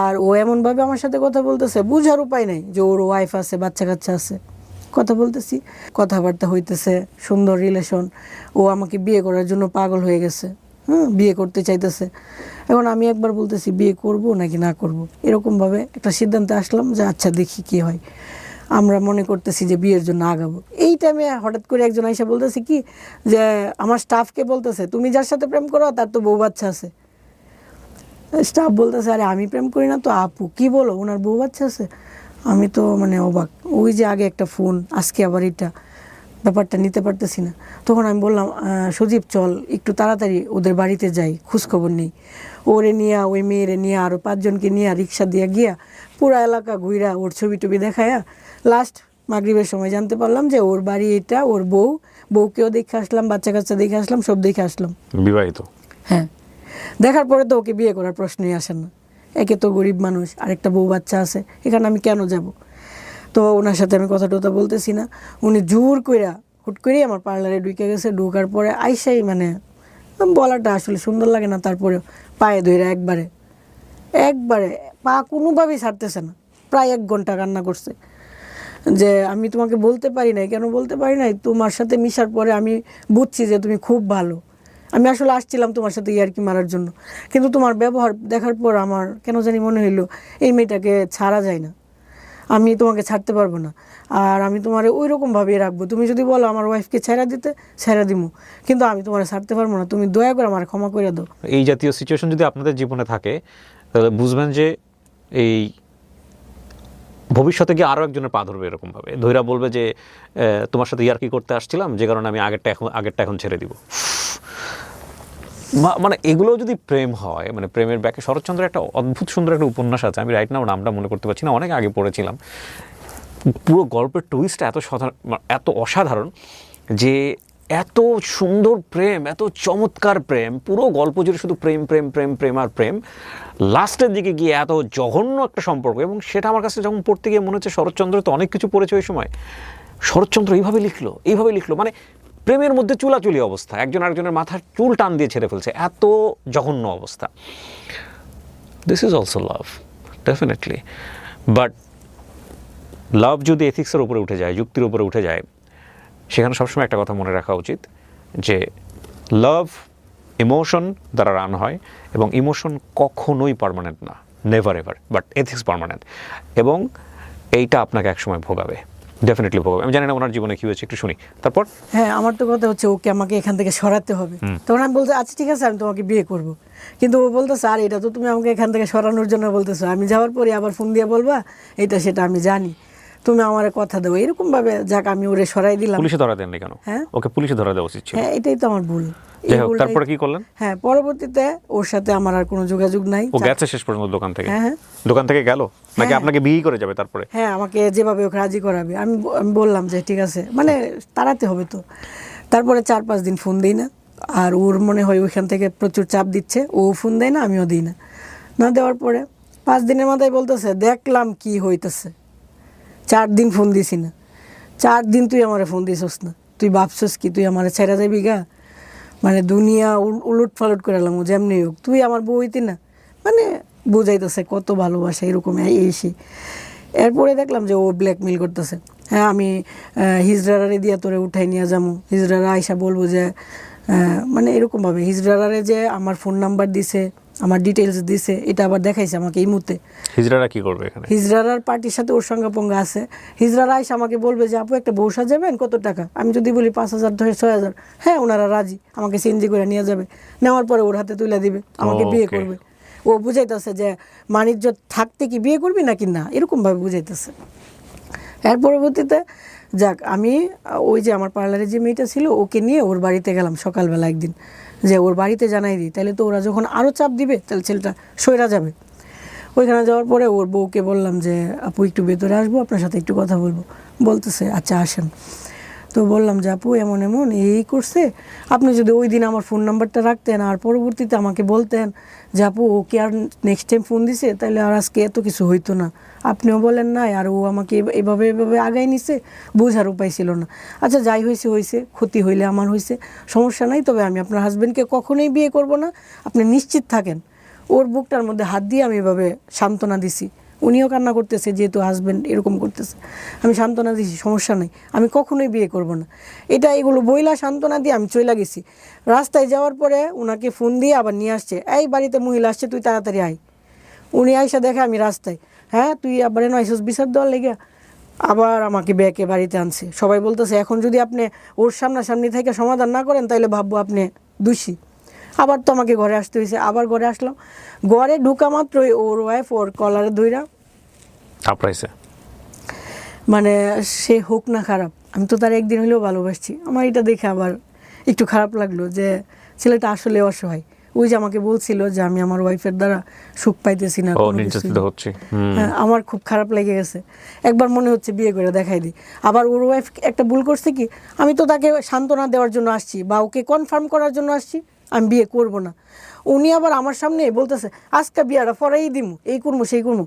আর ও এমনভাবে আমার সাথে কথা বলতেছে বুঝার উপায় নেই যে ওর ওয়াইফ আছে, বাচ্চা কাচ্চা আছে। কথা বলতেছি, কথাবার্তা হইতেছে, সুন্দর রিলেশন। ও আমাকে বিয়ে করার জন্য পাগল হয়ে গেছে, বিয়ে করতে চাইতেছে। এখন আমি একবার বলতেছি বিয়ে করব নাকি না করব, এরকমভাবে একটা সিদ্ধান্তে আসলাম যে আচ্ছা দেখি কি হয়। আমরা মনে করতেছি যে বিয়ের জন্য আগাবো। এই টাইমে হঠাৎ করে একজন আইসা বলতেছে কি যে আমার স্টাফকে বলতেছে তুমি যার সাথে প্রেম করো তার তো বউ বাচ্চা আছে। স্টাফ বলতেছে আরে আমি প্রেম করি না তো আপু, কি বলো ওনার বউ বাচ্চা আছে? আমি তো মানে অবাক। ওই যে আগে একটা ফোন, আজকে আবার এটা, ব্যাপারটা নিতে পারতেছি না। তখন আমি বললাম সজীব চল একটু তাড়াতাড়ি ওদের বাড়িতে যাই, খোঁজখবর নেই। ওরে নিয়ে ওই মেয়েরে নিয়ে আরও 5 জনকে নিয়ে রিক্সা দিয়ে গিয়া পুরা এলাকা ঘুরা ওর ছবি টবি দেখায়া লাস্ট মাগরিবের সময় জানতে পারলাম যে ওর বাড়ি এটা, ওর বউকেও দেখে আসলাম, বাচ্চা কাচ্চা দেখে আসলাম, সব দেখে আসলাম। বিবাহিত? হ্যাঁ। দেখার পরে তো ওকে বিয়ে করার প্রশ্নই আসে না। একে তো গরিব মানুষ, আরেকটা বউ বাচ্চা আছে, এখানে আমি কেন যাব? তো ওনার সাথে আমি কথা টথা বলতেছি না। উনি জোর কইরা হুট করেই আমার পার্লারে ঢুকে গেছে। ঢোকার পরে আইসাই মানে বলাটা আসলে সুন্দর লাগে না, তারপরে পায়ে ধইরা একবারে পা কোনোভাবেই ছাড়তেছে না। প্রায় 1 ঘন্টা কান্না করছে যে আমি তোমাকে বলতে পারি নাই। কেন বলতে পারি নাই? তোমার সাথে মিশার পরে আমি বুঝছি যে তুমি খুব ভালো। আমি আসলে আসছিলাম তোমার সাথে ইয়ার্কি মারার জন্য, কিন্তু তোমার ব্যবহার দেখার পর আমার কেন জানি মনে হইলো এই মেয়েটাকে ছাড়া যায় না, আমি তোমাকে ছাড়তে পারবো না, আর আমি তোমার ওই রকমভাবেই রাখবো। তুমি যদি বলো আমার ওয়াইফকে ছেড়া দিতে, ছেড়া দিমু, কিন্তু আমি তোমার ছাড়তে পারবো না। তুমি দয়া করে আমার ক্ষমা করে দাও। এই জাতীয় সিচুয়েশন যদি আপনাদের জীবনে থাকে তাহলে বুঝবেন যে এই ভবিষ্যতে গিয়ে আরও একজনের পা ধরবে এরকমভাবে, ধৈরা বলবে যে তোমার সাথে ইয়ার্কি করতে আসছিলাম যে কারণে আমি আগেরটা এখন ছেড়ে দিব। মানে এগুলো যদি প্রেম হয়, মানে প্রেমের ব্যাকে শরৎচন্দ্রের একটা অদ্ভুত সুন্দর একটা উপন্যাস আছে, আমি রাইট নাও নামটা মনে করতে পারছি না, অনেক আগে পড়েছিলাম। পুরো গল্পের টুইস্টটা এত অসাধারণ যে এত সুন্দর প্রেম, এত চমৎকার প্রেম, পুরো গল্প জুড়ে শুধু প্রেম প্রেম প্রেম প্রেম আর প্রেম। লাস্টের দিকে গিয়ে এত জঘন্য একটা সম্পর্ক, এবং সেটা আমার কাছে যখন পড়তে গিয়ে মনে হচ্ছে শরৎচন্দ্র তো অনেক কিছু পড়েছে ওই সময়, শরৎচন্দ্র এইভাবে লিখলো মানে প্রেমের মধ্যে চুলাচুলি অবস্থা, একজন আরেকজনের মাথার চুল টান দিয়ে ছেড়ে ফেলছে, এত জঘন্য অবস্থা। দিস ইজ অলসো লাভ, ডেফিনেটলি। বাট লাভ যদি এথিক্সের উপরে উঠে যায়, যুক্তির উপরে উঠে যায়, সেখানে সবসময় একটা কথা মনে রাখা উচিত যে লাভ ইমোশন দ্বারা রান হয়, এবং ইমোশন কখনোই পার্মানেন্ট না, never ever, but ethics permanent, এবং এইটা আপনাকে একসময় ভোগাবে, ডেফিনেটলি ভোগাবে। আমি জানি না ওনার জীবনে কী হয়েছে, একটু শুনি তারপর। হ্যাঁ, আমার তো কথা হচ্ছে ওকে আমাকে এখান থেকে সরাতে হবে। তখন আমি বলছি আচ্ছা ঠিক আছে আমি তোমাকে বিয়ে করব, কিন্তু ও বলতেছে আর এটা তো তুমি আমাকে এখান থেকে সরানোর জন্য বলতেছো, আমি যাওয়ার পরে আবার ফোন দিয়ে বলবা এটা সেটা আমি জানি, তুমি আমার কথা দেবো, এরকম ভাবে যাক আমি ওরে সরাই দিলাম। পুলিশে ধরা দেননি কেন? হ্যাঁ, ওকে পুলিশে ধরা দেওয়া উচিত ছিল। হ্যাঁ, এটাই তো আমার ভুল। তারপরে কি করলেন? হ্যাঁ, পরবর্তীতে ওর সাথে আমার আর কোনো যোগাযোগ নাই। ও গেছে শেষ পর্যন্ত দোকান থেকে? হ্যাঁ, দোকান থেকে গেল নাকি আপনাকে বিয়ে করে যাবে তারপরে? হ্যাঁ, আমাকে যেভাবে ওকে রাজি করাবে আমি বললাম যে ঠিক আছে, মানে তাড়াতে হবে তো। তারপরে 4-5 দিন ফোন দিই না, আর ওর মনে হয় ওইখান থেকে প্রচুর চাপ দিচ্ছে, ও ফোন দেয় না, আমিও দিই না। না দেওয়ার পরে 5 দিনের মাথায় বলতেছে দেখলাম কি হইতেছে, 4 দিন ফোন দিছি না, 4 দিন তুই আমারে ফোন দিছস না, তুই ভাবছস কি তুই আমারে ছেড়ে যাবি গা, মানে দুনিয়া উলট পালট করে এলাম যেমনি হোক, তুই আমার বউ হইতি না, মানে বোঝাইতেছে কত ভালোবাসা এরকম এসে। এরপরে দেখলাম যে ও ব্ল্যাকমেল করতেছে, হ্যাঁ আমি হিজড়ারে দিয়ে তোরে উঠাই নিয়ে যাবো, হিজড়ারা আইসা বলবো যে মানে এরকমভাবে হিজড়ারে যে আমার ফোন নাম্বার দিছে, আমার ডিটেলস দিছে, এটা আবার দেখাইছে আমাকে এই মুহূর্তে। হিজড়ারা কি করবে এখানে? হিজড়ার পার্টির সাথে ওর সঙ্গে পঙ্গা আছে। হিজড়ারা এসে আমাকে বলবে যে আপু একটা বউ সাজাবেন, কত টাকা? আমি যদি বলি 5,000 ধরে 6,000, হ্যাঁ ওনারা রাজি, আমাকে সিএনজি করে নিয়ে যাবে, নেওয়ার পরে ওর হাতে তুলে দিবে, আমাকে বিয়ে Okay. করবে। ও বুঝাইতেছে যে বাণিজ্য থাকতে কি বিয়ে করবি নাকি না, এরকমভাবে বুঝাইতেছে। এর পরবর্তীতে যাক আমি ওই যে আমার পার্লারে যে মেয়েটা ছিল ওকে নিয়ে ওর বাড়িতে গেলাম সকালবেলা একদিন, যে ওর বাড়িতে জানাই দিই, তাহলে তো ওরা যখন আরও চাপ দিবে তাহলে ছেলেটা সইরা যাবে। ওইখানে যাওয়ার পরে ওর বউকে বললাম যে আপু একটু ভেতরে আসবো, আপনার সাথে একটু কথা বলবো। বলতেছে আচ্ছা আসেন। তো বললাম যে আপু এমন এমন এই করছে, আপনি যদি ওই দিন আমার ফোন নাম্বারটা রাখতেন আর পরবর্তীতে আমাকে বলতেন যে আপু ওকে আর নেক্সট টাইম ফোন দিছে, তাহলে আর আজকে এত কিছু হইতো না। আপনিও বলেন নাই আর ও আমাকে এভাবে এভাবে আগাই নিছে, বোঝার উপায় ছিল না। আচ্ছা যাই হয়েছে হয়েছে, ক্ষতি হইলে আমার হয়েছে, সমস্যা নাই, তবে আমি আপনার হাজব্যান্ডকে কখনোই বিয়ে করব না, আপনি নিশ্চিত থাকেন। ওর বুকটার মধ্যে হাত দিয়ে আমি এভাবে সান্ত্বনা দিছি, উনিও কান্না করতেছে যেহেতু হাজব্যান্ড এরকম করতেছে, আমি সান্ত্বনা দিছি সমস্যা নেই, আমি কখনোই বিয়ে করব না। এগুলো বইলা সান্ত্বনা দিয়ে আমি চলে গেছি। রাস্তায় যাওয়ার পরে ওনাকে ফোন দিয়ে আবার নিয়ে আসছে, এই বাড়িতে মহিলা আসছে, তুই তাড়াতাড়ি আয়। উনি আইসা দেখে আমি রাস্তায়, হ্যাঁ তুই আবার এনে আইসস বিচার দেওয়ার লেগে, আবার আমাকে ব্যাকে বাড়িতে আনছে। সবাই বলতেছে এখন যদি আপনি ওর সামনাসামনি থেকে সমাধান না করেন তাহলে ভাববো আপনি দোষী। আবার তো আমাকে ঘরে আসতে হয়েছে, আবার ঘরে আসলাম। ঘরে ঢুকা মাত্রই ওর ওয়াইফ ওর কলারে ধইরা থাপড়াইছে। মানে সে হোক না খারাপ, আমি তো তার একদিন হলেও ভালোবাসছি। আমার এটা দেখে আবার একটু খারাপ লাগলো যে ছেলেটা আসলে অসহায়। ওই যে আমাকে বলছিল যে আমি আমার ওয়াইফের দ্বারা সুখ পাইতেছি না, কোনো নির্যাতিত কিছুই। হচ্ছে। হ্যাঁ আমার খুব খারাপ লেগে গেছে। একবার মনে হচ্ছে বিয়ে করে দেখাই দিই। আবার ওর ওয়াইফ একটা ভুল করছে কি, আমি তো তাকে সান্ত্বনা দেওয়ার জন্য আসছি বা ওকে কনফার্ম করার জন্য আসছি, আমি বিয়ে করব না। উনি আবার আমার সামনে বলতেছে আজকে বিয়েটা পরেই দিমু, এই করবো সেই করবো,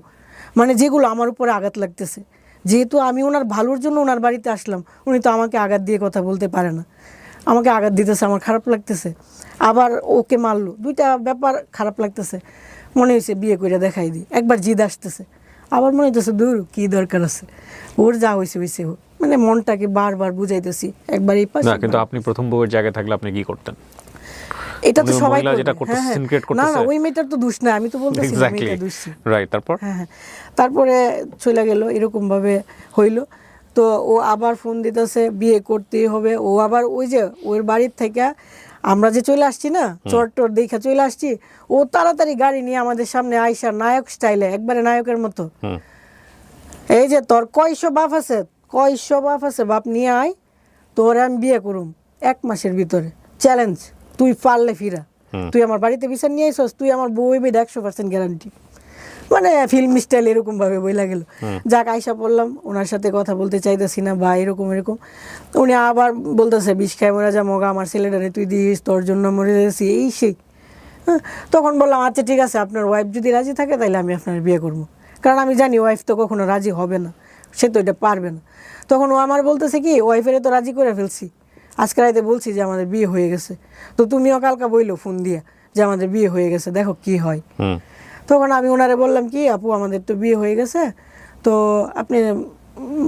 মানে যেগুলো আমার উপরে আঘাত লাগতেছে। যেহেতু আমি ওনার ভালোর জন্য ওনার বাড়িতে আসলাম, উনি তো আমাকে আঘাত দিয়ে কথা বলতে পারে না, আমাকে আঘাত দিতেছে, আমার খারাপ লাগতেছে। আবার ওকে মারলো, দুইটা ব্যাপার খারাপ লাগতেছে। মনে হয়েছে বিয়ে করে দেখাই দিই। একবার জিদ আসতেছে, আবার মনে হইতেছে দূর কী দরকার আছে, ওর যা হয়েছে হয়েছে হোক, মানে মনটাকে বারবার বুঝাইতেছি একবার এই পাশে। না কিন্তু আপনি প্রথম বউয়ের জায়গায় থাকলে আপনি কি করতেন? এটা তো উনি সবাই মহিলা করবে। যেটা করতেছে, হ্যাঁ, scene create হ্যাঁ। না না করতেছে। ওই মেয়েটার তো দোষ না, আমি তো বলতেছি না এক্স্যাক্টলি, মেয়েটা দোষ। রাইট। তারপর হ্যাঁ হ্যাঁ, তারপরে চলে গেল, এরকমভাবে হইলো। তো ও আবার ফোন দিতেছে বিয়ে করতেই হবে। ও আবার ওই যে ওর বাড়ির থেকে আমরা যে চলে আসছি না, চর টর দেখে চলে আসছি, ও তাড়াতাড়ি গাড়ি নিয়ে আমাদের সামনে আইসা নায়ক স্টাইলে, একবারে নায়কের মতো, হুম। এই যে তোর কয়শো বাপ আছে, কয়শো বাপ আছে, বাপ নিয়ে আয়, তোর আমি বিয়ে করুম 1 মাসের ভিতরে, চ্যালেঞ্জ, তুই পারলে ফিরা, তুই আমার বাড়িতে বিচার নিয়ে আইসস, তুই আমার বউ হইবি 100% গ্যারান্টি। মানে ফিল্ম স্টাইল এরকমভাবে বইলা গেল। যাক আইসা পড়লাম, ওনার সাথে কথা বলতে চাইতেছি না বা এরকম এরকম। উনি আবার বলতেছে 20 খায় মরে যা মগা, আমার ছেলেটারে তুই দিস, তোর জন্য মরে যাচ্ছি, এই সেই। হ্যাঁ, তখন বললাম আচ্ছা ঠিক আছে, আপনার ওয়াইফ যদি রাজি থাকে তাহলে আমি আপনার বিয়ে করবো, কারণ আমি জানি ওয়াইফ তো কখনো রাজি হবে না, সে তো এটা পারবে না। তখন ও আমার বলতেছে কি, ওয়াইফেরে তো রাজি করে ফেলছি, আজকে রাতে বলছি যে আমাদের বিয়ে হয়ে গেছে, তো তুমিও কালকা বইলো ফোন দিয়ে যে আমাদের বিয়ে হয়ে গেছে, দেখো কি হয়। তখন আমি ওনারে বললাম কি আপু আমাদের তো বিয়ে হয়ে গেছে, তো আপনি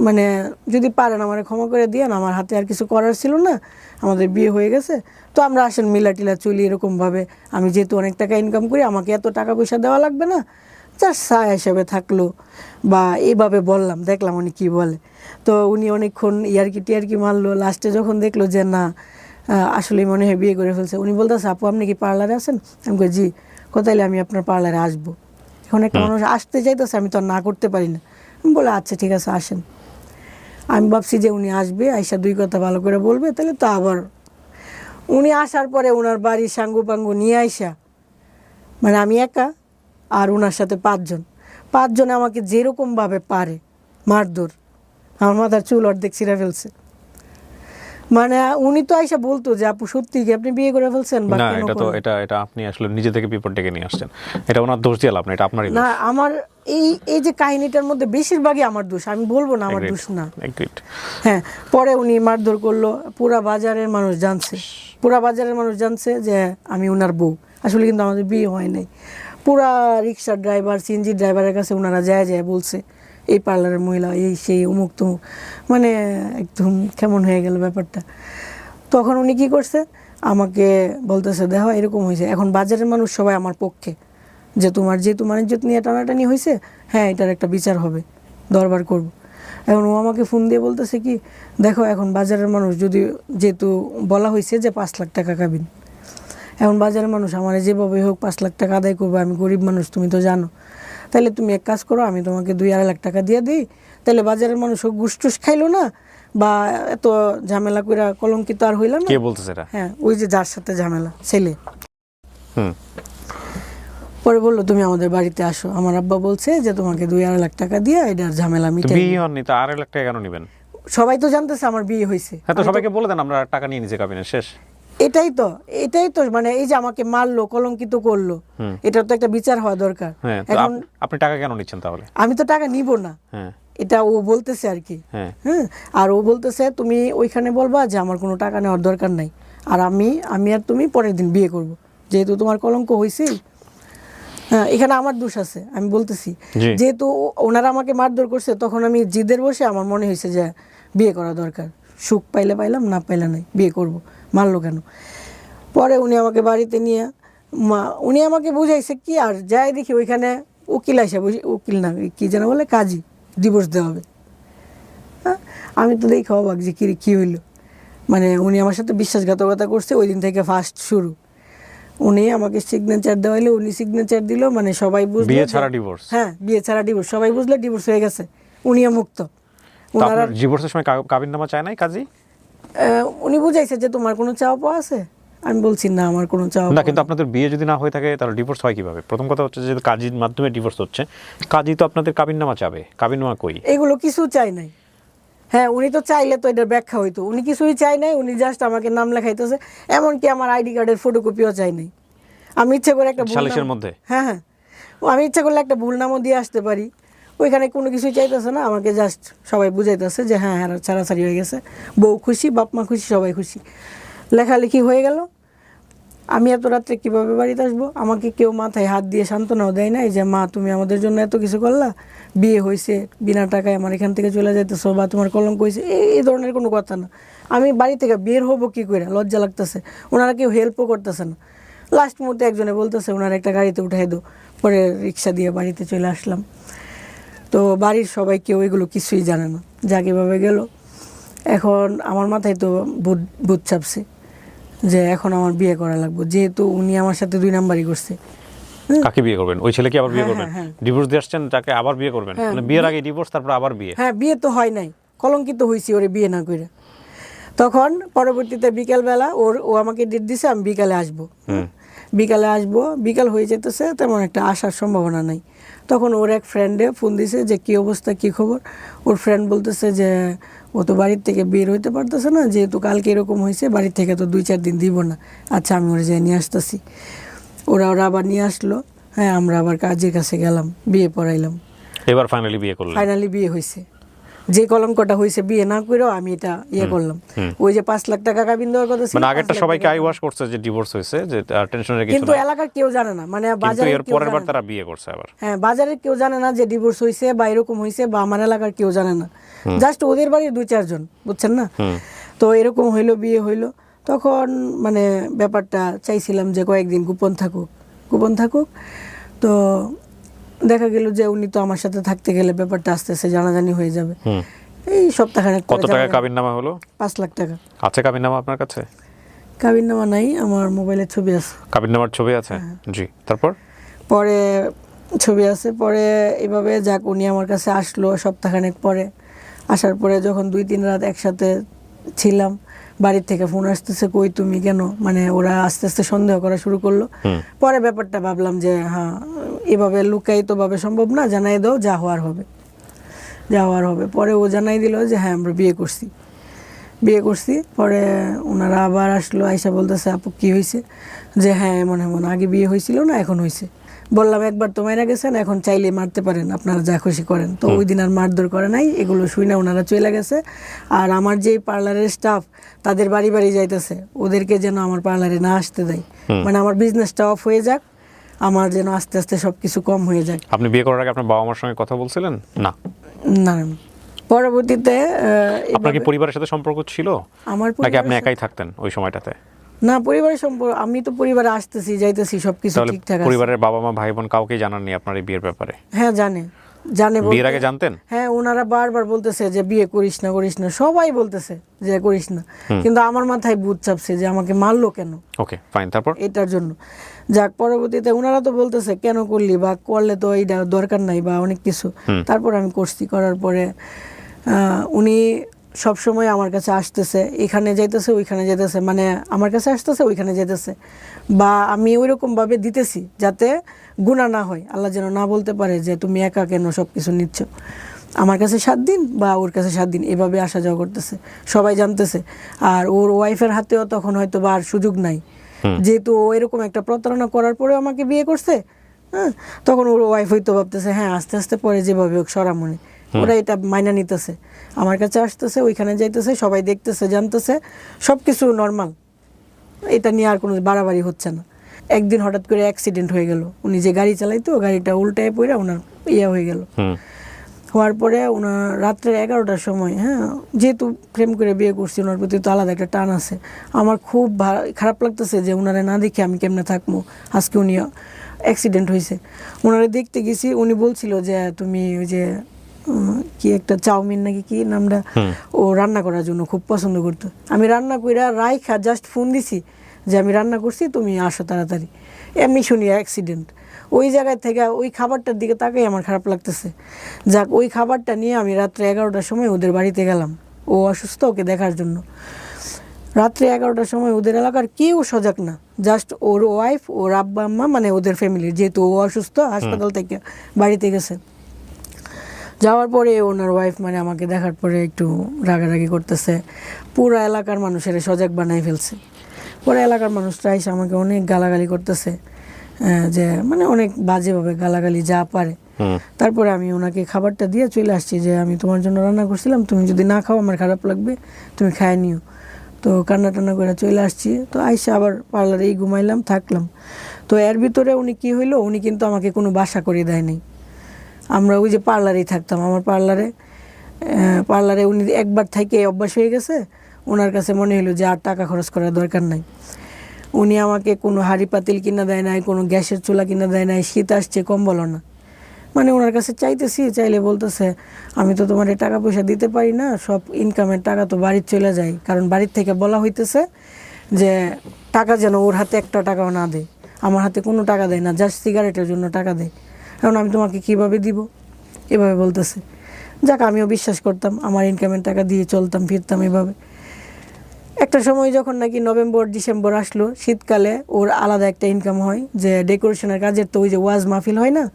মানে যদি পারেন আমার ক্ষমা করে দিয়েন, আমার হাতে আর কিছু করার ছিল না, আমাদের বিয়ে হয়ে গেছে, তো আমরা আসেন মিলা টিলা চলি এরকমভাবে, আমি যেহেতু অনেক টাকা ইনকাম করি, আমাকে এত টাকা পয়সা দেওয়া লাগবে না, জাস্ট ছায়া হিসেবে থাকলো বা এইভাবে বললাম, দেখলাম উনি কি বলে। তো উনি অনেকক্ষণ টিয়ারকি মারলো, লাস্টে যখন দেখলো যে না আসলেই মনে হয় বিয়ে করে ফেলছে, উনি বলতেছে আপু আপনি কি পার্লারে আছেন? আমি কই জি। কোথায়? আমি আপনার পার্লারে আসবো। এখন একটা মানুষ আসতে চাইতেছে, আমি তো আর না করতে পারি না। আমি বলে আচ্ছা ঠিক আছে আসেন। আমি ভাবছি যে উনি আসবে, আইসা 2 কথা ভালো করে বলবে, তাহলে তো আবার উনি আসার পরে ওনার বাড়ি সাঙ্গু পাঙ্গু নিয়ে আইসা, মানে আমি একা আর ওনার সাথে 5 জন, 5 জনে আমাকে যেরকমভাবে পারে মারধর, আমার মাথার চুল অর্ধেক ছিঁড়ে ফেলছে। মানে উনি তো আইসা বলতো যে আপু সত্যি কি আপনি বিয়ে করে ফেলছেন বা না, কেন এটা তো করলেন? এটা আপনি আসলে নিজে থেকে বিপদ ডেকে নিয়ে আসছেন। এটা ওনার দোষ দিয়ে লাভ না, এটা আপনারই না দোষ। আমার এই এই যে কাহিনীটার মধ্যে বেশিরভাগই আমার দোষ, আমি বলবো না আমার দোষ না। এগ্রিড। হ্যাঁ, পরে উনি মারধর করলো, পুরা বাজারের মানুষ জানছে, পুরা বাজারের মানুষ জানছে যে আমি ওনার বউ। আসলে কিন্তু আমাদের বিয়ে হয় নাই। পুরা রিক্সার ড্রাইভার, সিএনজি ড্রাইভারের কাছে ওনারা যায় যায় বলছে এই পার্লারের মহিলা এই সেই অমুক তমুক, মানে একদম কেমন হয়ে গেল ব্যাপারটা। তখন উনি কি করছে, আমাকে বলতেছে দেখো এরকম হয়েছে, এখন বাজারের মানুষ সবাই আমার পক্ষে, যে তোমার যেহেতু ইজ্জত নিয়ে টানাটানি হয়েছে, হ্যাঁ এটার একটা বিচার হবে, দরবার করব। এখন ও আমাকে ফোন দিয়ে বলতেছে কি দেখো এখন বাজারের মানুষ যদি, যেহেতু বলা হয়েছে যে 5 লাখ টাকা কাবিন, এখন বাজারের মানুষ আমার যেভাবে হোক 5 লাখ টাকা আদায় করবো, আমি গরিব মানুষ তুমি তো জানো, তাহলে তুমি এক কাজ করো আমি তোমাকে 2-2.5 লাখ টাকা দিয়ে দিই, তাহলে বাজারের মানুষ হোক ঘুষ টুস খাইলো না, বা এত ঝামেলা করে কলঙ্কিত আর হইল না। কে বলতেছে এটা? হ্যাঁ ওই যে যার সাথে ঝামেলা, ছেলে। হুম। পরে বললো তুমি আমাদের বাড়িতে আসো, আমার আব্বা বলছে যে তোমাকে 2-2.5 লাখ টাকা দিয়ে এটার ঝামেলা তো মিটাই। বিয়ে হননি তো 2.5 লাখ টাকা কেন নেবেন? সবাই তো জানতেছে আমার বিয়ে হয়েছে। হ্যাঁ, তো সবাইকে বলে দেন আমরা টাকা নিয়ে নিচে কাবিনের শেষ। এটাই তো মানে এই যে আমাকে মারলো, কলঙ্কিত করলো, এটার তো একটা বিচার হওয়া দরকার। হ্যাঁ, তো এখন আপনি টাকা কেন নিচ্ছেন তাহলে? আমি তো টাকা নিব না, হ্যাঁ এটা ও বলতেছে আর কি। হ্যাঁ। হ্যাঁ, আর ও বলতেছে তুমি ওইখানে বলবা যে আমার কোনো টাকা নেওয়ার দরকার নাই, আর আমি আর তুমি পরের দিন বিয়ে করব, যেহেতু তোমার কলঙ্ক হয়েছে। হ্যাঁ, এখানে আমার দোষ আছে, আমি বলতেছি। জি। যেহেতু ওনারা আমাকে মারধর করছে, তখন আমি জিদের বসে আমার মনে হয়েছে যে বিয়ে করা দরকার, সুখ পাইলে পাইলাম, না পাইলে নাই, বিয়ে করব, মারলো কেন। পরে উনি আমাকে বাড়িতে নিয়ে উনি আমাকে বুঝাইছে কি, আর যাই দেখি ওইখানে উকিল আসে, উকিল না কি যেন বলে, কাজী, ডিভোর্স দেওয়া হবে। হ্যাঁ, আমি তো দেখে অবাক যে কী হইলো, মানে উনি আমার সাথে বিশ্বাসঘাতকতা করছে, ওই দিন থেকে ফার্স্ট শুরু। উনি আমাকে সিগনেচার দেওয়াইলে, উনি সিগনেচার দিল, মানে সবাই বুঝলো বিয়ে ছাড়া ডিভোর্স। হ্যাঁ বিয়ে ছাড়া ডিভোর্স, সবাই বুঝলো ডিভোর্স হয়ে গেছে, উনিও মুক্ত। তো আপনার ডিভোর্সের সময় কাবিননামা চায় নাই কাজী? উনি বুঝাইছে যে তোমার কোনো চাওয়া পাওয়া আছে, আমি বলছি না আমার কোনো চাওয়া না, পাওয়া কিন্তু আপনাদের বিয়ে যদি না হয়ে থাকে তাহলে ডিভোর্স হয় কিভাবে? প্রথম কথা হচ্ছে যে কাজীর মাধ্যমে ডিভোর্স হচ্ছে, কাজী তো আপনাদের কাবিননামা চাবে, কাবিননামা কই? এগুলো কিছু চাই নাই। হ্যাঁ, উনি তো চাইলে তো এটার ব্যাখ্যা হইতো, উনি কিছুই চাই নাই, উনি জাস্ট আমাকে নাম লেখাইতেছে, এমনকি আমার আইডি কার্ডের ফটোকপিও চাই নাই। আমি ইচ্ছা করে একটা সালিশের মধ্যে? হ্যাঁ হ্যাঁ, আমি ইচ্ছা করলে একটা ভুল নামও দিয়ে আসতে পারি, ওইখানে কোনো কিছুই চাইতেছে না, আমাকে জাস্ট সবাই বুঝাইতেছে যে হ্যাঁ হ্যাঁ ছাড়াছাড়ি হয়ে গেছে, বউ খুশি, বাপ মা খুশি, সবাই খুশি, লেখালেখি হয়ে গেল। আমি এত রাত্রে কীভাবে বাড়িতে আসবো? আমাকে কেউ মাথায় হাত দিয়ে সান্ত্বনাও দেয় নাই যে মা তুমি আমাদের জন্য এত কিছু করলা, বিয়ে হয়েছে, বিনা টাকায় আমার এখান থেকে চলে যাইতেছো, বা তোমার কলঙ্ক হয়েছে, এই ধরনের কোনো কথা না। আমি বাড়ি থেকে বের হবো কী করে, লজ্জা লাগতেছে, ওনারা কেউ হেল্পও করতেছে না। লাস্ট মুহূর্তে একজনে বলতেছে ওনার একটা গাড়িতে উঠাই দো, পরে রিক্সা দিয়ে বাড়িতে চলে আসলাম। তো বাড়ির সবাই কেউ এগুলো কিছুই জানে না, যা কীভাবে গেল। এখন আমার মাথায় তো ভূত চাপছে যে এখন আমার বিয়ে করা লাগবে, যেহেতু উনি আমার সাথে 2 নাম্বারই করছে। কাকে বিয়ে করবেন? ওই ছেলেকে আবার বিয়ে হ্যাঁ, করবেন? হ্যাঁ। ডিভোর্স দিয়ে আসছেন, তাকে আবার বিয়ে করবেন? হ্যাঁ, মানে বিয়ের আগে ডিভোর্স, তারপর আবার বিয়ে? হ্যাঁ, বিয়ে তো হয় নাই, কলঙ্কিত হয়েছি ওরে বিয়ে না করে। তখন পরবর্তীতে বিকালবেলা ও আমাকে ডেট দিছে আমি বিকালে আসবো, বিকালে আসবো, বিকাল হয়ে যেতেছে, তেমন একটা আসার সম্ভাবনা নাই। তখন ওর এক ফ্রেন্ডে ফোন দিছে যে কী অবস্থা, কী খবর। ওর ফ্রেন্ড বলতেছে যে ও তো বাড়ির থেকে বের হইতে পারতেছে না, যেহেতু কালকে এরকম হয়েছে, বাড়ির থেকে তো 2-4 দিন দিব না। আচ্ছা আমি ওরা যেয়ে নিয়ে আসতেছি। ওরা আবার নিয়ে আসলো। হ্যাঁ, আমরা আবার কাজের কাছে গেলাম, বিয়ে পড়াইলাম, এবার ফাইনালি বিয়ে করলেন? ফাইনালি বিয়ে হয়েছে। যে কলঙ্কটা হয়েছে বিয়ে না করেও আমি এটা করলাম। ওই যে 5 লাখ টাকা কাবিন দেওয়ার কথা ছিল, মানে আগেরটা সবাইকে আই ওয়াশ করছে যে ডিভোর্স হয়েছে, যে টেনশনের কিছু কিন্তু না, এলাকার কেউ জানে না, মানে কিন্তু বাজারে এর কেউ পরের বার জানে না। তারা বিয়ে করছে আবার। হ্যাঁ, বাজারে কেউ জানে না যে ডিভোর্স হয়েছে বা এরকম হয়েছে, বা আমার এলাকার কেউ জানে না, জাস্ট ওদের বাড়ির 2-4 জন, বুঝছেন না? তো এরকম হইলো, বিয়ে হইলো। তখন মানে ব্যাপারটা চাইছিলাম যে কয়েকদিন গোপন থাকুক। তো দেখা গেল যে উনি তো আমার সাথে থাকতে গেলে ব্যাপারটা আস্তে আস্তে জানাজানি হয়ে যাবে। এই সপ্তাহখানেক কত টাকা কাবিননামা হলো? 5 লাখ টাকা। আছে কাবিননামা আপনার কাছে? কাবিননামা নাই, আমার মোবাইলে ছবি আছে। কাবিননামার ছবি আছে? জি, তারপর? পরে ছবি আছে। পরে এভাবে যাক উনি আমার কাছে আসলো সপ্তাহখানেক পরে। আসার পরে যখন 2-3 রাত একসাথে ছিলাম, বাড়ির থেকে ফোন আসতেছে কই তুমি কেন, মানে ওরা আস্তে আস্তে সন্দেহ করা শুরু করলো। পরে ব্যাপারটা ভাবলাম যে হ্যাঁ এভাবে লুকাই তো ভাবে সম্ভব না, জানাই দাও, যা হওয়ার হবে। পরে ও জানাই দিল যে হ্যাঁ আমরা বিয়ে করছি। বিয়ে করছি। পরে ওনারা আবার আসলো, আইসা বলতেছে আপু কি হয়েছে, যে হ্যাঁ এমন এমন, আগে বিয়ে হয়েছিল না এখন হয়েছে। বললাম একবার তো মারা গেছেন, এখন চাইলে মারতে পারেন, আপনারা যা খুশি করেন। তো ওই দিন আর মারধর করে নাই, এগুলো শুই না ওনারা চলে গেছে। আর আমার যে পার্লারের স্টাফ তাদের বাড়ি বাড়ি যাইতেছে, ওদেরকে যেন আমার পার্লারে না আসতে দেয়, মানে আমার বিজনেসটা অফ হয়ে যাক, আমার যেন আস্তে আস্তে সবকিছু কম হয়ে যাক। আপনি বিয়ে করার আগে আপনার বাবা মার সঙ্গে কথা বলছিলেন? না। না, পরবর্তীতে আপনার কি পরিবারের সাথে সম্পর্ক ছিল আমার নাকি আপনি একাই থাকতেন ওই সময়টাতে? না, পরিবারের সম্পর্ক, আমি তো পরিবারে আসতেছি যাইতেছি সবকিছু তাহলে ঠিকঠাক আছে। পরিবারের বাবা মা ভাই বোন কাউকেই জানাননি আপনার এই বিয়ের ব্যাপারে? হ্যাঁ জানে বিয়ের আগে জানতেন? হ্যাঁ, ওনারা বারবার বলতেছে যে বিয়ে করিস না করিস না, সবাই বলতেছে যে করিস না, কিন্তু আমার মাথায় ভূত চাপছে যে আমাকে মারলো কেন। ওকে ফাইন, তারপর? এটার জন্য যাক, পরবর্তীতে ওনারা তো বলতেছে কেন করলি, বা করলে তো এইটা দরকার নাই বা অনেক কিছু। তারপর আমি করছি, করার পরে উনি সব সময় আমার কাছে আসতেছে, এখানে যাইতেছে ওইখানে যাইতেছে, মানে আমার কাছে আসতেছে ওইখানে যাইতেছে, বা আমি ওইরকম ভাবে দিতেছি যাতে গুনাহ না হয়, আল্লাহ যেন না বলতে পারে যে তুমি একা কেন সব কিছু নিচ্ছ। আমার কাছে 7 দিন বা ওর কাছে 7 দিন, এভাবে আসা যাওয়া করতেছে, সবাই জানতেছে। আর ওর ওয়াইফের হাতেও তখন হয়তো বা আর সুযোগ নাই, যেহেতু ও এরকম একটা প্রতারণা করার পরেও আমাকে বিয়ে করছে। হ্যাঁ, তখন ওর ওয়াইফ হয়তো ভাবতেছে হ্যাঁ আস্তে আস্তে পরে যেভাবে হোক সরামনে, ওরা এটা মাইনা নিতেছে, আমার কাছে আসতেছে ওইখানে যাইতেছে, সবাই দেখতেছে জানতেছে, সব কিছু নর্মাল, এটা নিয়ে আর কোনো বাড়াবাড়ি হচ্ছে না। একদিন হঠাৎ করে অ্যাক্সিডেন্ট হয়ে গেল, উনি যে গাড়ি চালাইতো গাড়িটা উল্টায় পড়ে ওনার হয়ে গেল। হওয়ার পরে ওনার রাত্রে 11টার সময়, হ্যাঁ যেহেতু প্রেম করে বিয়ে করছি, ওনার প্রতি তো আলাদা একটা টান আছে, আমার খুব খারাপ লাগতেছে যে ওনারা না দেখে আমি কেমনে থাকবো। আজকে উনি অ্যাক্সিডেন্ট হয়েছে, ওনারা দেখতে গেছি, উনি বলছিল যে তুমি ওই যে কি একটা চাউমিন নাকি কি নামটা, ও রান্না করার জন্য খুব পছন্দ করতো। আমি রান্না কইরা রাইখা জাস্ট ফোন দিছি যে আমি রান্না করছি, তুমি আসো তাড়াতাড়ি। এমনি শুনি অ্যাক্সিডেন্ট। ওই জায়গায় থেকে ওই খাবারটার দিকে তাকাই আমার খারাপ লাগতেছে। যাক, ওই খাবারটা নিয়ে আমি রাত্রে 11টার সময় ওদের বাড়িতে গেলাম, ও অসুস্থ, ওকে দেখার জন্য। রাত্রে 11টার সময় ওদের এলাকার কেউ সজাগ না, জাস্ট ওর ওয়াইফ, ওর আব্বা আম্মা, মানে ওদের ফ্যামিলির, যেহেতু ও অসুস্থ হাসপাতাল থেকে বাড়িতে গেছে। যাওয়ার পরে ওনার ওয়াইফ মানে আমাকে দেখার পরে একটু রাগারাগি করতেছে, পুরো এলাকার মানুষের সজাগ বানাই ফেলছে। পরে এলাকার মানুষরা এসে আমাকে অনেক গালাগালি করতেছে, যে মানে অনেক বাজেভাবে গালাগালি যা পারে। তারপরে আমি ওনাকে খাবারটা দিয়ে চলে আসছি যে আমি তোমার জন্য রান্না করছিলাম, তুমি যদি না খাও আমার খারাপ লাগবে, তুমি খায় নিও। তো কান্না টান্না করে চলে আসছি। তো আইসা আবার পার্লারেই ঘুমাইলাম, থাকলাম। তো এর ভিতরে উনি কি হইলো, উনি কিন্তু আমাকে কোনো বাসা করে দেয় নাই, আমরা ওই যে পার্লারেই থাকতাম। আমার পার্লারে উনি একবার থেকে অভ্যাস হয়ে গেছে, ওনার কাছে মনে হলো যে আর টাকা খরচ করার দরকার নাই। উনি আমাকে কোনো হাঁড়ি পাতিল কিনা দেয় নাই, কোনো গ্যাসের চুলা কিনা দেয় নাই, শীত আসছে কম্বলও না। মানে ওনার কাছে চাইতেছি, চাইলে বলতেছে আমি তো তোমার টাকা পয়সা দিতে পারি না, সব ইনকামের টাকা তো বাড়ির চলে যায়, কারণ বাড়ির থেকে বলা হইতেছে যে টাকা যেন ওর হাতে একটা টাকাও না দেয়। আমার হাতে কোনো টাকা দেয় না, জাস্ট সিগারেটের জন্য টাকা দেয়, কারণ আমি তোমাকে কিভাবে দিব, এভাবে বলতেছে। যাক, আমিও বিশ্বাস করতাম, আমার ইনকামের টাকা দিয়ে চলতাম ফিরতাম এভাবে। একটা সময় যখন নাকি নভেম্বর ডিসেম্বর আসলো, শীতকালে ওর আলাদা একটা ইনকাম হয়, যে ডেকোরেশনের কাজের তো ওই যে ওয়াজ মাহফিল হয় না,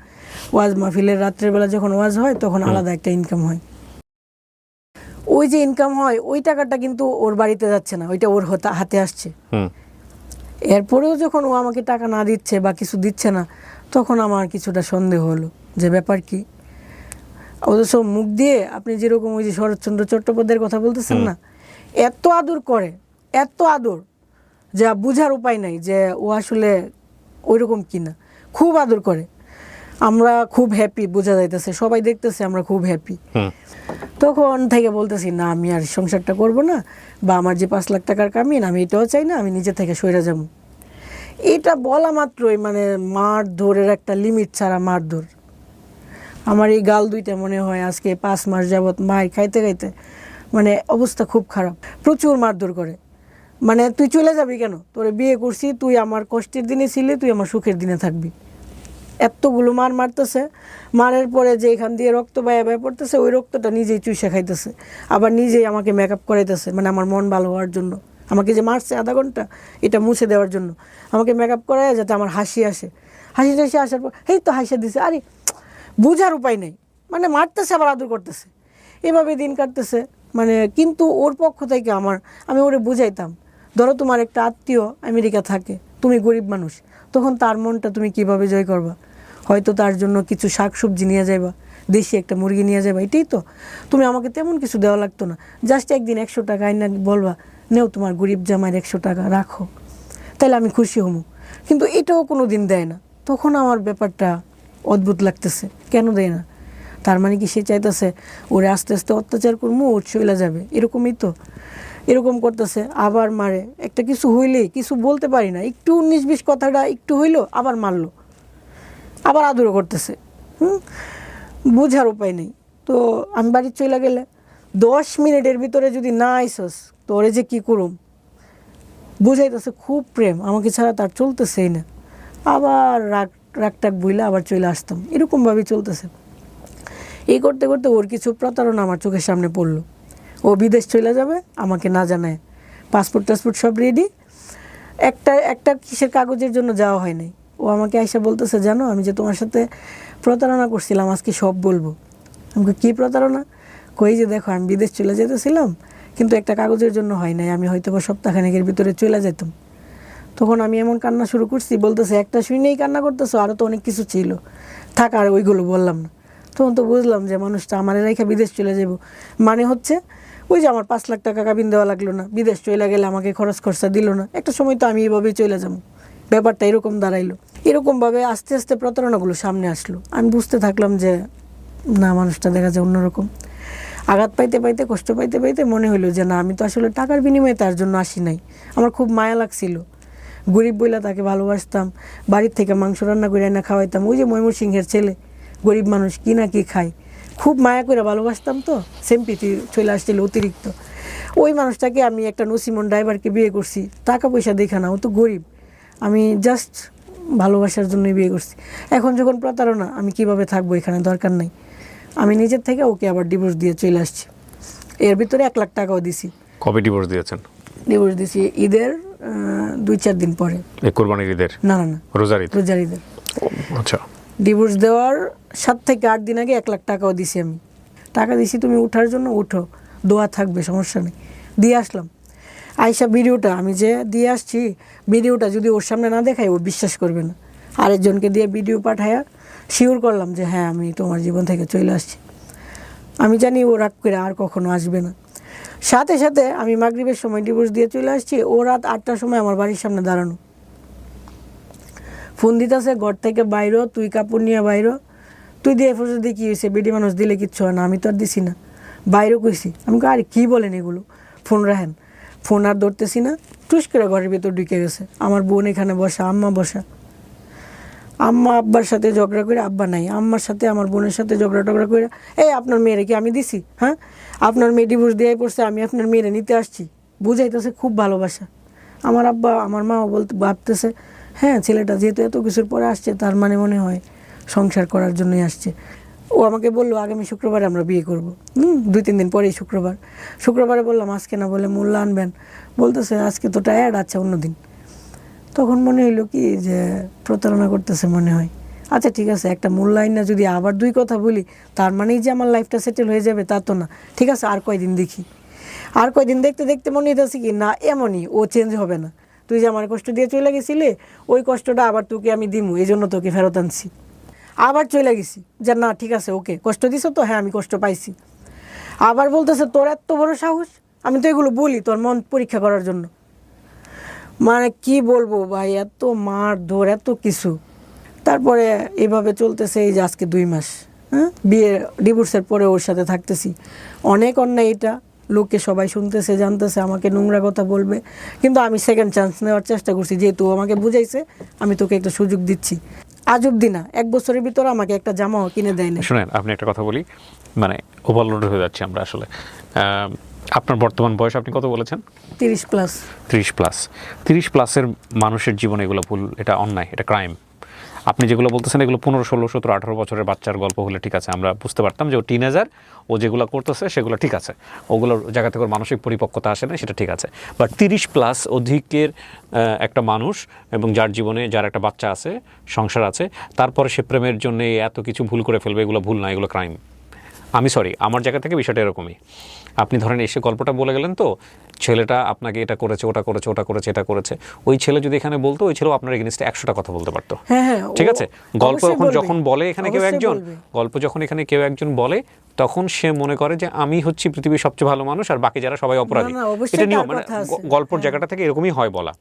ওয়াজ মাহফিলের রাত্রের বেলা যখন ওয়াজ হয় তখন আলাদা একটা ইনকাম হয়। ওই যে ইনকাম হয় ওই টাকাটা কিন্তু ওর বাড়িতে যাচ্ছে না, ওইটা ওর হাতে আসছে। এরপরেও যখন ও আমাকে টাকা না দিচ্ছে বা কিছু দিচ্ছে না, তখন আমার কিছুটা সন্দেহ হলো যে ব্যাপার কি। অথচ মুখ দিয়ে আপনি যেরকম ওই যে শরৎচন্দ্র চট্টোপাধ্যায়ের কথা বলতেছেন না, এত আদর করে, এত আদর যা বুঝার উপায় নাই যে ও আসলে ওইরকম কিনা, খুব আদর করে। আমরা খুব হ্যাপি, বোঝা যাইতেছে, সবাই দেখতেছে আমরা খুব হ্যাপি। তখন থেকে বলতেছি না, আমি আর সংসারটা করব না, বা আমার যে 5 লাখ টাকার কামিন আমি এটাও চাই না, আমি নিজে থেকে সইরা যাবো। এটা বলা মাত্রই মানে মারধরের একটা লিমিট ছাড়া মারধর। আমার এই গাল দুইটা মনে হয় আজকে 5 মাস যাবৎ মার খাইতে খাইতে মানে অবস্থা খুব খারাপ, প্রচুর মারধর করে। মানে তুই চলে যাবি কেন, তোরে বিয়ে করছি, তুই আমার কষ্টের দিনে ছিলে, তুই আমার সুখের দিনে থাকবি। এতগুলো মারতেছে, মারের পরে যে এখান দিয়ে রক্ত বায়া পড়তেছে, ওই রক্তটা নিজেই চুষে খাইতেছে, আবার নিজেই আমাকে মেকআপ করাইতেছে, মানে আমার মন ভালো হওয়ার জন্য। আমাকে যে মারছে আধা ঘন্টা, এটা মুছে দেওয়ার জন্য আমাকে মেকআপ করায় যাতে আমার হাসি আসে। হাসি টাসি আসার পর এই তো হাসি দিছে, আরে বুঝার উপায় নেই, মানে মারতেছে আবার আদর করতেছে, এভাবে দিন কাটতেছে। মানে কিন্তু ওর পক্ষ থেকে আমি ওরে বুঝাইতাম, ধরো তোমার একটা আত্মীয় আমেরিকা থাকে, তুমি গরিব মানুষ, তখন তার মনটা তুমি কিভাবে জয় করবা? হয়তো তার জন্য কিছু শাকসবজি নিয়ে যাইবা, দেশি একটা মুরগি নিয়ে যাবা, এটাই তো। তুমি আমাকে তেমন কিছু দেওয়া লাগতো না, জাস্ট একদিন 100 টাকা আইনা বলবা, নেও তোমার গরিব জামাইয়ের 100 টাকা রাখো, তাহলে আমি খুশি হমু। কিন্তু এটাও কোনো দিন দেয় না। তখন আমার ব্যাপারটা অদ্ভুত লাগতেছে, কেন দেয় না? তার মানে কি সে চাইতেছে ওরে আস্তে আস্তে অত্যাচার করবো, ওর চলে যাবে, এরকমই তো। এরকম করতেছে, আবার মারে। একটা কিছু হইলেই কিছু বলতে পারি না, একটু 19-20 কথাটা একটু হইলো আবার মারলো, আবার আদরও করতেছে। বোঝার উপায় নেই। তো আমি বাড়ি চলে গেলে 10 মিনিটের ভিতরে যদি না আইসস তো ওরে যে কী করুম, বুঝাইতেছে খুব প্রেম, আমাকে ছাড়া তার চলতেছেই না। আবার রাগটাক বইলে আবার চলে আসতাম, এরকমভাবেই চলতেছে। এই করতে করতে ওর কিছু প্রতারণা আমার চোখের সামনে পড়লো। ও বিদেশ চলে যাবে আমাকে না জানায়, পাসপোর্ট টাসপোর্ট সব রেডি, একটা কিসের কাগজের জন্য যাওয়া হয় নাই। ও আমাকে আইসা বলতেছে, জানো আমি যে তোমার সাথে প্রতারণা করছিলাম, আজকে সব বলবো। আমাকে কী প্রতারণা? কই যে দেখো আমি বিদেশ চলে যেতেছিলাম, কিন্তু একটা কাগজের জন্য হয় নাই, আমি হয়তো বা সপ্তাহখানেকের ভিতরে চলে যেতাম। তখন আমি এমন কান্না শুরু করছি, বলতেছে একটা শুনেই কান্না করতেছো, আরও তো অনেক কিছু ছিল, থাক আর ওইগুলো বললাম না। তখন তো বুঝলাম যে মানুষটা আমার রেখা বিদেশ চলে যাব, মানে হচ্ছে ওই যে আমার 5 লাখ টাকা কাবিন দেওয়া লাগলো না, বিদেশ চলে গেলে আমাকে খরচ খরচা দিল না, একটা সময় তো আমি এইভাবেই চলে যাবো। ব্যাপারটা এরকম দাঁড়াইলো। এরকমভাবে আস্তে আস্তে প্রতারণাগুলো সামনে আসলো। আমি বুঝতে থাকলাম যে না, মানুষটা দেখা যায় অন্যরকম। আঘাত পাইতে পাইতে, কষ্ট পাইতে পাইতে মনে হলো যে না, আমি তো আসলে টাকার বিনিময়ে তার জন্য আসি নাই। আমার খুব মায়া লাগছিল, গরিব বইলা তাকে ভালোবাসতাম, বাড়ির থেকে মাংস রান্না করে এনে খাওয়াইতাম। ওই যে ময়মনসিংহের ছেলে, গরিব মানুষ, কি না কি খায়, খুব মায়া করে ভালোবাসতাম, তো সিম্পিতি চলে আসছিল অতিরিক্ত। ওই মানুষটাকে আমি একটা নসিমন ড্রাইভারকে বিয়ে করছি, টাকা পয়সা দেখা না, ও তো গরিব, আমি জাস্ট ভালোবাসার জন্যই বিয়ে করছি। এখন যখন প্রতারণা, আমি কিভাবে থাকবো এখানে, দরকার নাই। আমি নিজের থেকে ওকে আবার ডিভোর্স দিয়ে চলে আসছি। এর ভিতরে 1 লাখ টাকাও দিছি। কবে ডিভোর্স দিয়েছেন? ডিভোর্স দিছি ঈদের 2-4 দিন পরে। এই কোরবানির ঈদের? না না না, রোজার ঈদ। রোজার ঈদের। আচ্ছা। ডিভোর্স দেওয়ার 7 থেকে 8 দিন আগে 1 লাখ টাকাও দিছি আমি। টাকা দিছি, তুমি উঠার জন্য উঠো, দোয়া থাকবে, সমস্যা নেই। দিয়ে আসলাম। আয়শা ভিডিওটা আমি যে দিয়ে আসছি, ভিডিওটা যদি ওর সামনে না দেখাই ও বিশ্বাস করবে না। আরেকজনকে দিয়ে ভিডিও পাঠায়া শিওর করলাম যে হ্যাঁ আমি তোমার জীবন থেকে চলে আসছি। আমি জানি ও রাগ করে আর কখনো আসবে না। সাথে সাথে আমি মাগরিবের সময় ডিভোর্স দিয়ে চলে আসছি, ও রাত 8টার সময় আমার বাড়ির সামনে দাঁড়ানো, ফোন দিতেছে ঘর থেকে বাইরো, তুই কাপড় নিয়ে বাইরো, তুই দিয়ে ফোর্স দিয়ে কী হয়েছে, বেডি মানুষ দিলে কিচ্ছু হয় না, আমি তো আর দিছি না, বাইরেও কইছি। আমি আরে কী বলেন এগুলো, ফোন রাখেন। ফোন আর ধরতেছি না, টুস করে ঘরের ভিতর ঢুকে গেছে। আমার বোন এখানে বসা, আম্মা বসা। আম্মা আব্বার সাথে ঝগড়া করে, আব্বা নাই, আম্মার সাথে আমার বোনের সাথে ঝগড়া টগড়া করে, এই আপনার মেয়েরে কি আমি দিছি? হ্যাঁ, আপনার মেয়ে ডিভোর্স দিয়ে পড়ছে, আমি আপনার মেয়েরে নিতে আসছি। বুঝাইতেছে খুব ভালোবাসা। আমার আব্বা আমার মাও ভাবতেছে হ্যাঁ ছেলেটা যেহেতু এত কিছুর পরে আসছে, তার মানে মনে হয় সংসার করার জন্যই আসছে। ও আমাকে বললো আগামী শুক্রবারে আমরা বিয়ে করবো। 2-3 দিন পরেই শুক্রবারে বললাম আজকে না, বলে মোল্লা আনবেন, বলতেছে আজকে তো টায়ার্ড, আচ্ছা অন্যদিন। তখন মনে হইলো কি যে প্রতারণা করতেছে মনে হয়। আচ্ছা ঠিক আছে, একটা মূল্যায়ন না, যদি আবার 2 কথা বলি তার মানেই যে আমার লাইফটা সেটেল হয়ে যাবে তা তো না। ঠিক আছে, আর কয়দিন দেখি। আর কয়দিন দেখতে দেখতে মনে হইতেছে কি না, এমনই ও চেঞ্জ হবে না। তুই যে আমার কষ্ট দিয়ে চলে গেছিলি, ওই কষ্টটা আবার তোকে আমি দিমু, এই জন্য তোকে ফেরত আনছি। আবার চলে গেছি যে না ঠিক আছে, ওকে কষ্ট দিছ তো, হ্যাঁ আমি কষ্ট পাইছি। আবার বলতেছে তোর এত বড় সাহস, আমি তো এগুলো বলি তোর মন পরীক্ষা করার জন্য। মানে কি বলবো ভাই, এত মার ধর, এত কিছু। তারপরে এভাবে চলতেছে এই যে আজকে 2 মাস, হ্যাঁ বিয়ে ডিভোর্সের পরে ওর সাথে থাকতেছি। অনেক অন্যায় এটা, লোকে সবাই শুনতেছে, জানতেছে, আমাকে নোংরা কথা বলবে, কিন্তু আমি সেকেন্ড চান্স নেওয়ার চেষ্টা করছি। যেহেতু আমাকে বুঝাইছে, আমি তোকে একটা সুযোগ দিচ্ছি। আজ অব্দি না, 1 বছরের ভিতরে আমাকে একটা জামাও কিনে দেয় না। শুনেন, আপনি একটা কথা বলি, মানে ওভারলোড হয়ে যাচ্ছে আমরা আসলে। আপনার বর্তমান বয়স আপনি কত বলেছেন? 30 প্লাস। 30 প্লাস। 30 প্লাসের মানুষের জীবনে এগুলো ভুল, এটা অন্যায়, এটা ক্রাইম। আপনি যেগুলো বলতেছেন এগুলো 15, 16, 17, 18 বছরের বাচ্চার গল্প হলে ঠিক আছে, আমরা বুঝতে পারতাম যে ও টিনেজার, ও যেগুলো করতেছে সেগুলো ঠিক আছে, ওগুলোর জায়গা থেকে মানসিক পরিপক্কতা আসে না, সেটা ঠিক আছে। বাট 30 প্লাস অধিকের একটা মানুষ, এবং যার জীবনে যার একটা বাচ্চা আছে, সংসার আছে, তারপরে সে প্রেমের জন্য এত কিছু ভুল করে ফেলবে, এগুলো ভুল না, এগুলো ক্রাইম। আমি সরি, আমার জায়গা থেকে বিষয়টা এরকমই। আপনি ধরেন এসে গল্পটা বলে গেলেন, তো ছেলেটা আপনাকে এটা করেছে, ওটা করেছে, ওটা করেছে, এটা করেছে, ওই ছেলে যদি এখানে বলতো, ওই ছেলেও আপনার এগেইনস্টে 100টা কথা বলতে পারতো। হ্যাঁ হ্যাঁ, ঠিক ও আছে, গল্প অবশ্যই বলবে। যখন বলে এখানে কেউ অবশ্যই একজন, বলবে। গল্প যখন এখানে কেউ একজন বলে, তখন সে মনে করে যে আমি হচ্ছি পৃথিবীর সবচেয়ে ভালো মানুষ আর বাকি যারা সবাই অপরাধী। না, অবশ্যই এটা নিয়ম, তার মানে কথা আছে। গল্পর জায়গাটা থেকে এরকমই হয় বলা,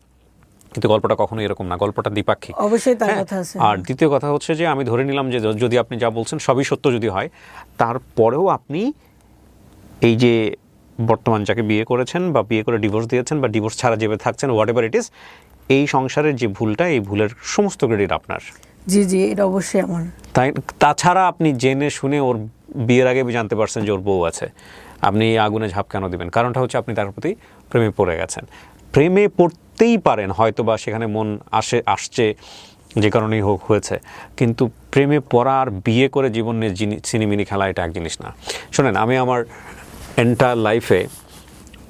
কিন্তু গল্পটা কখনো এরকম না, গল্পটা দ্বিপাক্ষিক। অবশ্যই তার হ্যাঁ, কথা আছে। আর দ্বিতীয় কথা হচ্ছে যে আমি ধরে নিলাম যে যদি আপনি যা বলছেন সবই সত্য যদি হয়, তারপরেও আপনি এই যে বর্তমান যাকে বিয়ে করেছেন বা বিয়ে করে ডিভোর্স দিয়েছেন বা ডিভোর্স ছাড়া যেভাবে থাকছেন, হোয়াট এভার ইট ইজ, এই সংসারের যে ভুলটা, এই ভুলের সমস্ত ক্রেডিট আপনার। জি জি, এটা অবশ্যই আমার। তাই তাছাড়া আপনি জেনে শুনে ওর বিয়ের আগে জানতে পারছেন যে ওর বউ আছে, আপনি এই আগুনে ঝাঁপ কেন দিবেন? কারণটা হচ্ছে আপনি তার প্রতি প্রেমে পড়ে গেছেন। প্রেমে পড়তেই পারেন হয়তো বা সেখানে মন আসছে যে কারণেই হোক হয়েছে, কিন্তু প্রেমে পড়া আর বিয়ে করে জীবনের সিনেমিনি খেলা এটা এক জিনিস না। শোনেন, আমি আমার এন্টায়ার লাইফে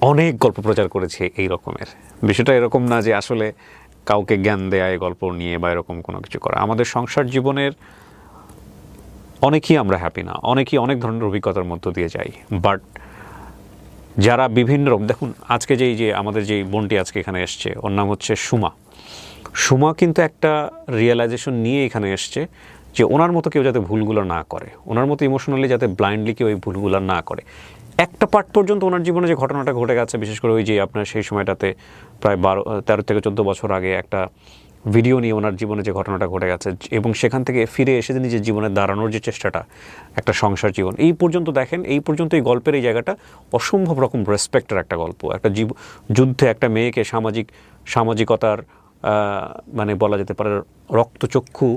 অনেক গল্প প্রচার করেছি এই রকমের। বিষয়টা এরকম না যে আসলে কাউকে জ্ঞান দেয়া এই গল্প নিয়ে বা এরকম কোনো কিছু করা। আমাদের সংসার জীবনের অনেকেই আমরা হ্যাপি না, অনেকেই অনেক ধরনের অভিজ্ঞতার মধ্য দিয়ে যাই, বাট যারা বিভিন্ন রকম, দেখুন আজকে যে আমাদের যেই বোনটি আজকে এখানে এসছে, ওর নাম হচ্ছে সুমা। সুমা কিন্তু একটা রিয়েলাইজেশন নিয়ে এখানে এসছে যে ওনার মতো কেউ যাতে ভুলগুলো না করে, ওনার মতো ইমোশনালি যাতে ব্লাইন্ডলি কেউ এই ভুলগুলো না করে। একটা পার্ট পর্যন্ত ওনার জীবনে যে ঘটনাটা ঘটে গেছে, বিশেষ করে ওই যে আপনার সেই সময়টাতে প্রায় 13 থেকে 14 বছর আগে একটা ভিডিও নিয়ে ওনার জীবনে যে ঘটনাটা ঘটে গেছে, এবং সেখান থেকে ফিরে এসে নিজের জীবনে দাঁড়ানোর যে চেষ্টাটা, একটা সংসার জীবন, এই পর্যন্ত দেখেন, এই পর্যন্ত এই গল্পের এই জায়গাটা অসম্ভব রকম রেসপেক্টের একটা গল্প। একটা যুদ্ধে একটা মেয়েকে সামাজিকতার মানে বলা যেতে পারে রক্তচক্ষু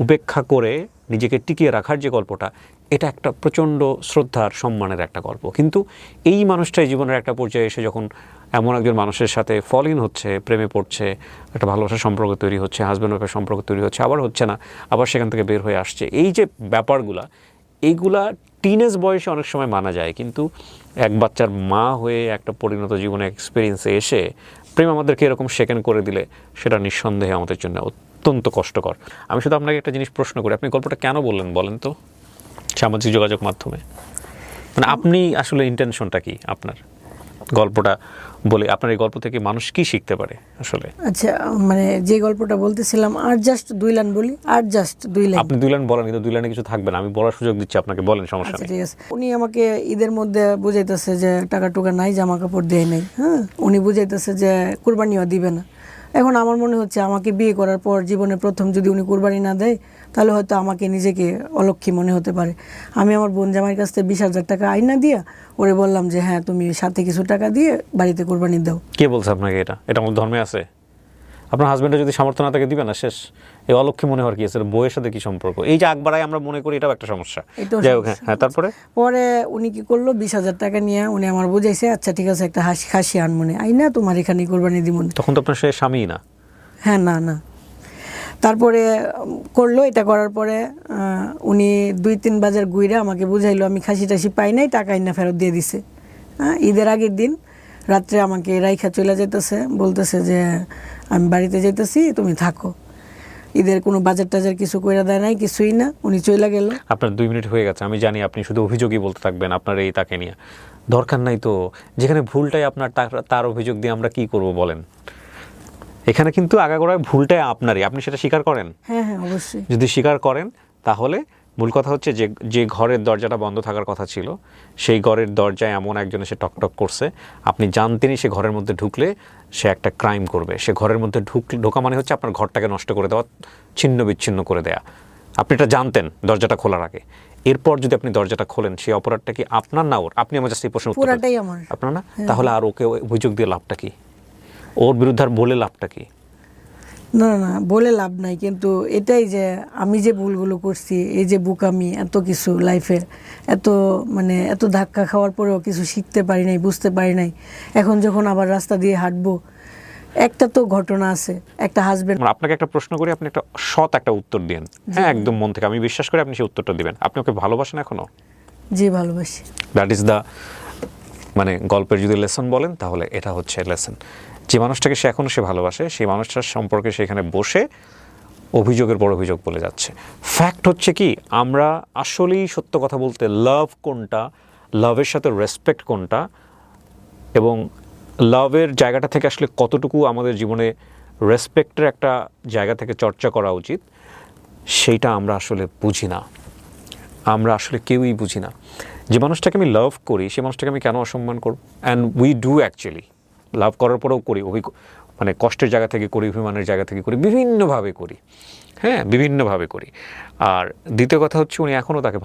উপেক্ষা করে নিজেকে টিকিয়ে রাখার যে গল্পটা, এটা একটা প্রচণ্ড শ্রদ্ধার সম্মানের একটা গল্প। কিন্তু এই মানুষটাই জীবনের একটা পর্যায়ে এসে যখন এমন একজন মানুষের সাথে ফল ইন হচ্ছে, প্রেমে পড়ছে, একটা ভালোবাসার সম্পর্ক তৈরি হচ্ছে, হাজব্যান্ড ওয়াইফের সম্পর্ক তৈরি হচ্ছে, আবার হচ্ছে না, আবার সেখান থেকে বের হয়ে আসছে, এই যে ব্যাপারগুলা, এইগুলা টিনেজ বয়সে অনেক সময় মানা যায়, কিন্তু এক বাচ্চার মা হয়ে একটা পরিণত জীবনে এক্সপিরিয়েন্সে এসে প্রেম আমাদেরকে এরকম সেকেন্ড করে দিলে, সেটা নিঃসন্দেহে আমাদের জন্য অত্যন্ত কষ্টকর। আমি শুধু আপনাকে একটা জিনিস প্রশ্ন করি, আপনি গল্পটা কেন বললেন বলেন তো সামাজিক যোগাযোগ মাধ্যমে? মানে আপনি আসলে ইন্টেনশনটা কি আপনার গল্পটা বলে? আপনার এই গল্প থেকে মানুষ কি শিখতে পারে আসলে? আচ্ছা, মানে যে গল্পটা বলতেছিলাম, আর জাস্ট 2 লাইন বলি, আর জাস্ট 2 লাইন। আপনি 2 লাইন বলেন, কিন্তু 2 লাইনে কিছু থাকবে না, আমি বলার সুযোগ দিচ্ছি আপনাকে, বলেন, সমস্যা আচ্ছা নেই। ঠিক আছে। উনি আমাকে ঈদের মধ্যে বুঝাইতেছে যে টাকা টুকা নাই, জামা কাপড় দেয় নাই। হ্যাঁ, উনি বুঝাইতেছে যে কুরবানিও দিবে না। এখন আমার মনে হচ্ছে আমাকে বিয়ে করার পর জীবনে প্রথম যদি উনি কুরবানি না দেয়, তাহলে হয়তো আমাকে নিজেকে অলক্ষী মনে হতে পারে। আমি আমার বোন জামাইয়ের কাছ থেকে 20,000 টাকা আইনা দিয়া ওরে বললাম যে হ্যাঁ, তুমি সাথে কিছু টাকা দিয়ে বাড়িতে কুরবানি দাও। কে বলছে আপনাকে এটা? এটা আমাদের ধর্মে আছে? আপনার হাজবেন্ডের যদি সামর্থ্য না থাকে দিবে না, শেষ। এই অলক্ষী মনে হওয়ার কি আছে? বইয়ের সাথে কি সম্পর্ক? এই যে আকবারায় আমরা মনে করি, এটাও একটা সমস্যা। এটাও যাই হোক, সমস্যা। হ্যাঁ, তারপরে পরে উনি কি করলো, 20,000 টাকা নিয়ে উনি আমার বুঝাইছে, আচ্ছা ঠিক আছে, একটা খাসি আনমনে আইনা তোমার এখানে কুরবানি দিমুন। তখন তো আপনার সে স্বামী না। হ্যাঁ, না না। তারপরে করলো, এটা করার পরে উনি 2-3 বাজার ঘুরে আমাকে বুঝাইলো আমি খাসি টাসি পাই নাই, টাকা আইনা ফেরত দিয়ে দিছে। হ্যাঁ, ঈদের আগের দিন রাত্রে আমাকে রাইখা চলে যেতেছে, বলতেছে যে আমি বাড়িতে যেতেছি, তুমি থাকো। ঈদের কোনো বাজার টাজার কিছু কইরা দেয় নাই, কিছুই না, উনি চলে গেল। আপনার 2 মিনিট হয়ে গেছে, আমি জানি আপনি শুধু অভিযোগই বলতে থাকবেন আপনার এই তাকে নিয়ে। দরকার নাই তো, যেখানে ভুলটাই আপনার, তার অভিযোগ দিয়ে আমরা কি করব বলেন? এখানে কিন্তু আগাগোড়ায় ভুলটাই আপনারই, আপনি সেটা স্বীকার করেন। হ্যাঁ হ্যাঁ, অবশ্যই। যদি স্বীকার করেন, তাহলে মূল কথা হচ্ছে যে ঘরের দরজাটা বন্ধ থাকার কথা ছিল, সেই ঘরের দরজায় এমন একজন এসে টকটক করছে, আপনি জানতেনই সে ঘরের মধ্যে ঢুকলে সে একটা ক্রাইম করবে। সে ঘরের মধ্যে ঢোকা মানে হচ্ছে আপনার ঘরটাকে নষ্ট করে দেওয়া, ছিন্ন বিচ্ছিন্ন করে দেয়া। আপনি এটা জানতেন দরজাটা খোলার আগে। এরপর যদি আপনি দরজাটা খোলেন, সেই অপরাধটা কি আপনার না ওর? আপনি আমার জাস্ট এই প্রশ্ন পুরাটাই আমার। আপনার না? তাহলে আর ওকে অভিযোগ দিয়ে লাভটা কি? ওর বিরুদ্ধে আর বলে লাভটা কি? না না, বলে লাভ নাই, কিন্তু এটাই যে আমি যে ভুলগুলো করছি, এই যে বুকামি, এত কিছু লাইফে, এত মানে এত ধাক্কা খাওয়ার পরেও কিছু শিখতে পারি নাই, বুঝতে পারি নাই। এখন যখন আবার রাস্তা দিয়ে হাঁটবো, একটা তো ঘটনা আছে, একটা হাজবেন্ড। আপনাকে একটা প্রশ্ন করি, আপনি একটা সৎ একটা উত্তর দিন। হ্যাঁ, একদম মন থেকে, আমি বিশ্বাস করি আপনি সেই উত্তরটা দিবেন। আপনি ওকে ভালোবাসেন এখনো? জি, ভালোবাসি। দ্যাট ইজ দ্য, মানে গল্পের যদি লেসন বলেন তাহলে এটা হচ্ছে লেসন। যে মানুষটাকে সে এখনও সে ভালোবাসে, সেই মানুষটার সম্পর্কে সেখানে বসে অভিযোগের পর অভিযোগ বলে যাচ্ছে। ফ্যাক্ট হচ্ছে কি, আমরা আসলেই সত্য কথা বলতে লাভ কোনটা, লাভের সাথে রেসপেক্ট কোনটা, এবং লাভের জায়গাটা থেকে আসলে কতটুকু আমাদের জীবনে রেসপেক্টের একটা জায়গা থেকে চর্চা করা উচিত, সেইটা আমরা আসলে বুঝি না। আমরা আসলে কেউই বুঝি না। যে মানুষটাকে আমি লাভ করি সেই মানুষটাকে আমি কেন অসম্মান করব? অ্যান্ড উই ডু অ্যাকচুয়ালি লাভ করার পরেও করি, মানে কষ্টের জায়গা থেকে করি, অভিমানের জায়গা থেকে করি, বিভিন্নভাবে করি, হ্যাঁ বিভিন্নভাবে করি। আর দ্বিতীয় কথা হচ্ছে উনি এখনও তাকে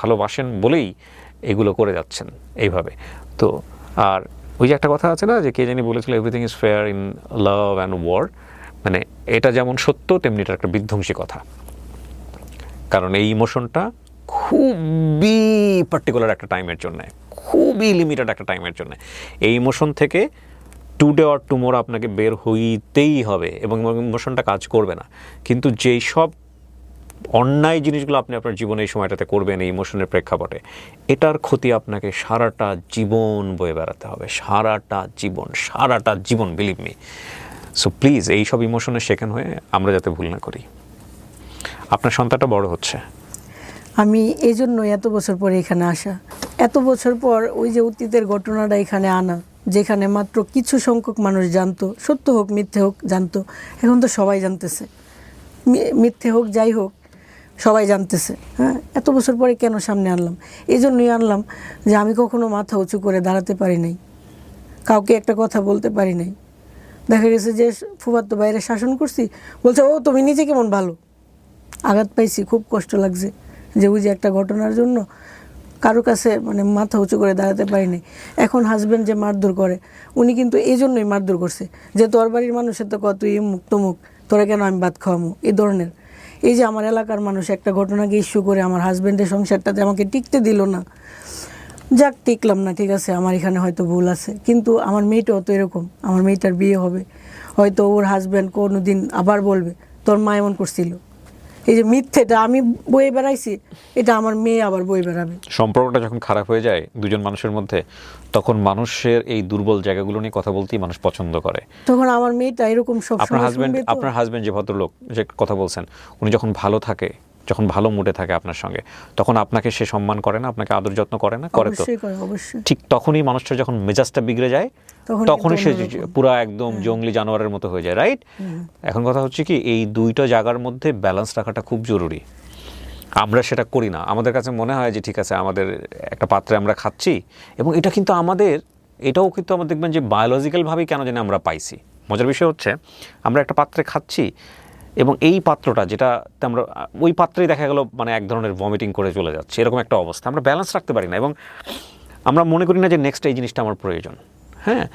ভালোবাসেন বলেই এগুলো করে যাচ্ছেন এইভাবে। তো আর ওই যে একটা কথা আছে না, যে কে জানি বলেছিল everything is fair in love and war, মানে এটা যেমন সত্য তেমনি এটা একটা বিধ্বংসী কথা। কারণ এই ইমোশনটা খুবই পার্টিকুলার একটা টাইমের জন্য, খুবই লিমিটেড একটা টাইমের জন্য। এই ইমোশন থেকে টুডে অর টুমোরো আপনাকে বের হইতেই হবে এবং ইমোশনটা কাজ করবে না। কিন্তু যেই সব অন্যায় জিনিসগুলো আপনি আপনার জীবনে এই সময়টাতে করবেন এই ইমোশনের প্রেক্ষাপটে, এটার ক্ষতি আপনাকে সারাটা জীবন বয়ে বেড়াতে হবে, সারাটা জীবন, বিলিভ মি। সো প্লিজ এই সব ইমোশনে শেখান হয়ে আমরা যাতে ভুল না করি। আপনার সন্তানটা বড় হচ্ছে, আমি এই জন্যই এত বছর পরে এখানে আসা, এত বছর পর ওই যে অতীতের ঘটনাটা এখানে আনা, যেখানে মাত্র কিছু সংখ্যক মানুষ জানতো, সত্য হোক মিথ্যে হোক জানতো, এখন তো সবাই জানতেছে, মিথ্যে হোক যাই হোক সবাই জানতেছে। হ্যাঁ, এত বছর পরে কেন সামনে আনলাম? এই জন্যই আনলাম যে আমি কখনো মাথা উঁচু করে দাঁড়াতে পারি নাই, কাউকে একটা কথা বলতে পারি নাই। দেখা গেছে যে ফুফাতো বাইরে শাসন করছি, বলছে ও তুমি নিজে কেমন ভালো। আঘাত পাইছি, খুব কষ্ট লাগছে যে ওই যে একটা ঘটনার জন্য কারো কাছে মানে মাথা উঁচু করে দাঁড়াতে পারিনি। এখন হাজব্যান্ড যে মারধর করে, উনি কিন্তু এই জন্যই মারধর করছে যে তোর বাড়ির মানুষের তো কত মুখ তমুক, তোরা কেন আমি ভাত খাওয়ামো, এই ধরনের। এই যে আমার এলাকার মানুষ একটা ঘটনাকে ইস্যু করে আমার হাজব্যান্ডের সংসারটাতে আমাকে টিকতে দিল না। যাক, টিকলাম না, ঠিক আছে, আমার এখানে হয়তো ভুল আছে, কিন্তু আমার মেয়েটাও তো এরকম, আমার মেয়েটার বিয়ে হবে, হয়তো ওর হাজব্যান্ড কোনো দিন আবার বলবে তোর মা এমন করছিল। এই যে মিথ্যেটা আমি বয়ে বেড়াইছি, এটা আমার মেয়ে আবার বয়ে বেড়াবে। সম্পর্কটা যখন খারাপ হয়ে যায় দুজন মানুষের মধ্যে, তখন মানুষের এই দুর্বল জায়গাগুলো নিয়ে কথা বলতেই মানুষ পছন্দ করে। তখন আমার মেয়েটা এরকম সব আপনার হাজবেন্ড যে ভদ্রলোক যে কথা বলছেন, উনি যখন ভালো থাকে, যখন ভালো মুডে থাকে আপনার সঙ্গে, তখন আপনাকে সে সম্মান করে না, আপনাকে আদর যত্ন করে না, করে তো? অবশ্যই। ঠিক তখনই মানুষটা যখন মেজাজটা বিগড়ে যায়, তখনই সে পুরো একদম জঙ্গলি জানোয়ারের মতো হয়ে যায়, রাইট? এখন কথা হচ্ছে কি, এই দুইটা জায়গার মধ্যে ব্যালেন্স রাখাটা খুব জরুরি। আমরা সেটা করি না। আমাদের কাছে মনে হয় যে ঠিক আছে, আমাদের একটা পাত্রে আমরা খাচ্ছি, এবং এটা কিন্তু এটাও কিন্তু আমরা দেখবেন যে বায়োলজিক্যালভাবেই কেন জানি আমরা পাইছি। মজার বিষয় হচ্ছে, আমরা একটা পাত্রে খাচ্ছি এবং এই পাত্রটা যেটাতে আমরা ওই পাত্রেই দেখা গেল মানে এক ধরনের ভমিটিং করে চলে যাচ্ছে, এরকম একটা অবস্থা। আমরা ব্যালেন্স রাখতে পারি না এবং আমরা মনে করি না যে নেক্সট এই জিনিসটা আমার প্রয়োজন। হ্যাঁ,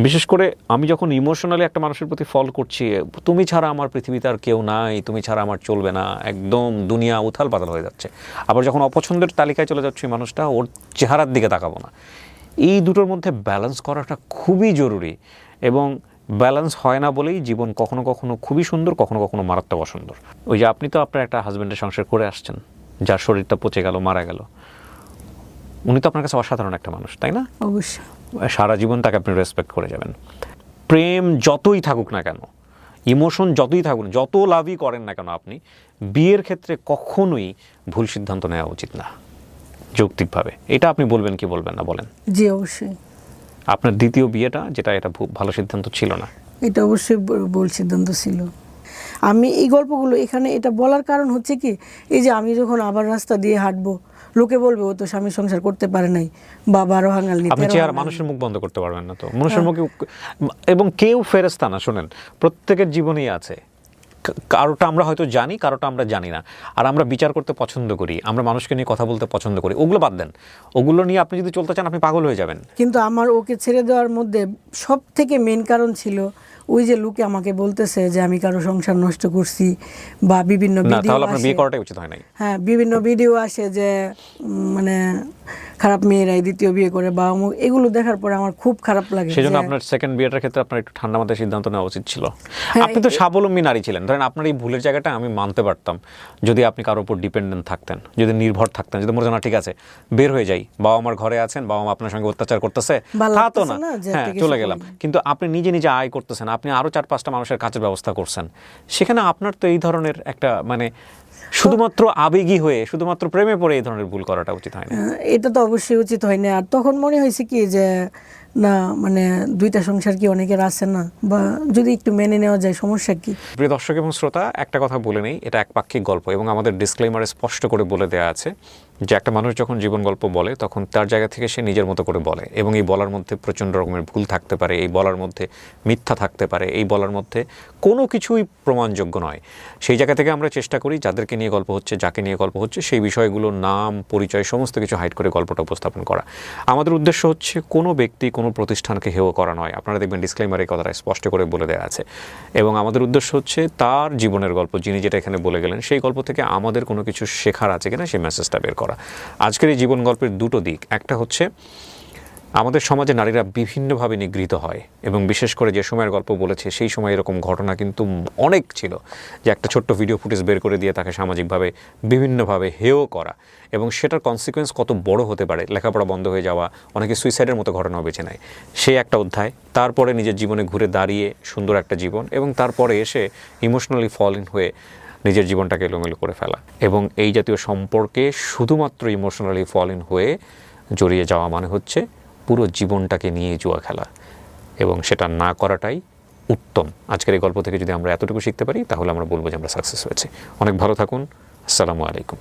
বিশেষ করে আমি যখন ইমোশনালি একটা মানুষের প্রতি ফল করছি, তুমি ছাড়া আমার পৃথিবীতে আর কেউ নাই, তুমি ছাড়া আমার চলবে না, একদম দুনিয়া উথাল পাতাল হয়ে যাচ্ছে। আবার যখন অপছন্দের তালিকায় চলে যাচ্ছে মানুষটা, ওর চেহারার দিকে তাকাবো না। এই দুটোর মধ্যে ব্যালেন্স করাটা খুবই জরুরি, এবং ব্যালেন্স হয় না বলেই জীবন কখনো কখনো খুবই সুন্দর, কখনো কখনো মারাত্মক অসুন্দর। ওই যে আপনি তো আপনার একটা হাজব্যান্ডের সংসার করে আসছেন, যার শরীরটা পচে গেল, মারা গেল, উনি তো আপনার কাছে অসাধারণ একটা মানুষ, তাই না? অবশ্যই সারা জীবন তাকে আপনি রেসপেক্ট করে যাবেন। প্রেম যতই থাকুক না কেন, ইমোশন যতই থাকুক, যত লাভই করেন না কেন, আপনি বিয়ের ক্ষেত্রে কখনোই ভুল সিদ্ধান্ত নেওয়া উচিত না যৌক্তিকভাবে। এটা আপনি বলবেন কি বলবেন না বলেন? জি অবশ্যই। আপনার দ্বিতীয় বিয়েটা যেটা, এটা ভালো সিদ্ধান্ত ছিল না? এটা অবশ্যই ভুল সিদ্ধান্ত ছিল। আমি এই গল্পগুলো এখানে এটা বলার কারণ হচ্ছে কি, এই যে আমি যখন আবার রাস্তা দিয়ে হাঁটবো, লোকে বলবে ও তো স্বামী সংসার করতে পারে নাই, বা 12 হাঙ্গাল নিতে। আপনি চেহারা মানুষের মুখ বন্ধ করতে পারবেন না তো, মানুষের মুখে। এবং কেউ ফেরেশতা না, শোনেন, প্রত্যেকের জীবনেই আছে। কারোটা আমরা হয়তো জানি, কারোটা আমরা জানি না। আর আমরা বিচার করতে পছন্দ করি, আমরা মানুষকে নিয়ে কথা বলতে পছন্দ করি। ওগুলো বাদ দেন, ওগুলো নিয়ে আপনি যদি চলতে চান আপনি পাগল হয়ে যাবেন। কিন্তু আমার ওকে ছেড়ে দেওয়ার মধ্যে সব থেকে মেন কারণ ছিল ওই যে লোকে আমাকে বলতেছে যে আমি কারো সংসার নষ্ট করছি, বা বিভিন্ন ভিডিও, তাহলে আপনার বিয়ে করাটাই উচিত হয় নাই। হ্যাঁ, বিভিন্ন ভিডিও আসে যে মানে খারাপ মেয়েরাই দ্বিতীয় বিয়ে করে, বা এগুলো দেখার পরে আমার খুব খারাপ লাগে। সেজন্য আপনার সেকেন্ড বিয়েটার ক্ষেত্রে আপনার একটু ঠান্ডা মাথায় সিদ্ধান্ত নেওয়া উচিত ছিল। আপনি তো স্বাবলম্বী নারী ছিলেন, ধরেন আপনার এই ভুলের জায়গাটা আমি মানতে পারতাম যদি আপনি কারোর উপর ডিপেন্ডেন্ট থাকতেন, যদি নির্ভর থাকতেন, যদি মনে হয় না ঠিক আছে বের হয়ে যাই, বাবা আমার ঘরে আছেন, বাবা মা আপনার সঙ্গে অত্যাচার করতেছে, তা তো না, হ্যাঁ চলে গেলাম। কিন্তু আপনি নিজে নিজে আয় করতেছেন, আপনি আরও 4-5টা মানুষের কাজের ব্যবস্থা করছেন, সেখানে আপনার তো এই ধরনের একটা মানে শুধুমাত্র আবেগী হয়ে শুধুমাত্র প্রেমে পড়ে এই ধরনের ভুল করাটা উচিত হয় না। এটা তো অবশ্যই উচিত হয়নি। আর তখন মনে হয়েছে কি যে না মানে দুইটা সংসার কি অনেকের আছে না, বা যদি একটু মেনে নেওয়া যায় সমস্যা কি। প্রিয় দর্শক এবং শ্রোতা, একটা কথা বলে নেই, এটা একপাক্ষিক গল্প এবং আমাদের ডিসক্লেইমারে স্পষ্ট করে বলে দেওয়া আছে যে একটা মানুষ যখন জীবন গল্প বলে তখন তার জায়গা থেকে সে নিজের মতো করে বলে, এবং এই বলার মধ্যে প্রচণ্ড রকমের ভুল থাকতে পারে, এই বলার মধ্যে মিথ্যা থাকতে পারে, এই বলার মধ্যে কোনো কিছুই প্রমাণযোগ্য নয়। সেই জায়গা থেকে আমরা চেষ্টা করি যাদেরকে নিয়ে গল্প হচ্ছে, যাকে নিয়ে গল্প হচ্ছে, সেই বিষয়গুলো নাম পরিচয় সমস্ত কিছু হাইড করে গল্পটা উপস্থাপন করা। আমাদের উদ্দেশ্য হচ্ছে কোনো ব্যক্তি কোনো প্রতিষ্ঠানকে হেয় করা নয়। আপনারা দেখবেন ডিসক্লেইমারে এই কথাটা স্পষ্ট করে বলে দেওয়া আছে। এবং আমাদের উদ্দেশ্য হচ্ছে তার জীবনের গল্প, যিনি যেটা এখানে বলে গেলেন, সেই গল্প থেকে আমাদের কোনো কিছু শেখার আছে কিনা সেই মেসেজটা বের করা। আজকের এই জীবন গল্পের দুটো দিক, একটা হচ্ছে আমাদের সমাজে নারীরা বিভিন্নভাবে নিগৃহীত হয়, এবং বিশেষ করে যে সময়ের গল্প বলেছে সেই সময় এরকম ঘটনা কিন্তু অনেক ছিল, যে একটা ছোট্ট ভিডিও ফুটেজ বের করে দিয়ে তাকে সামাজিকভাবে বিভিন্নভাবে হেয় করা, এবং সেটার কনসিকোয়েন্স কত বড় হতে পারে, লেখাপড়া বন্ধ হয়ে যাওয়া, অনেকে সুইসাইডের মতো ঘটনাও বেছে নেয়, সেই একটা অধ্যায়। তারপরে নিজের জীবনে ঘুরে দাঁড়িয়ে সুন্দর একটা জীবন, এবং তারপরে এসে ইমোশনালি ফল ইন হয়ে নিজের জীবনটাকে এলোমেলো করে ফেলা। এবং এই জাতীয় সম্পর্কে শুধুমাত্র ইমোশনালি ফল ইন হয়ে জড়িয়ে যাওয়া মানে হচ্ছে পুরো জীবনটাকে নিয়ে জুয়া খেলা, এবং সেটা না করাটাই উত্তম। আজকের এই গল্প থেকে যদি আমরা এতটুকু শিখতে পারি তাহলে আমরা বলবো যে আমরা সাকসেস হয়েছি। অনেক ভালো থাকুন। আসসালামু আলাইকুম।